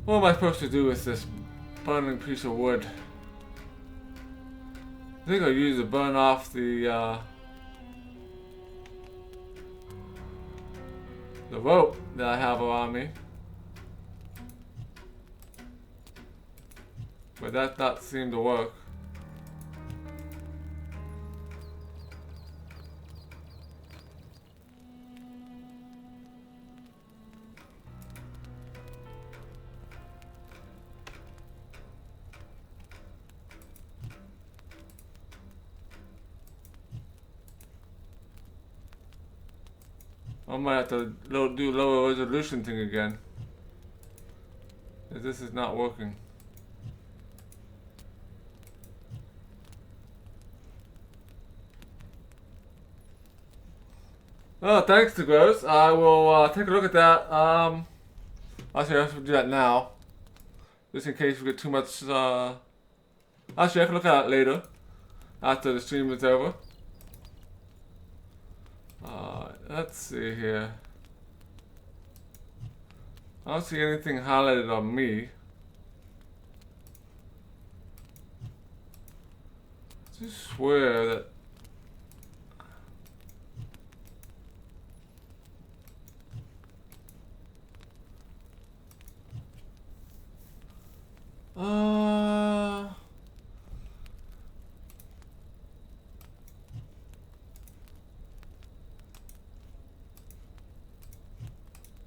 What am I supposed to do with this burning piece of wood? I think I'll use it to burn off the rope that I have around me. But that doesn't seem to work. I might have to do lower resolution thing again. This is not working. Oh, thanks to Gross. I will take a look at that. Actually, I have to do that now. Just in case we get too much. Actually, I can look at it later. After the stream is over. Let's see here. I don't see anything highlighted on me. I just swear that.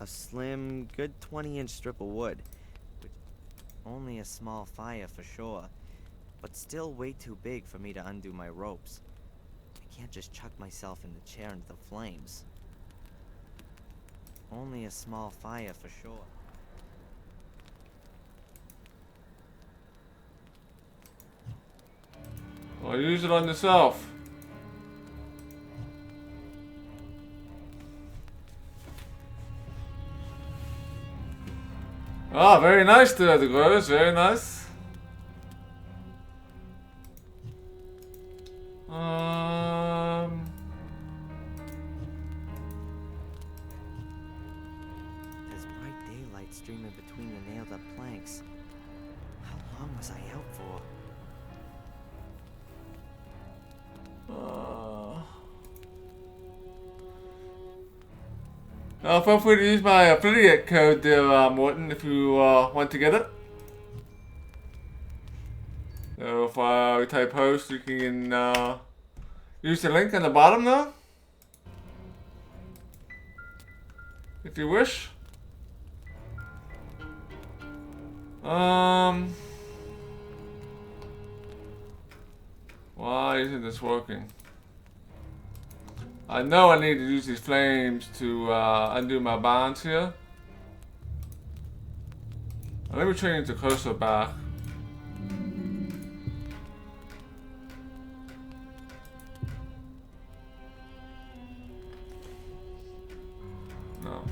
A slim, good 20-inch strip of wood. Which only a small fire for sure, but still way too big for me to undo my ropes. I can't just chuck myself in the chair into the flames. Only a small fire for sure. Or use it on yourself. Ah, very nice there, the girls. Very nice. There's bright daylight streaming between the nailed up planks. How long was I out for? Feel free to use my affiliate code there, Morton, if you want to get it. So if I type host, you can use the link on the bottom now, if you wish. Why isn't this working? I know I need to use these flames to undo my bonds here. Let me change the cursor back. No.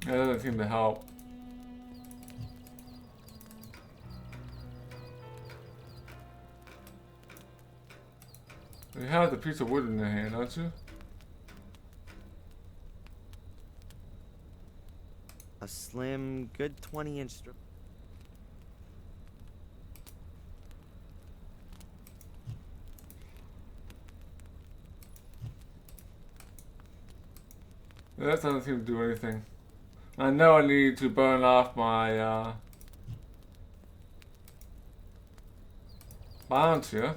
That doesn't seem to help. You have the piece of wood in your hand, don't you? A slim, good 20-inch strip. That doesn't seem to do anything. I know I need to burn off my bonds here.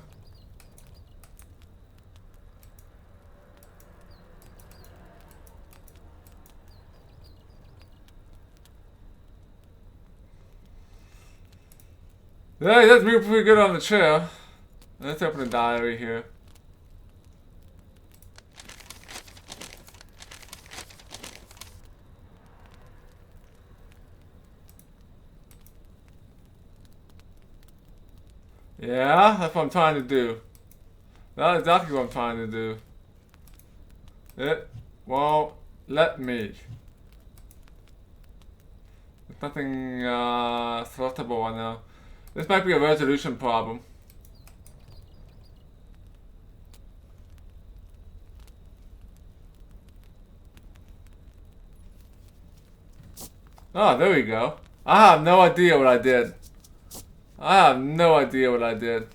Yeah, that's pretty good on the chair. Let's open the diary here. Yeah, that's what I'm trying to do. That's exactly what I'm trying to do. It won't let me. There's nothing selectable on now. This might be a resolution problem. Oh, there we go. I have no idea what I did. I have no idea what I did.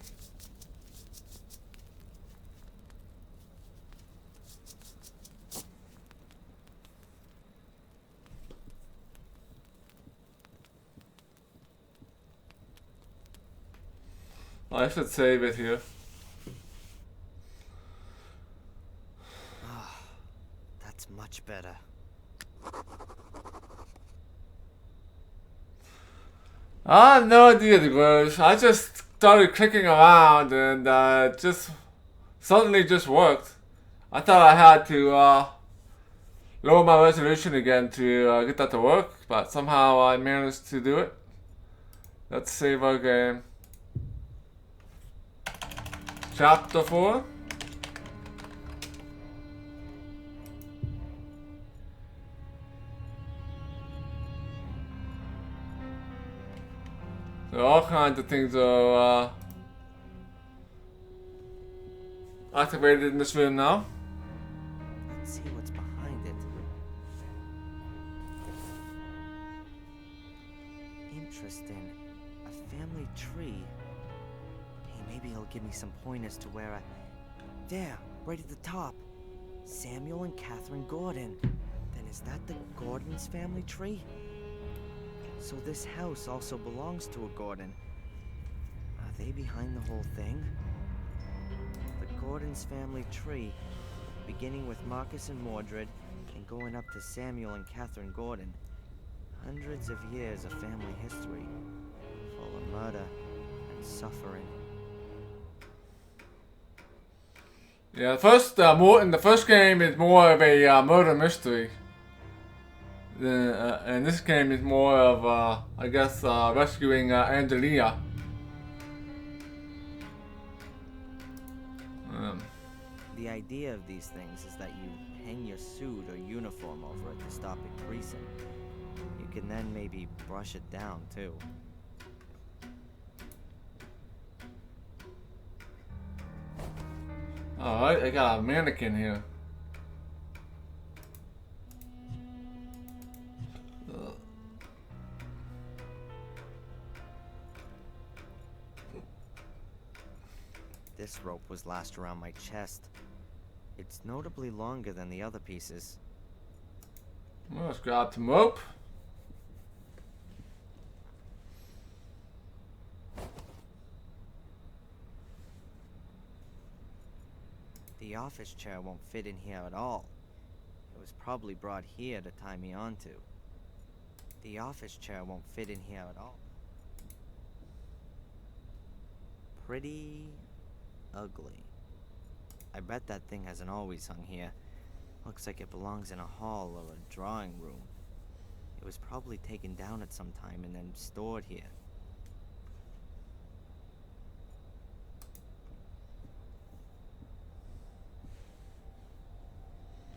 I should save it here. Ah, that's much better. I have no idea the words. I just started clicking around and just suddenly just worked. I thought I had to lower my resolution again to get that to work, but somehow I managed to do it. Let's save our game. Chapter 4. So all kinds of things are activated in this room now. Let's see what's behind it. Interesting. A family tree. Hey, maybe he'll give me some pointers to where I... There, right at the top. Samuel and Catherine Gordon. Then is that the Gordon's family tree? So this house also belongs to a Gordon. Are they behind the whole thing? The Gordon's family tree, beginning with Marcus and Mordred, and going up to Samuel and Catherine Gordon. Hundreds of years of family history, full of murder and suffering. Yeah, in the first game, it's more of a murder mystery. And this game is more of, I guess, rescuing Angelina. The idea of these things is that you hang your suit or uniform over it to stop it creasing. You can then maybe brush it down, too. Alright, I got a mannequin here. This rope was lashed around my chest. It's notably longer than the other pieces. Well, let's grab some rope. The office chair won't fit in here at all. It was probably brought here to tie me onto. The office chair won't fit in here at all. Pretty ugly. I bet that thing hasn't always hung here. Looks like it belongs in a hall or a drawing room. It was probably taken down at some time and then stored here.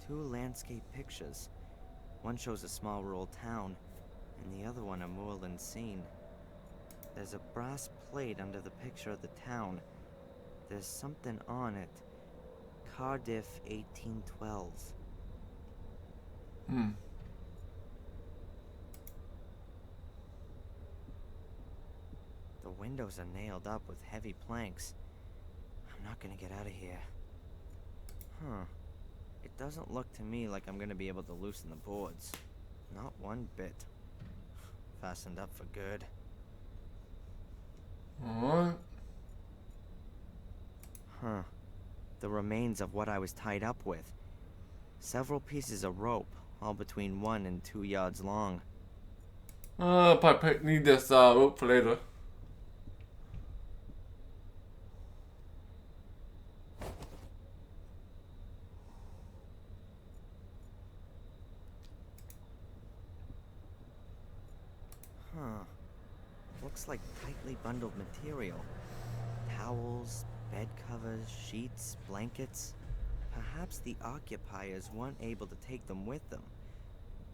Two landscape pictures. One shows a small rural town, and the other one a moorland scene. There's a brass plate under the picture of the town. There's something on it. Cardiff 1812. The windows are nailed up with heavy planks. I'm not gonna get out of here. Huh. It doesn't look to me like I'm gonna be able to loosen the boards. Not one bit. Fastened up for good. Alright. Huh. The remains of what I was tied up with. Several pieces of rope, all between 1 and 2 yards long. Probably need this rope for later. Huh. Looks like tightly bundled material. Towels, bed covers, sheets, blankets. Perhaps the occupiers weren't able to take them with them,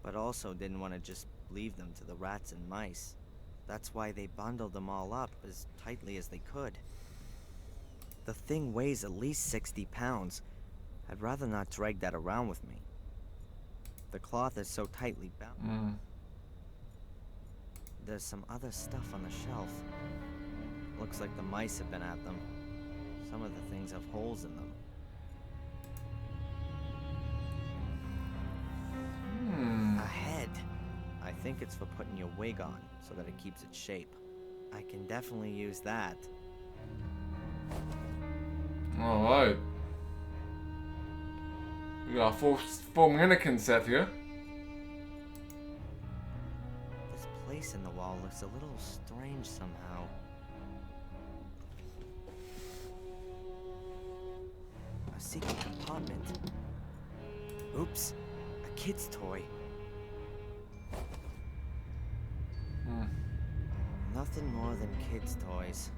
but also didn't want to just leave them to the rats and mice. That's why they bundled them all up as tightly as they could. The thing weighs at least 60 pounds. I'd rather not drag that around with me. The cloth is so tightly bound. There's some other stuff on the shelf. Looks like the mice have been at them. Some of the things have holes in them. A head. I think it's for putting your wig on, so that it keeps its shape. I can definitely use that. Alright. We got a full mannequin set here. This place in the wall looks a little strange somehow. A secret compartment. Oops. A kid's toy. Nothing more than kids' toys.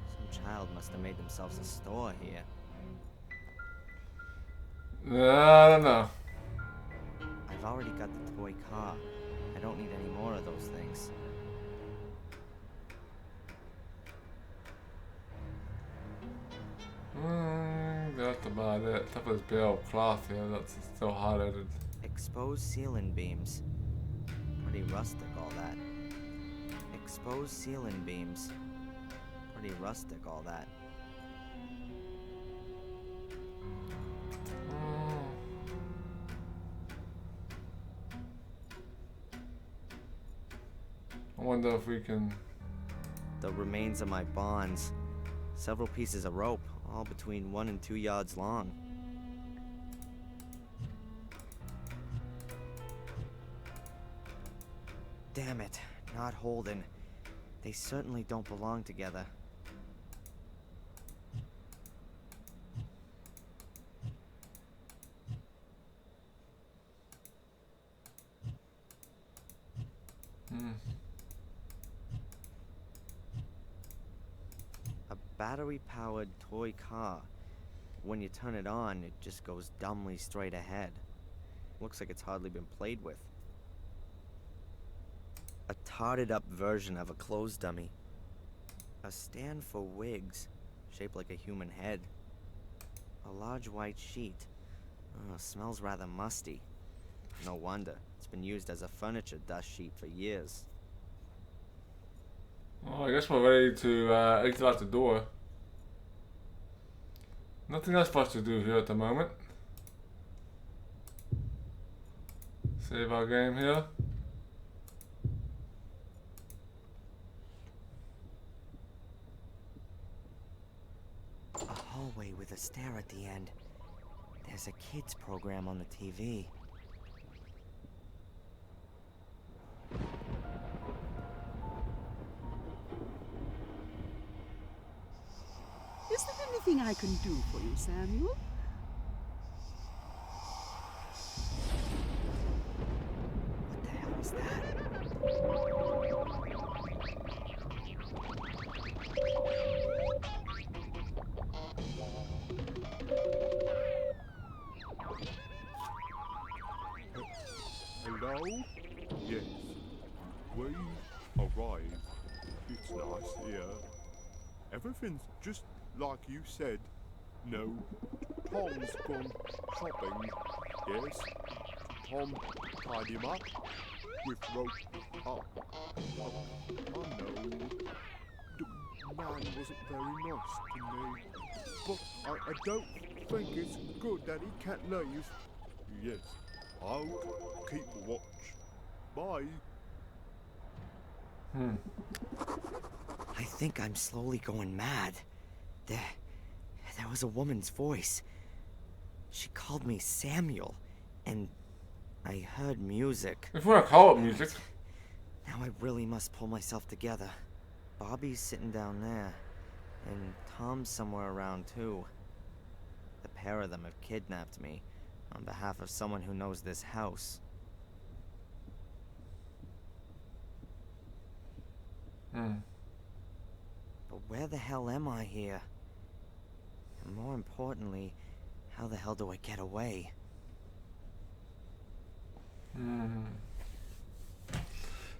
Some child must have made themselves a store here. I don't know. I've already got the toy car. I don't need any more of those things. That's about it. Top of this bale of cloth here, that's so hot-headed. Exposed ceiling beams. Pretty rustic, all that. Exposed ceiling beams. Pretty rustic, all that. I wonder if we can... The remains of my bonds. Several pieces of rope, all between 1 and 2 yards long. Damn it, not holding. They certainly don't belong together. A battery-powered toy car. When you turn it on, it just goes dumbly straight ahead. Looks like it's hardly been played with. A tarted-up version of a clothes dummy. A stand for wigs, shaped like a human head. A large white sheet. Oh, smells rather musty. No wonder. It's been used as a furniture dust sheet for years. Well, I guess we're ready to exit out the door. Nothing else for us to do here at the moment. Save our game here. A hallway with a stair at the end. There's a kids program on the TV. Is there anything I can do for you, Samuel? What the hell is that? Hello? Yes. We arrived. It's nice here. Everything's just like you said. No. Tom's gone shopping. Yes. Tom tied him up with rope up. I know. The man wasn't very nice to me. But I don't think it's good that he can't leave. Yes. I'll keep watch. Bye. I think I'm slowly going mad. There was a woman's voice. She called me Samuel, and I heard music. If we want to call it music. Now I really must pull myself together. Bobby's sitting down there, and Tom's somewhere around too. The pair of them have kidnapped me on behalf of someone who knows this house. But where the hell am I here? And more importantly, how the hell do I get away?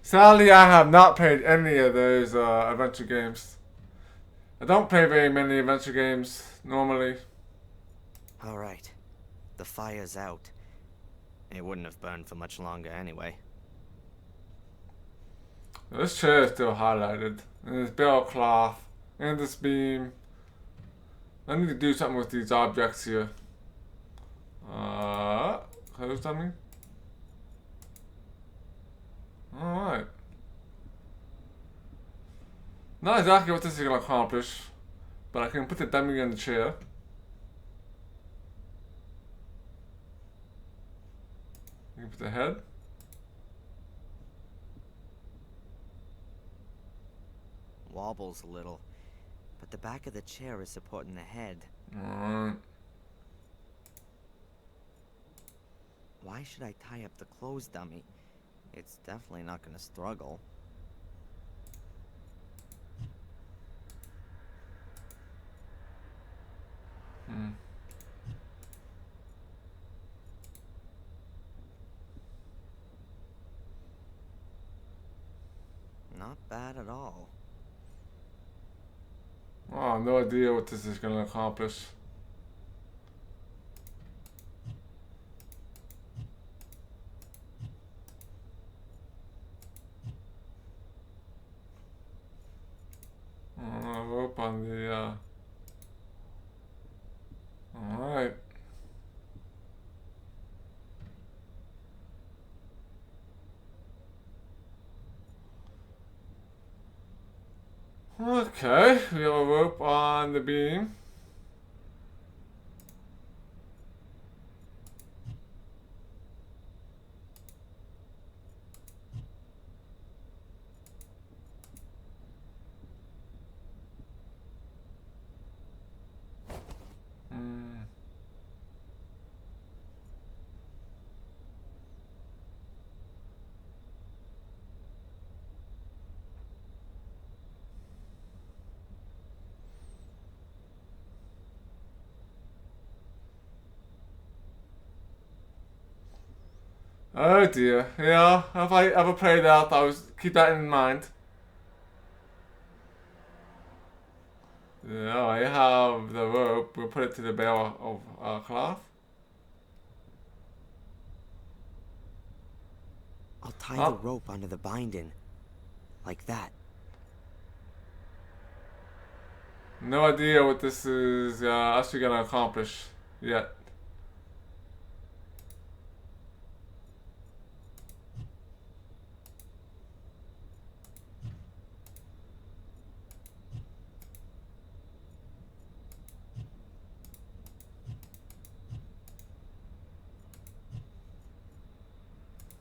Sadly, I have not played any of those adventure games. I don't play very many adventure games normally. Alright, the fire's out. It wouldn't have burned for much longer anyway. This chair is still highlighted, and this bell cloth, and this beam. I need to do something with these objects here. Close something? Alright. Not exactly what this is going to accomplish, but I can put the dummy in the chair. You can put the head. Wobbles a little, but the back of the chair is supporting the head. Alright. Why should I tie up the clothes dummy? It's definitely not gonna struggle. Not bad at all. Oh, no idea what this is going to accomplish. Rope on the, Alright. Okay, we have a rope on the beam. Oh dear. Yeah, if I ever play that, I was keep that in mind. Yeah, I have the rope. We'll put it to the bale of cloth. I'll tie Oh. the rope onto the binding. Like that. No idea what this is actually gonna accomplish yet.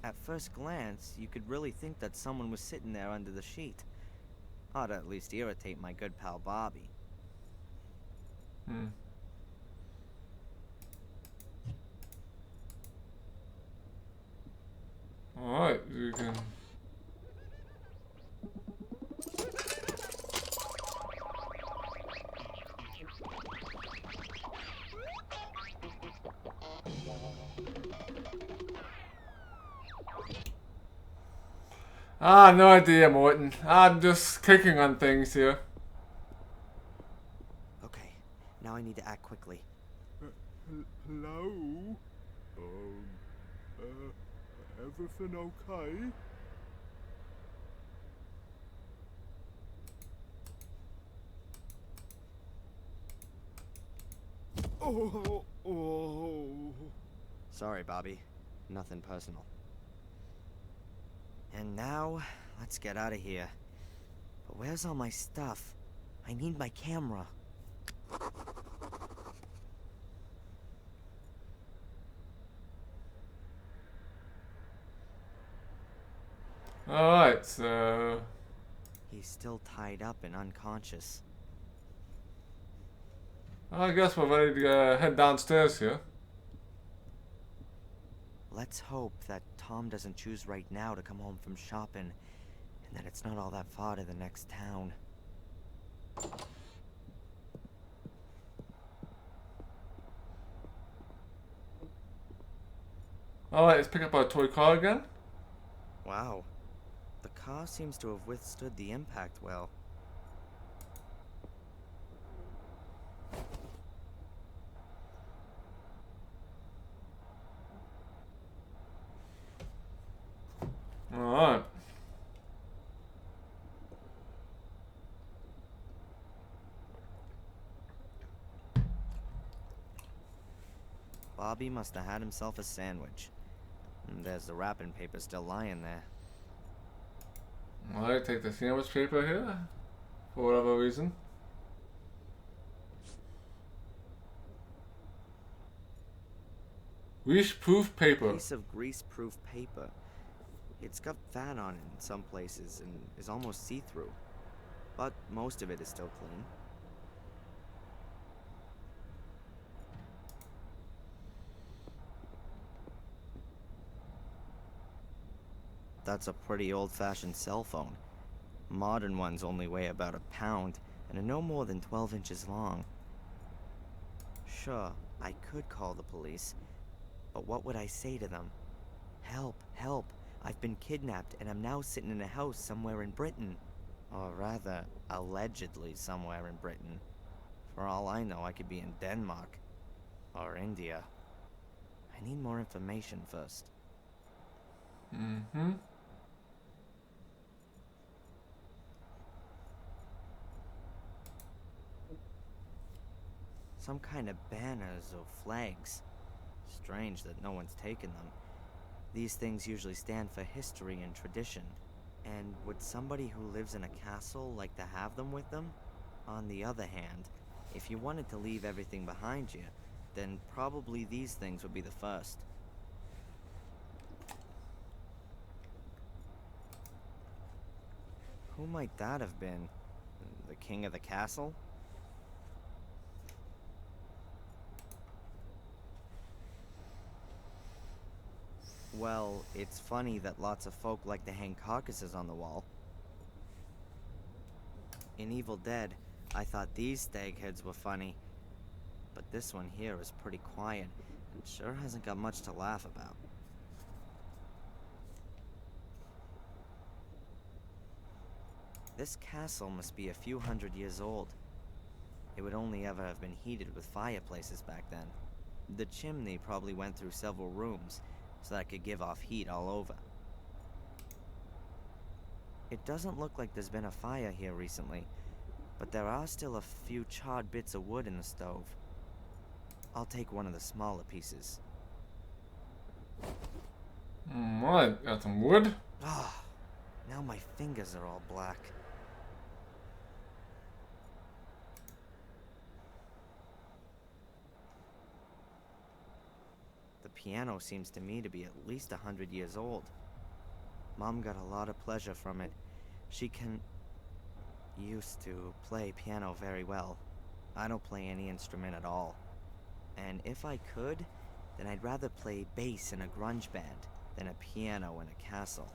At first glance, you could really think that someone was sitting there under the sheet. Ought to at least irritate my good pal Bobby. Hmm. Alright, you can. No idea, Morton. I'm just clicking on things here. Okay, now I need to act quickly. Hello? Everything okay? Oh. Sorry, Bobby. Nothing personal. And now, let's get out of here. But where's all my stuff? I need my camera. Alright, so. He's still tied up and unconscious. I guess we're ready to head downstairs here. Let's hope that Tom doesn't choose right now to come home from shopping, and that it's not all that far to the next town. Alright, let's pick up our toy car again. Wow. The car seems to have withstood the impact well. Alright. Bobby must have had himself a sandwich. And there's the wrapping paper still lying there. Alright, take the sandwich paper here. For whatever reason. Grease-proof paper. Piece of grease-proof paper. It's got fat on it in some places and is almost see-through. But most of it is still clean. That's a pretty old-fashioned cell phone. Modern ones only weigh about a pound and are no more than 12 inches long. Sure, I could call the police, but what would I say to them? Help, help, I've been kidnapped and I'm now sitting in a house somewhere in Britain. Or rather, allegedly somewhere in Britain. For all I know, I could be in Denmark. Or India. I need more information first. Mm-hmm. Some kind of banners or flags. Strange that no one's taken them. These things usually stand for history and tradition. And would somebody who lives in a castle like to have them with them? On the other hand, if you wanted to leave everything behind you, then probably these things would be the first. Who might that have been? The king of the castle? Well, it's funny that lots of folk like to hang carcasses on the wall. In Evil Dead, I thought these stag heads were funny. But this one here is pretty quiet, and sure hasn't got much to laugh about. This castle must be a few hundred years old. It would only ever have been heated with fireplaces back then. The chimney probably went through several rooms, so that it could give off heat all over. It doesn't look like there's been a fire here recently, but there are still a few charred bits of wood in the stove. I'll take one of the smaller pieces. Alright, got some wood. Ah, now my fingers are all black. The piano seems to me to be at least 100 years old. Mom got a lot of pleasure from it. She used to play piano very well. I don't play any instrument at all. And if I could, then I'd rather play bass in a grunge band than a piano in a castle.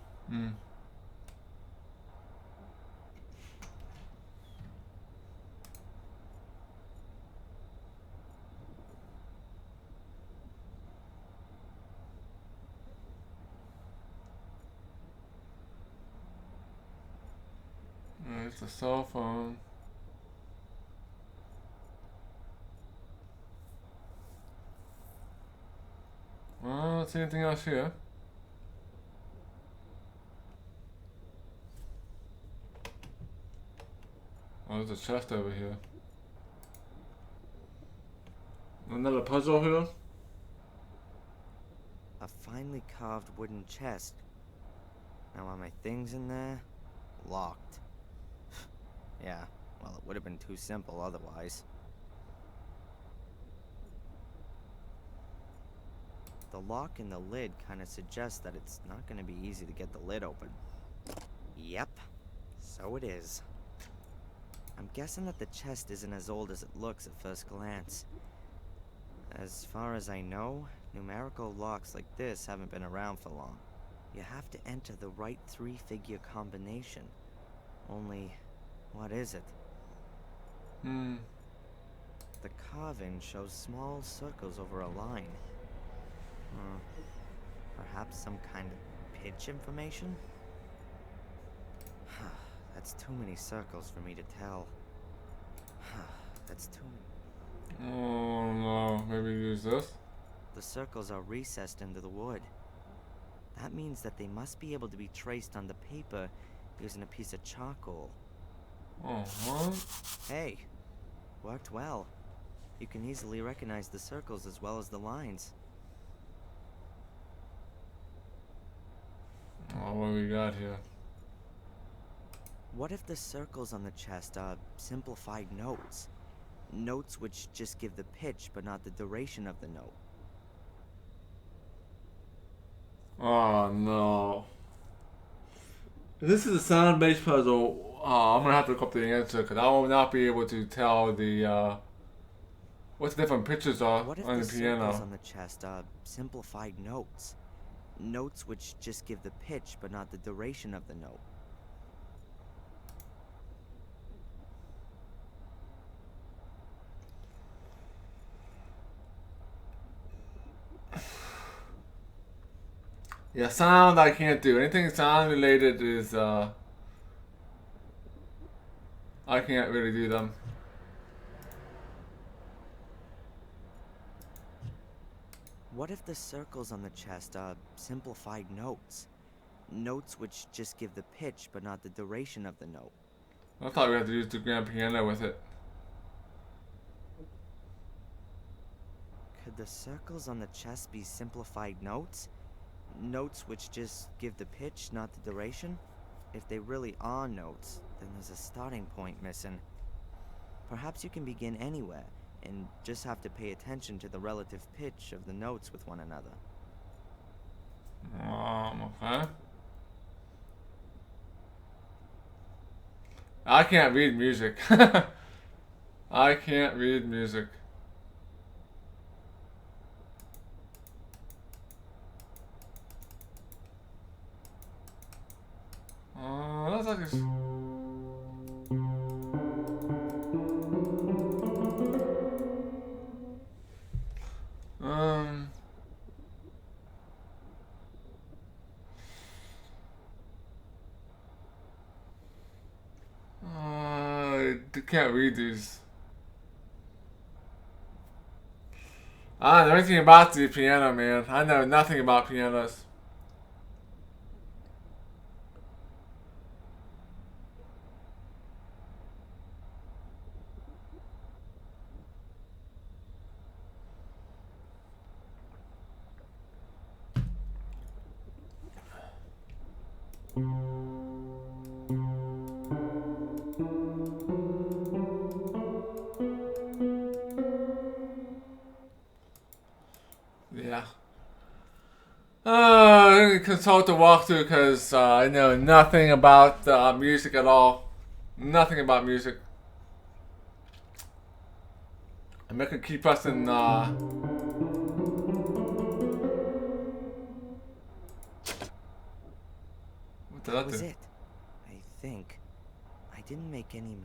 It's a cell phone. Well, I don't see anything else here. Oh, there's a chest over here. Another puzzle here? A finely carved wooden chest. Now are my things in there? Locked. Yeah, well, it would have been too simple otherwise. The lock in the lid kind of suggests that it's not going to be easy to get the lid open. Yep, so it is. I'm guessing that the chest isn't as old as it looks at first glance. As far as I know, numerical locks like this haven't been around for long. You have to enter the right 3-figure combination. Only, what is it? The carving shows small circles over a line. Perhaps some kind of pitch information? That's too many circles for me to tell. That's too many. Oh no, maybe use this? The circles are recessed into the wood. That means that they must be able to be traced on the paper using a piece of charcoal. Hey, worked well. You can easily recognize the circles as well as the lines. Oh, what do we got here? What if the circles on the chest are simplified notes? Notes which just give the pitch but not the duration of the note. Oh no. If this is a sound-based puzzle, I'm gonna have to look up the answer because I will not be able to tell the what the different pitches are What if on the the piano. circles on the chest are simplified notes? Notes which just give the pitch but not the duration of the note. Yeah, sound I can't do. Anything sound related is I can't really do them. What if the circles on the chest are simplified notes? Notes which just give the pitch but not the duration of the note. I thought we had to use the grand piano with it. Could the circles on the chest be simplified notes? Notes which just give the pitch, not the duration? If they really are notes, then there's a starting point missing. Perhaps you can begin anywhere, and just have to pay attention to the relative pitch of the notes with one another. Okay. I can't read music. I can't read music. That's like this. can't read these. I don't know anything about the piano, man. I know nothing about pianos. Yeah. I didn't consult the walkthrough because I know nothing about music at all. Nothing about music. I'm gonna keep pressing. What did That I was do? it. I think. I didn't make any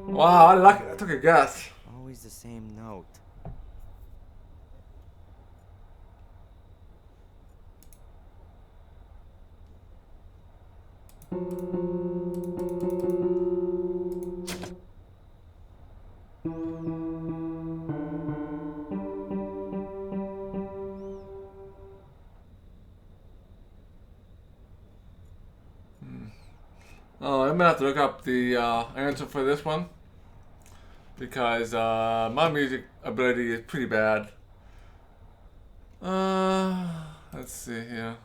Wow, I took a guess. Always the same note. Oh, I'm gonna have to look up the answer for this one because my music ability is pretty bad. Let's see here.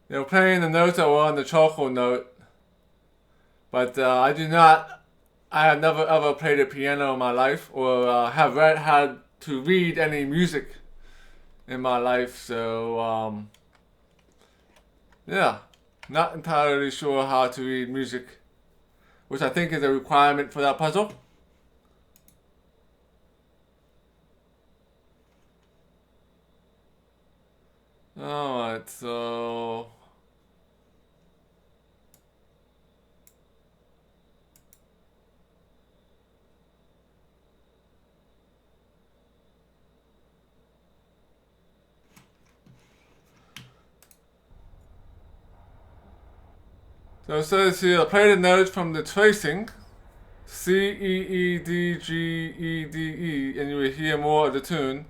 They were playing the notes that were on the charcoal note, but I do not. I have never ever played a piano in my life, or have had to read any music in my life. So yeah, not entirely sure how to read music, which I think is a requirement for that puzzle. Alright, so it says here, play the notes from the tracing C, E, E, D, G, E, D, E, and you will hear more of the tune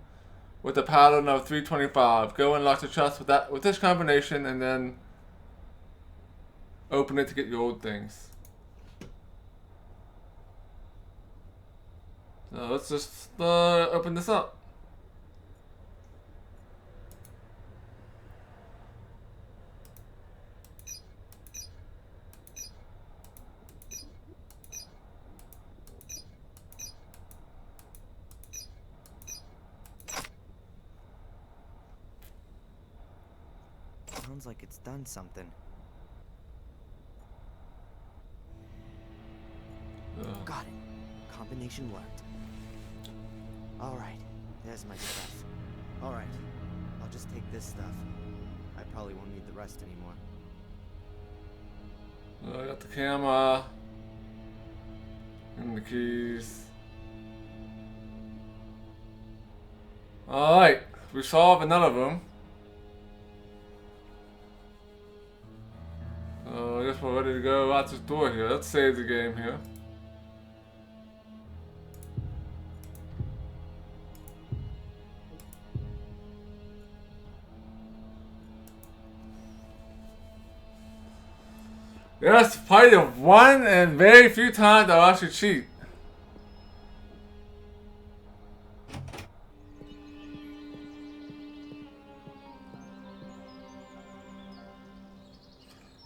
with the pattern of 325. Go and lock the chest with this combination, and then open it to get your old things. So let's just open this up. Sounds like it's done something. Got it. Combination worked. Alright, there's my stuff. Alright, I'll just take this stuff. I probably won't need the rest anymore. I got the camera and the keys. Alright, we solved another room. So I guess we're ready to go out this door here. Let's save the game here. Yes, probably the one and very few times I'll actually cheat.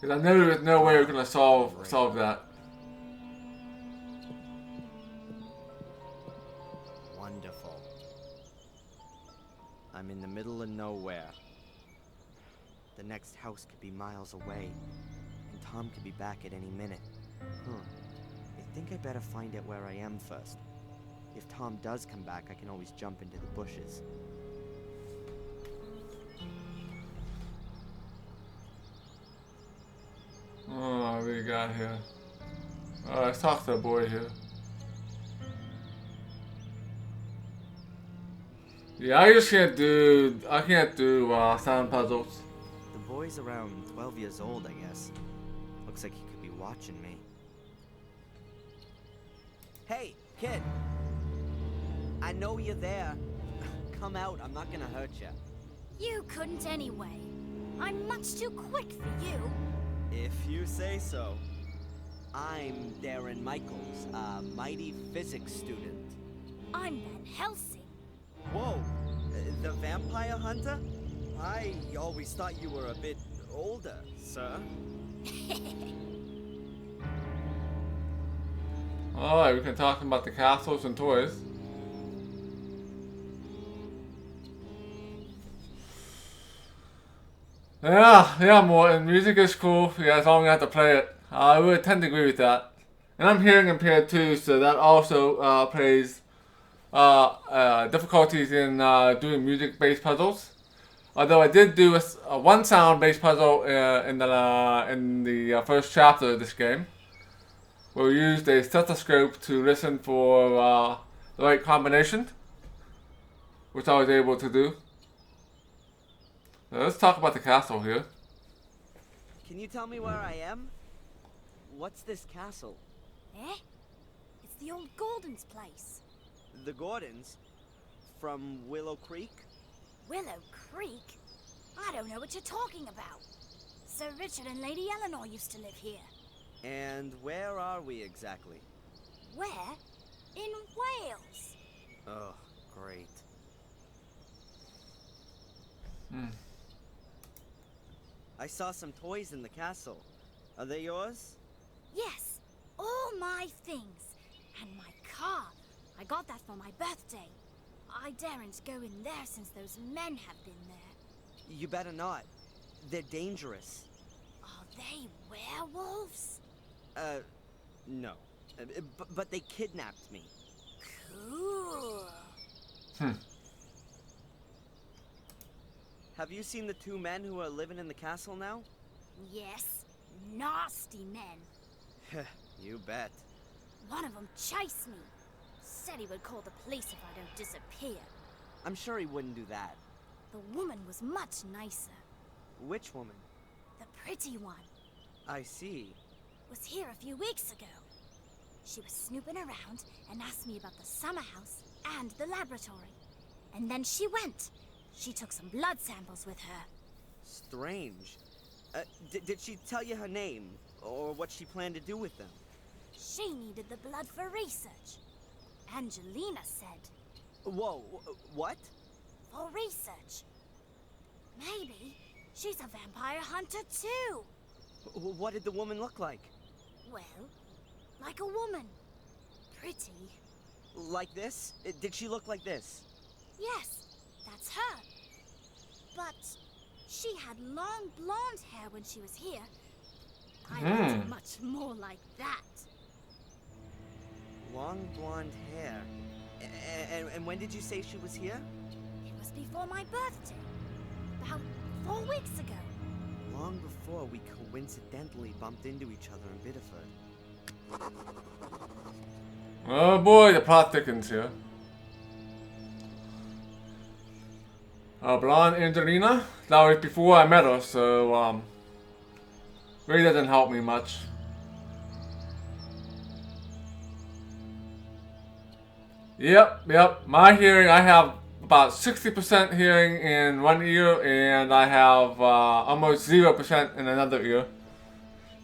Because I knew there's no way we're gonna solve that. Wonderful. I'm in the middle of nowhere. The next house could be miles away, and Tom could be back at any minute. I think I better find out where I am first. If Tom does come back, I can always jump into the bushes. Oh, what do we got here? Alright, let's talk to the boy here. Yeah, I just can't do. I can't do sound puzzles. The boy's around 12 years old, I guess. Looks like he could be watching me. Hey, kid! I know you're there. Come out, I'm not gonna hurt you. You couldn't anyway. I'm much too quick for you. If you say so. I'm Darren Michaels, a mighty physics student. I'm Van Helsing. Whoa, the vampire hunter? I always thought you were a bit older, sir. Alright, we can talk about the castles and toys. Yeah, Morton. Music is cool. Yeah, as long as I have to play it. I would tend to agree with that. And I'm hearing impaired too, so that also plays difficulties in doing music-based puzzles. Although I did do a one sound-based puzzle in the first chapter of this game, where we used a stethoscope to listen for the right combination, which I was able to do. So let's talk about the castle here. Can you tell me where I am? What's this castle? Eh? It's the old Gordon's place. The Gordons? From Willow Creek? Willow Creek? I don't know what you're talking about. Sir Richard and Lady Eleanor used to live here. And where are we exactly? Where? In Wales. Oh, great. I saw some toys in the castle. Are they yours? Yes, all my things. And my car. I got that for my birthday. I daren't go in there since those men have been there. You better not. They're dangerous. Are they werewolves? No. But they kidnapped me. Cool. Have you seen the two men who are living in the castle now? Yes, nasty men. You bet. One of them chased me. Said he would call the police if I don't disappear. I'm sure he wouldn't do that. The woman was much nicer. Which woman? The pretty one. I see. Was here a few weeks ago. She was snooping around and asked me about the summer house and the laboratory. And then she went. She took some blood samples with her. Strange. Did she tell you her name? Or what she planned to do with them? She needed the blood for research. Angelina said. Whoa, what? For research. Maybe she's a vampire hunter too. What did the woman look like? Well, like a woman. Pretty. Like this? Did she look like this? Yes, that's her. But she had long blonde hair when she was here. I looked much more like that. Long blonde hair. And when did you say she was here? It was before my birthday. About 4 weeks ago. Long before we coincidentally bumped into each other in Biddeford. Oh boy, the plot thickens here. Blonde Angelina? That was before I met her, so really doesn't help me much. Yep. My hearing, I have about 60% hearing in one ear, and I have almost 0% in another ear.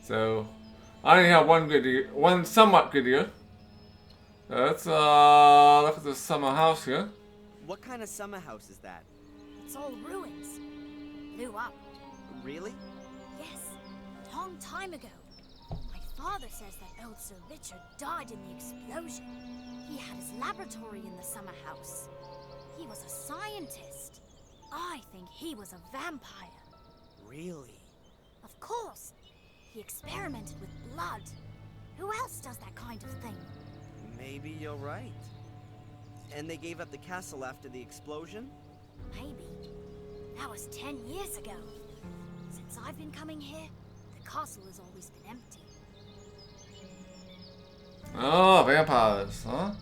So I only have one good ear, one somewhat good ear. Let's look at the summer house here. What kind of summer house is that? It's all ruins. Blew up. Really? Yes, long time ago. My father says that old Sir Richard died in the explosion. He had his laboratory in the summer house. He was a scientist. I think he was a vampire. Really? Of course. He experimented with blood. Who else does that kind of thing? Maybe you're right. And they gave up the castle after the explosion? Maybe. That was 10 years ago. Since I've been coming here, the castle has always been empty. Oh, vampires, huh?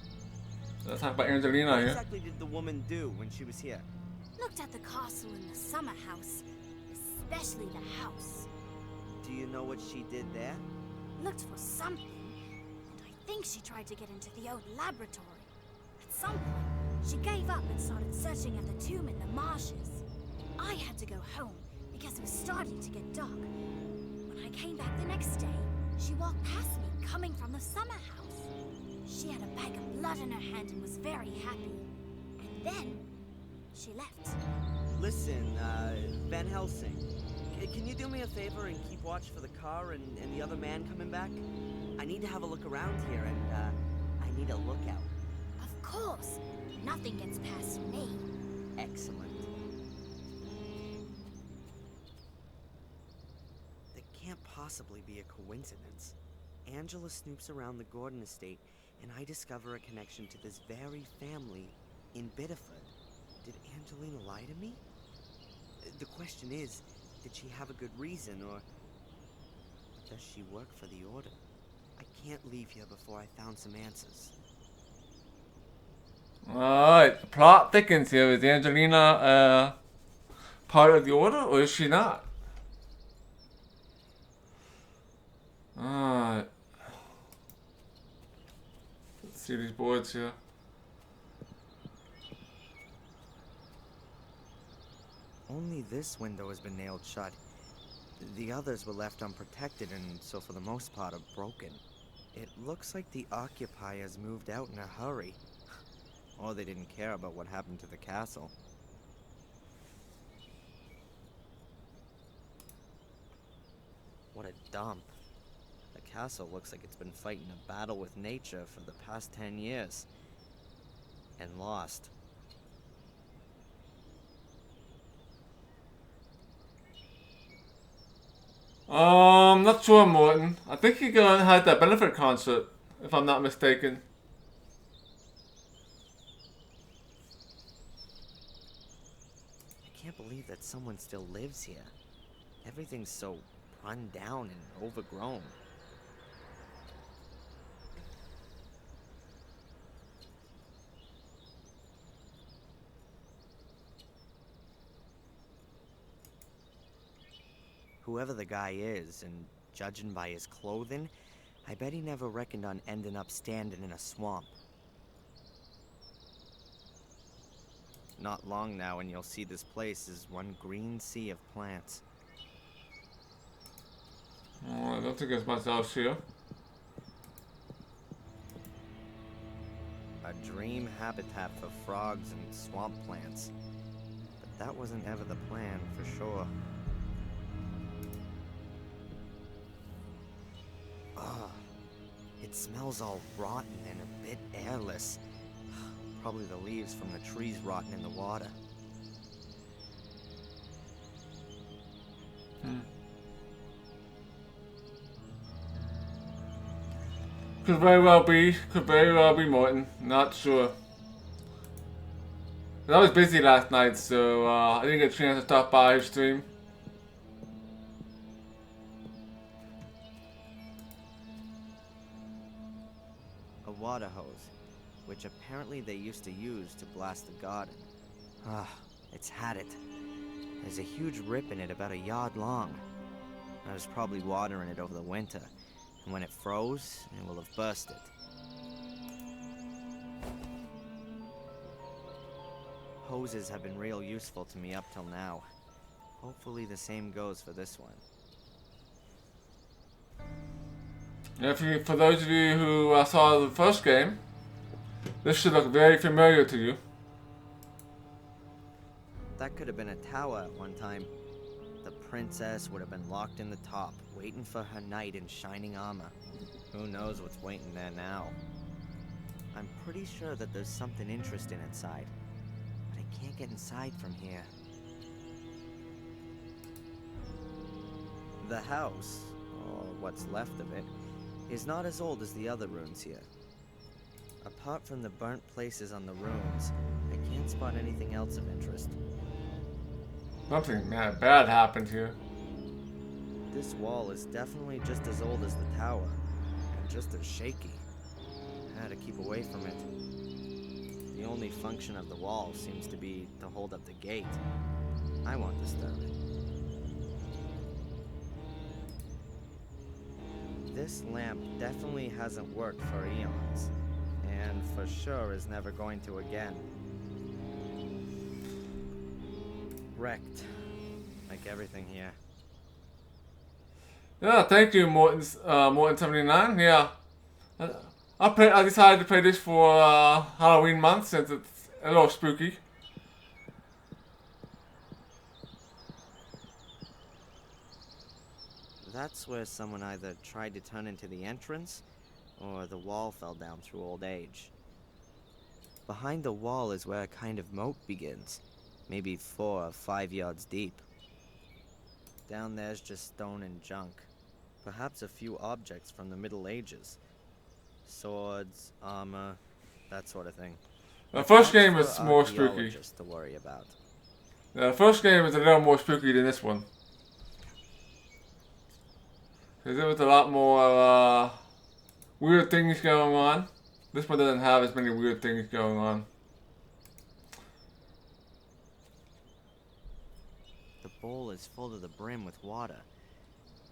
Let's talk about Angelina What here. exactly did the woman do when she was here? Looked at the castle and the summer house, especially the house. Do you know what she did there? Looked for something, and I think she tried to get into the old laboratory. At some point, she gave up and started searching at the tomb in the marshes. I had to go home because it was starting to get dark. When I came back the next day, she walked past me coming from the summer house. She had a bag of blood in her hand and was very happy. And then, she left. Listen, Van Helsing, can you do me a favor and keep watch for the car and the other man coming back? I need to have a look around here and, I need a lookout. Of course. Nothing gets past me. Excellent. That can't possibly be a coincidence. Angela snoops around the Gordon estate, and I discover a connection to this very family in Biddeford. Did Angelina lie to me? The question is, did she have a good reason, or does she work for the Order? I can't leave here before I found some answers. Alright, the plot thickens here. Is Angelina part of the Order, or is she not? Alright. Let's see these boards here. Only this window has been nailed shut. The others were left unprotected and so for the most part are broken. It looks like the occupiers moved out in a hurry. Or they didn't care about what happened to the castle. What a dump. The castle looks like it's been fighting a battle with nature for the past 10 years. And lost. Not sure, Morton. I think he had that benefit concert, if I'm not mistaken. I can't believe that someone still lives here. Everything's so run down and overgrown. Whoever the guy is, and judging by his clothing, I bet he never reckoned on ending up standing in a swamp. Not long now and you'll see this place is one green sea of plants. Oh, I don't think there's much else here. A dream habitat for frogs and swamp plants. But that wasn't ever the plan, for sure. Ugh. It smells all rotten and a bit airless. Probably the leaves from the trees rotting in the water. Could very well be Morton. Not sure. I was busy last night, so I didn't get a chance to stop by his stream. A water hose, which apparently they used to use to blast the garden. Ah, it's had it. There's a huge rip in it about a yard long. I was probably watering it over the winter, and when it froze, it will have bursted. Hoses have been real useful to me up till now. Hopefully the same goes for this one. Yeah, for those of you who saw the first game, this should look very familiar to you. That could have been a tower at one time. The princess would have been locked in the top, waiting for her knight in shining armor. Who knows what's waiting there now? I'm pretty sure that there's something interesting inside, but I can't get inside from here. The house, or what's left of it, is not as old as the other ruins here. Apart from the burnt places on the ruins, I can't spot anything else of interest. Something bad happened here. This wall is definitely just as old as the tower, and just as shaky. I had to keep away from it. The only function of the wall seems to be to hold up the gate. I won't disturb it. This lamp definitely hasn't worked for eons, and for sure is never going to again. Wrecked, like everything here. Yeah, thank you, Morton79. Yeah, I decided to play this for Halloween month since it's a little spooky. That's where someone either tried to turn into the entrance, or the wall fell down through old age. Behind the wall is where a kind of moat begins, maybe 4 or 5 yards deep. Down there's just stone and junk. Perhaps a few objects from the Middle Ages. Swords, armor, that sort of thing. The first That's game for is more spooky. archaeologists to worry about. The first game is a little more spooky than this one. Because there was a lot more weird things going on. This one doesn't have as many weird things going on. The bowl is full to the brim with water.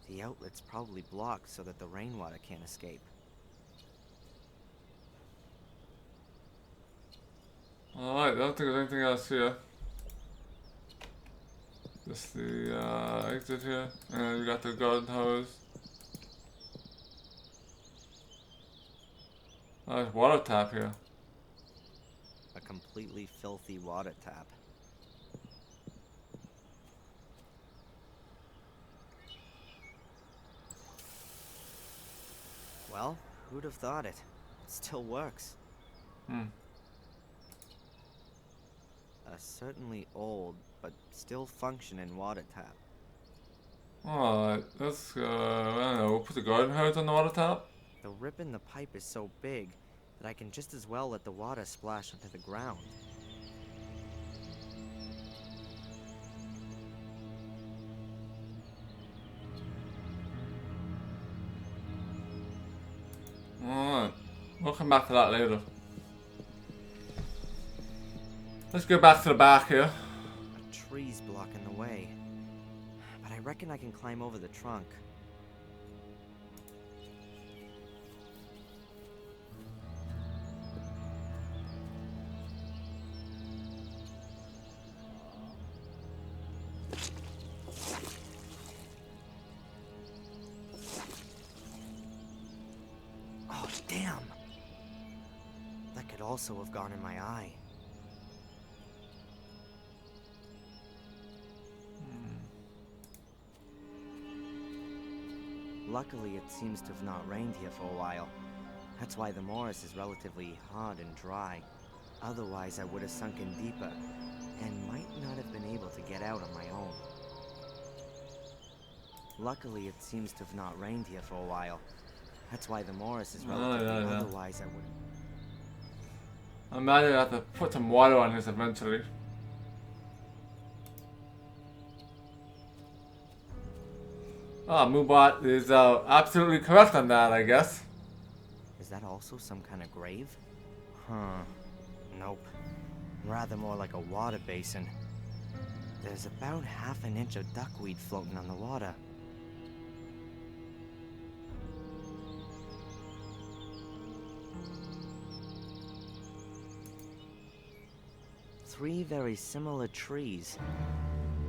The outlet's probably blocked so that the rainwater can't escape. Alright, I don't think there's anything else here. Just the exit here. And we got the garden hose. Oh, there's water tap here. A completely filthy water tap. Well, who'd have thought it? It still works. A certainly old, but still functioning water tap. Alright, let's I don't know, we'll put the garden hose on the water tap. The rip in the pipe is so big that I can just as well let the water splash onto the ground. Alright, we'll come back to that later. Let's go back to the back here. A tree's blocking the way, but I reckon I can climb over the trunk. Oh, damn! That could also have gone in my eye. Luckily, it seems to have not rained here for a while. That's why the morass is relatively hard and dry. Otherwise, I would have sunk in deeper, and might not have been able to get out on my own. Luckily, it seems to have not rained here for a while. That's why the morass is relatively otherwise I would I imagine I have to put some water on this eventually. Ah, Moobot is absolutely correct on that, I guess. Is that also some kind of grave? Huh. Nope. Rather more like a water basin. There's about ½ an inch of duckweed floating on the water. Three very similar trees,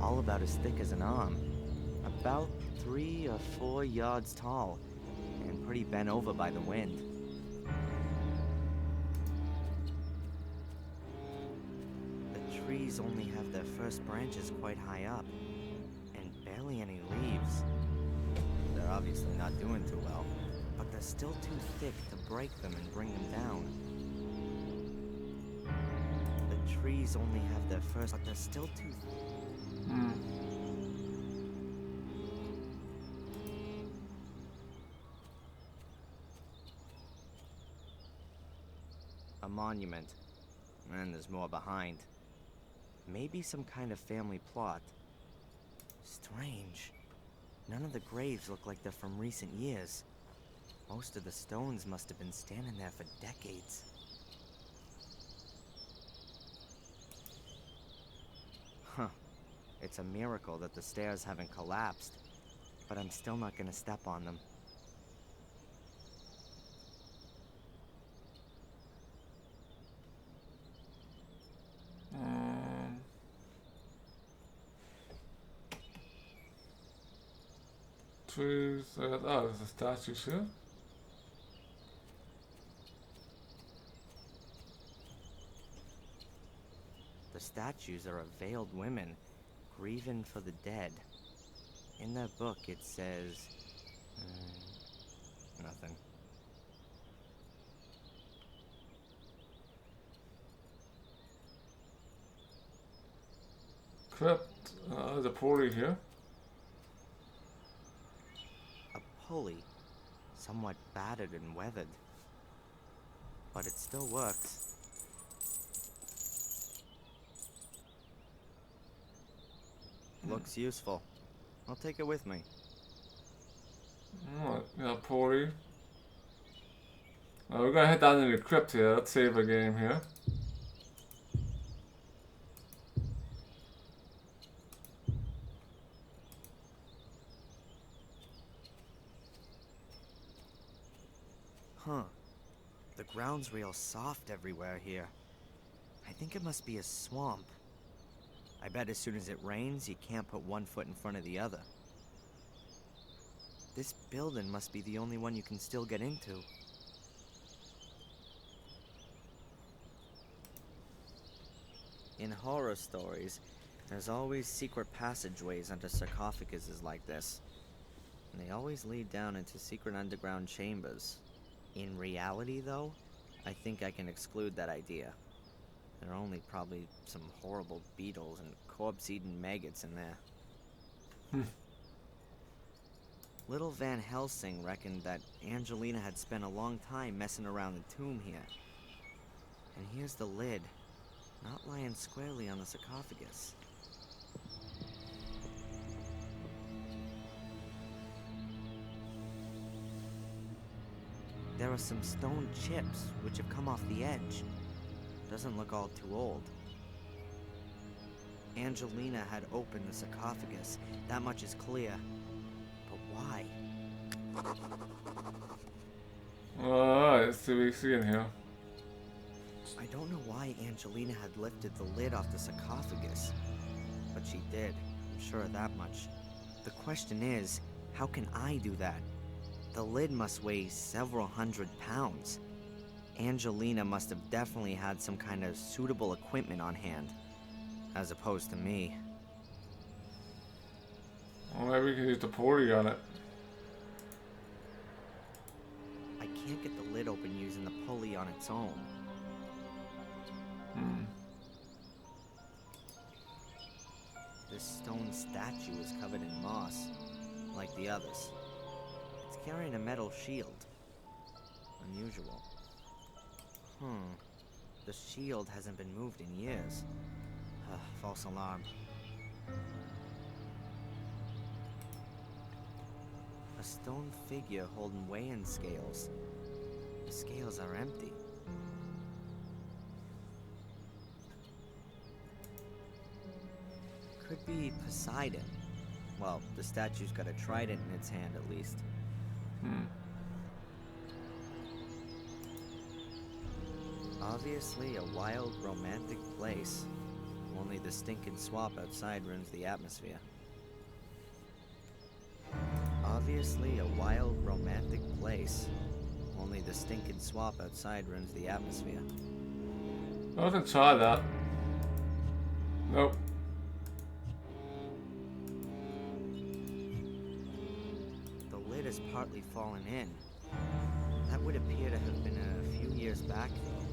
all about as thick as an arm. About 3 or 4 yards tall, and pretty bent over by the wind. The trees only have their first branches quite high up, and barely any leaves. They're obviously not doing too well, but they're still too thick to break them and bring them down. The trees only have their first, but they're still too A monument. And there's more behind. Maybe some kind of family plot. Strange. None of the graves look like they're from recent years. Most of the stones must have been standing there for decades. It's a miracle that the stairs haven't collapsed, but I'm still not gonna step on them. Trees. Oh, there's a statue here. The statues are of veiled women, grieving for the dead. In that book it says... nothing. Crypt. There's a pulley here. A pulley, somewhat battered and weathered. But it still works. Looks useful. I'll take it with me. Alright, yeah, pulley. We're gonna head down into the crypt here. Let's save a game here. Huh. The ground's real soft everywhere here. I think it must be a swamp. I bet as soon as it rains, you can't put one foot in front of the other. This building must be the only one you can still get into. In horror stories, there's always secret passageways under sarcophaguses like this. And they always lead down into secret underground chambers. In reality, though, I think I can exclude that idea. There are only probably some horrible beetles and corpse-eating maggots in there. Little Van Helsing reckoned that Angelina had spent a long time messing around the tomb here. And here's the lid, not lying squarely on the sarcophagus. There are some stone chips which have come off the edge. Doesn't look all too old. Angelina had opened the sarcophagus. That much is clear. But why? Alright, let's see what we see in here. I don't know why Angelina had lifted the lid off the sarcophagus. But she did. I'm sure of that much. The question is, how can I do that? The lid must weigh several hundred pounds. Angelina must have definitely had some kind of suitable equipment on hand, as opposed to me. Well, maybe we can use the pulley on it. I can't get the lid open using the pulley on its own. This stone statue is covered in moss, like the others. It's carrying a metal shield. Unusual. The shield hasn't been moved in years. False alarm. A stone figure holding weighing scales. The scales are empty. Could be Poseidon. Well, the statue's got a trident in its hand at least. Obviously a wild, romantic place. Only the stinking swamp outside ruins the atmosphere. Obviously a wild, romantic place. Only the stinking swamp outside ruins the atmosphere. I can try that. Nope. The lid is partly fallen in. That would appear to have been a few years back, though.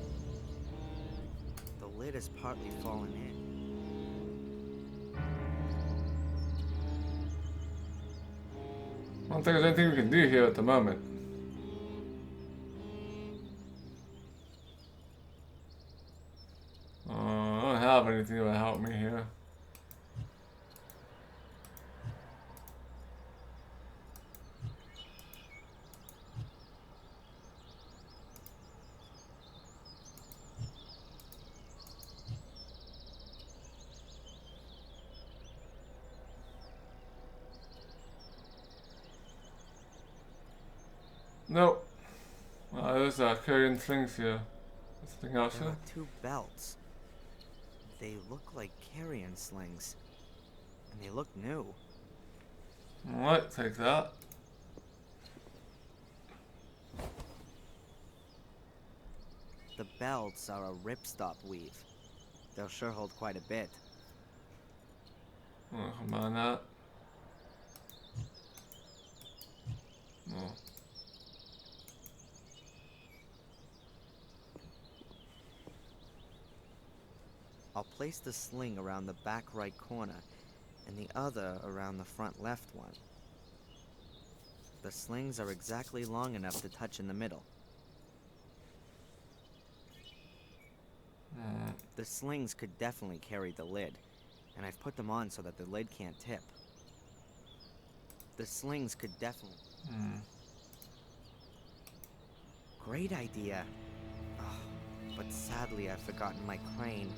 The lid is partly fallen in. I don't think there's anything we can do here at the moment. I don't have anything that will help me here. Nope. There's carrying slings here. Something else There here? are 2 belts. They look like carrion slings. And they look new. Alright, take that. The belts are a ripstop weave. They'll sure hold quite a bit. Oh, come on, that. No. I'll place the sling around the back right corner, and the other around the front left one. The slings are exactly long enough to touch in the middle. The slings could definitely carry the lid, and I've put them on so that the lid can't tip. The slings could definitely... Great idea. Oh, but sadly I've forgotten my crane.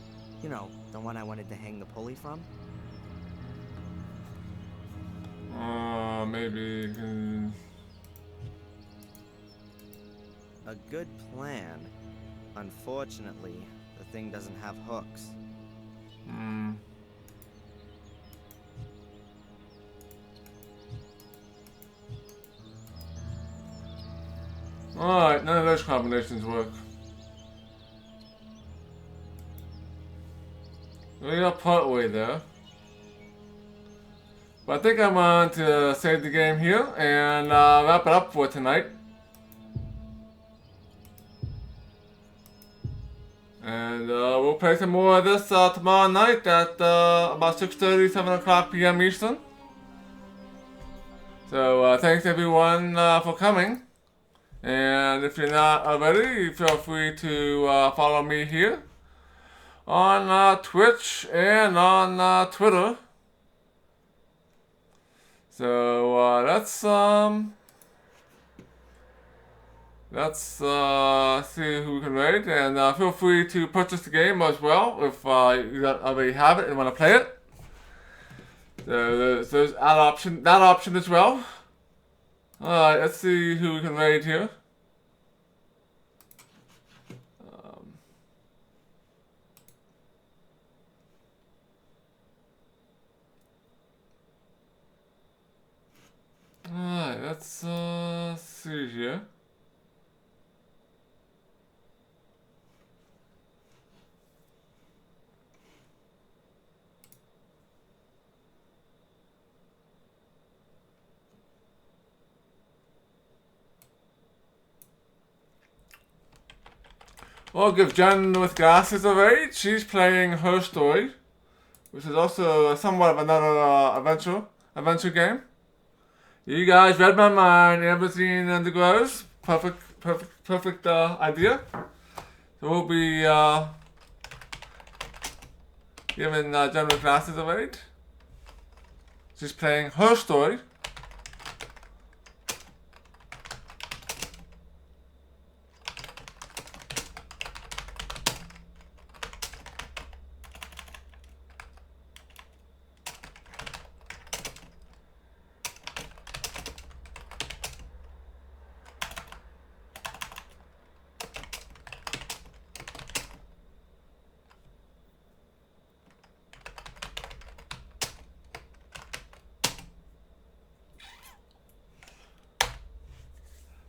You know, the one I wanted to hang the pulley from. Maybe you can... A good plan. Unfortunately, the thing doesn't have hooks. Alright, none of those combinations work. We got part way there. But I think I'm going to save the game here and wrap it up for tonight. And we'll play some more of this tomorrow night at about 6:30, 7 o'clock p.m. Eastern. So thanks everyone for coming. And if you're not already, feel free to follow me here on Twitch and on Twitter. So let's see who can raid, and feel free to purchase the game as well if you don't already have it and want to play it. So there's that option as well. Alright, let's see who we can raid here. Alright, let's see here. We'll give Jen with glasses a raid. She's playing Her Story, which is also somewhat of another adventure game. You guys read my mind, everything and the grows. Perfect idea. So we'll be giving Jen with glasses a raid. She's playing Her Story.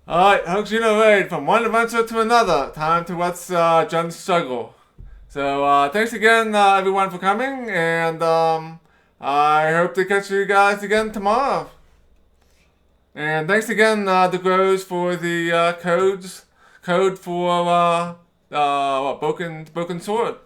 Alright, hercxena raid from one adventure to another. Time to watch Jen's struggle. So thanks again everyone for coming, and I hope to catch you guys again tomorrow. And thanks again the Grows for the code for Broken Sword.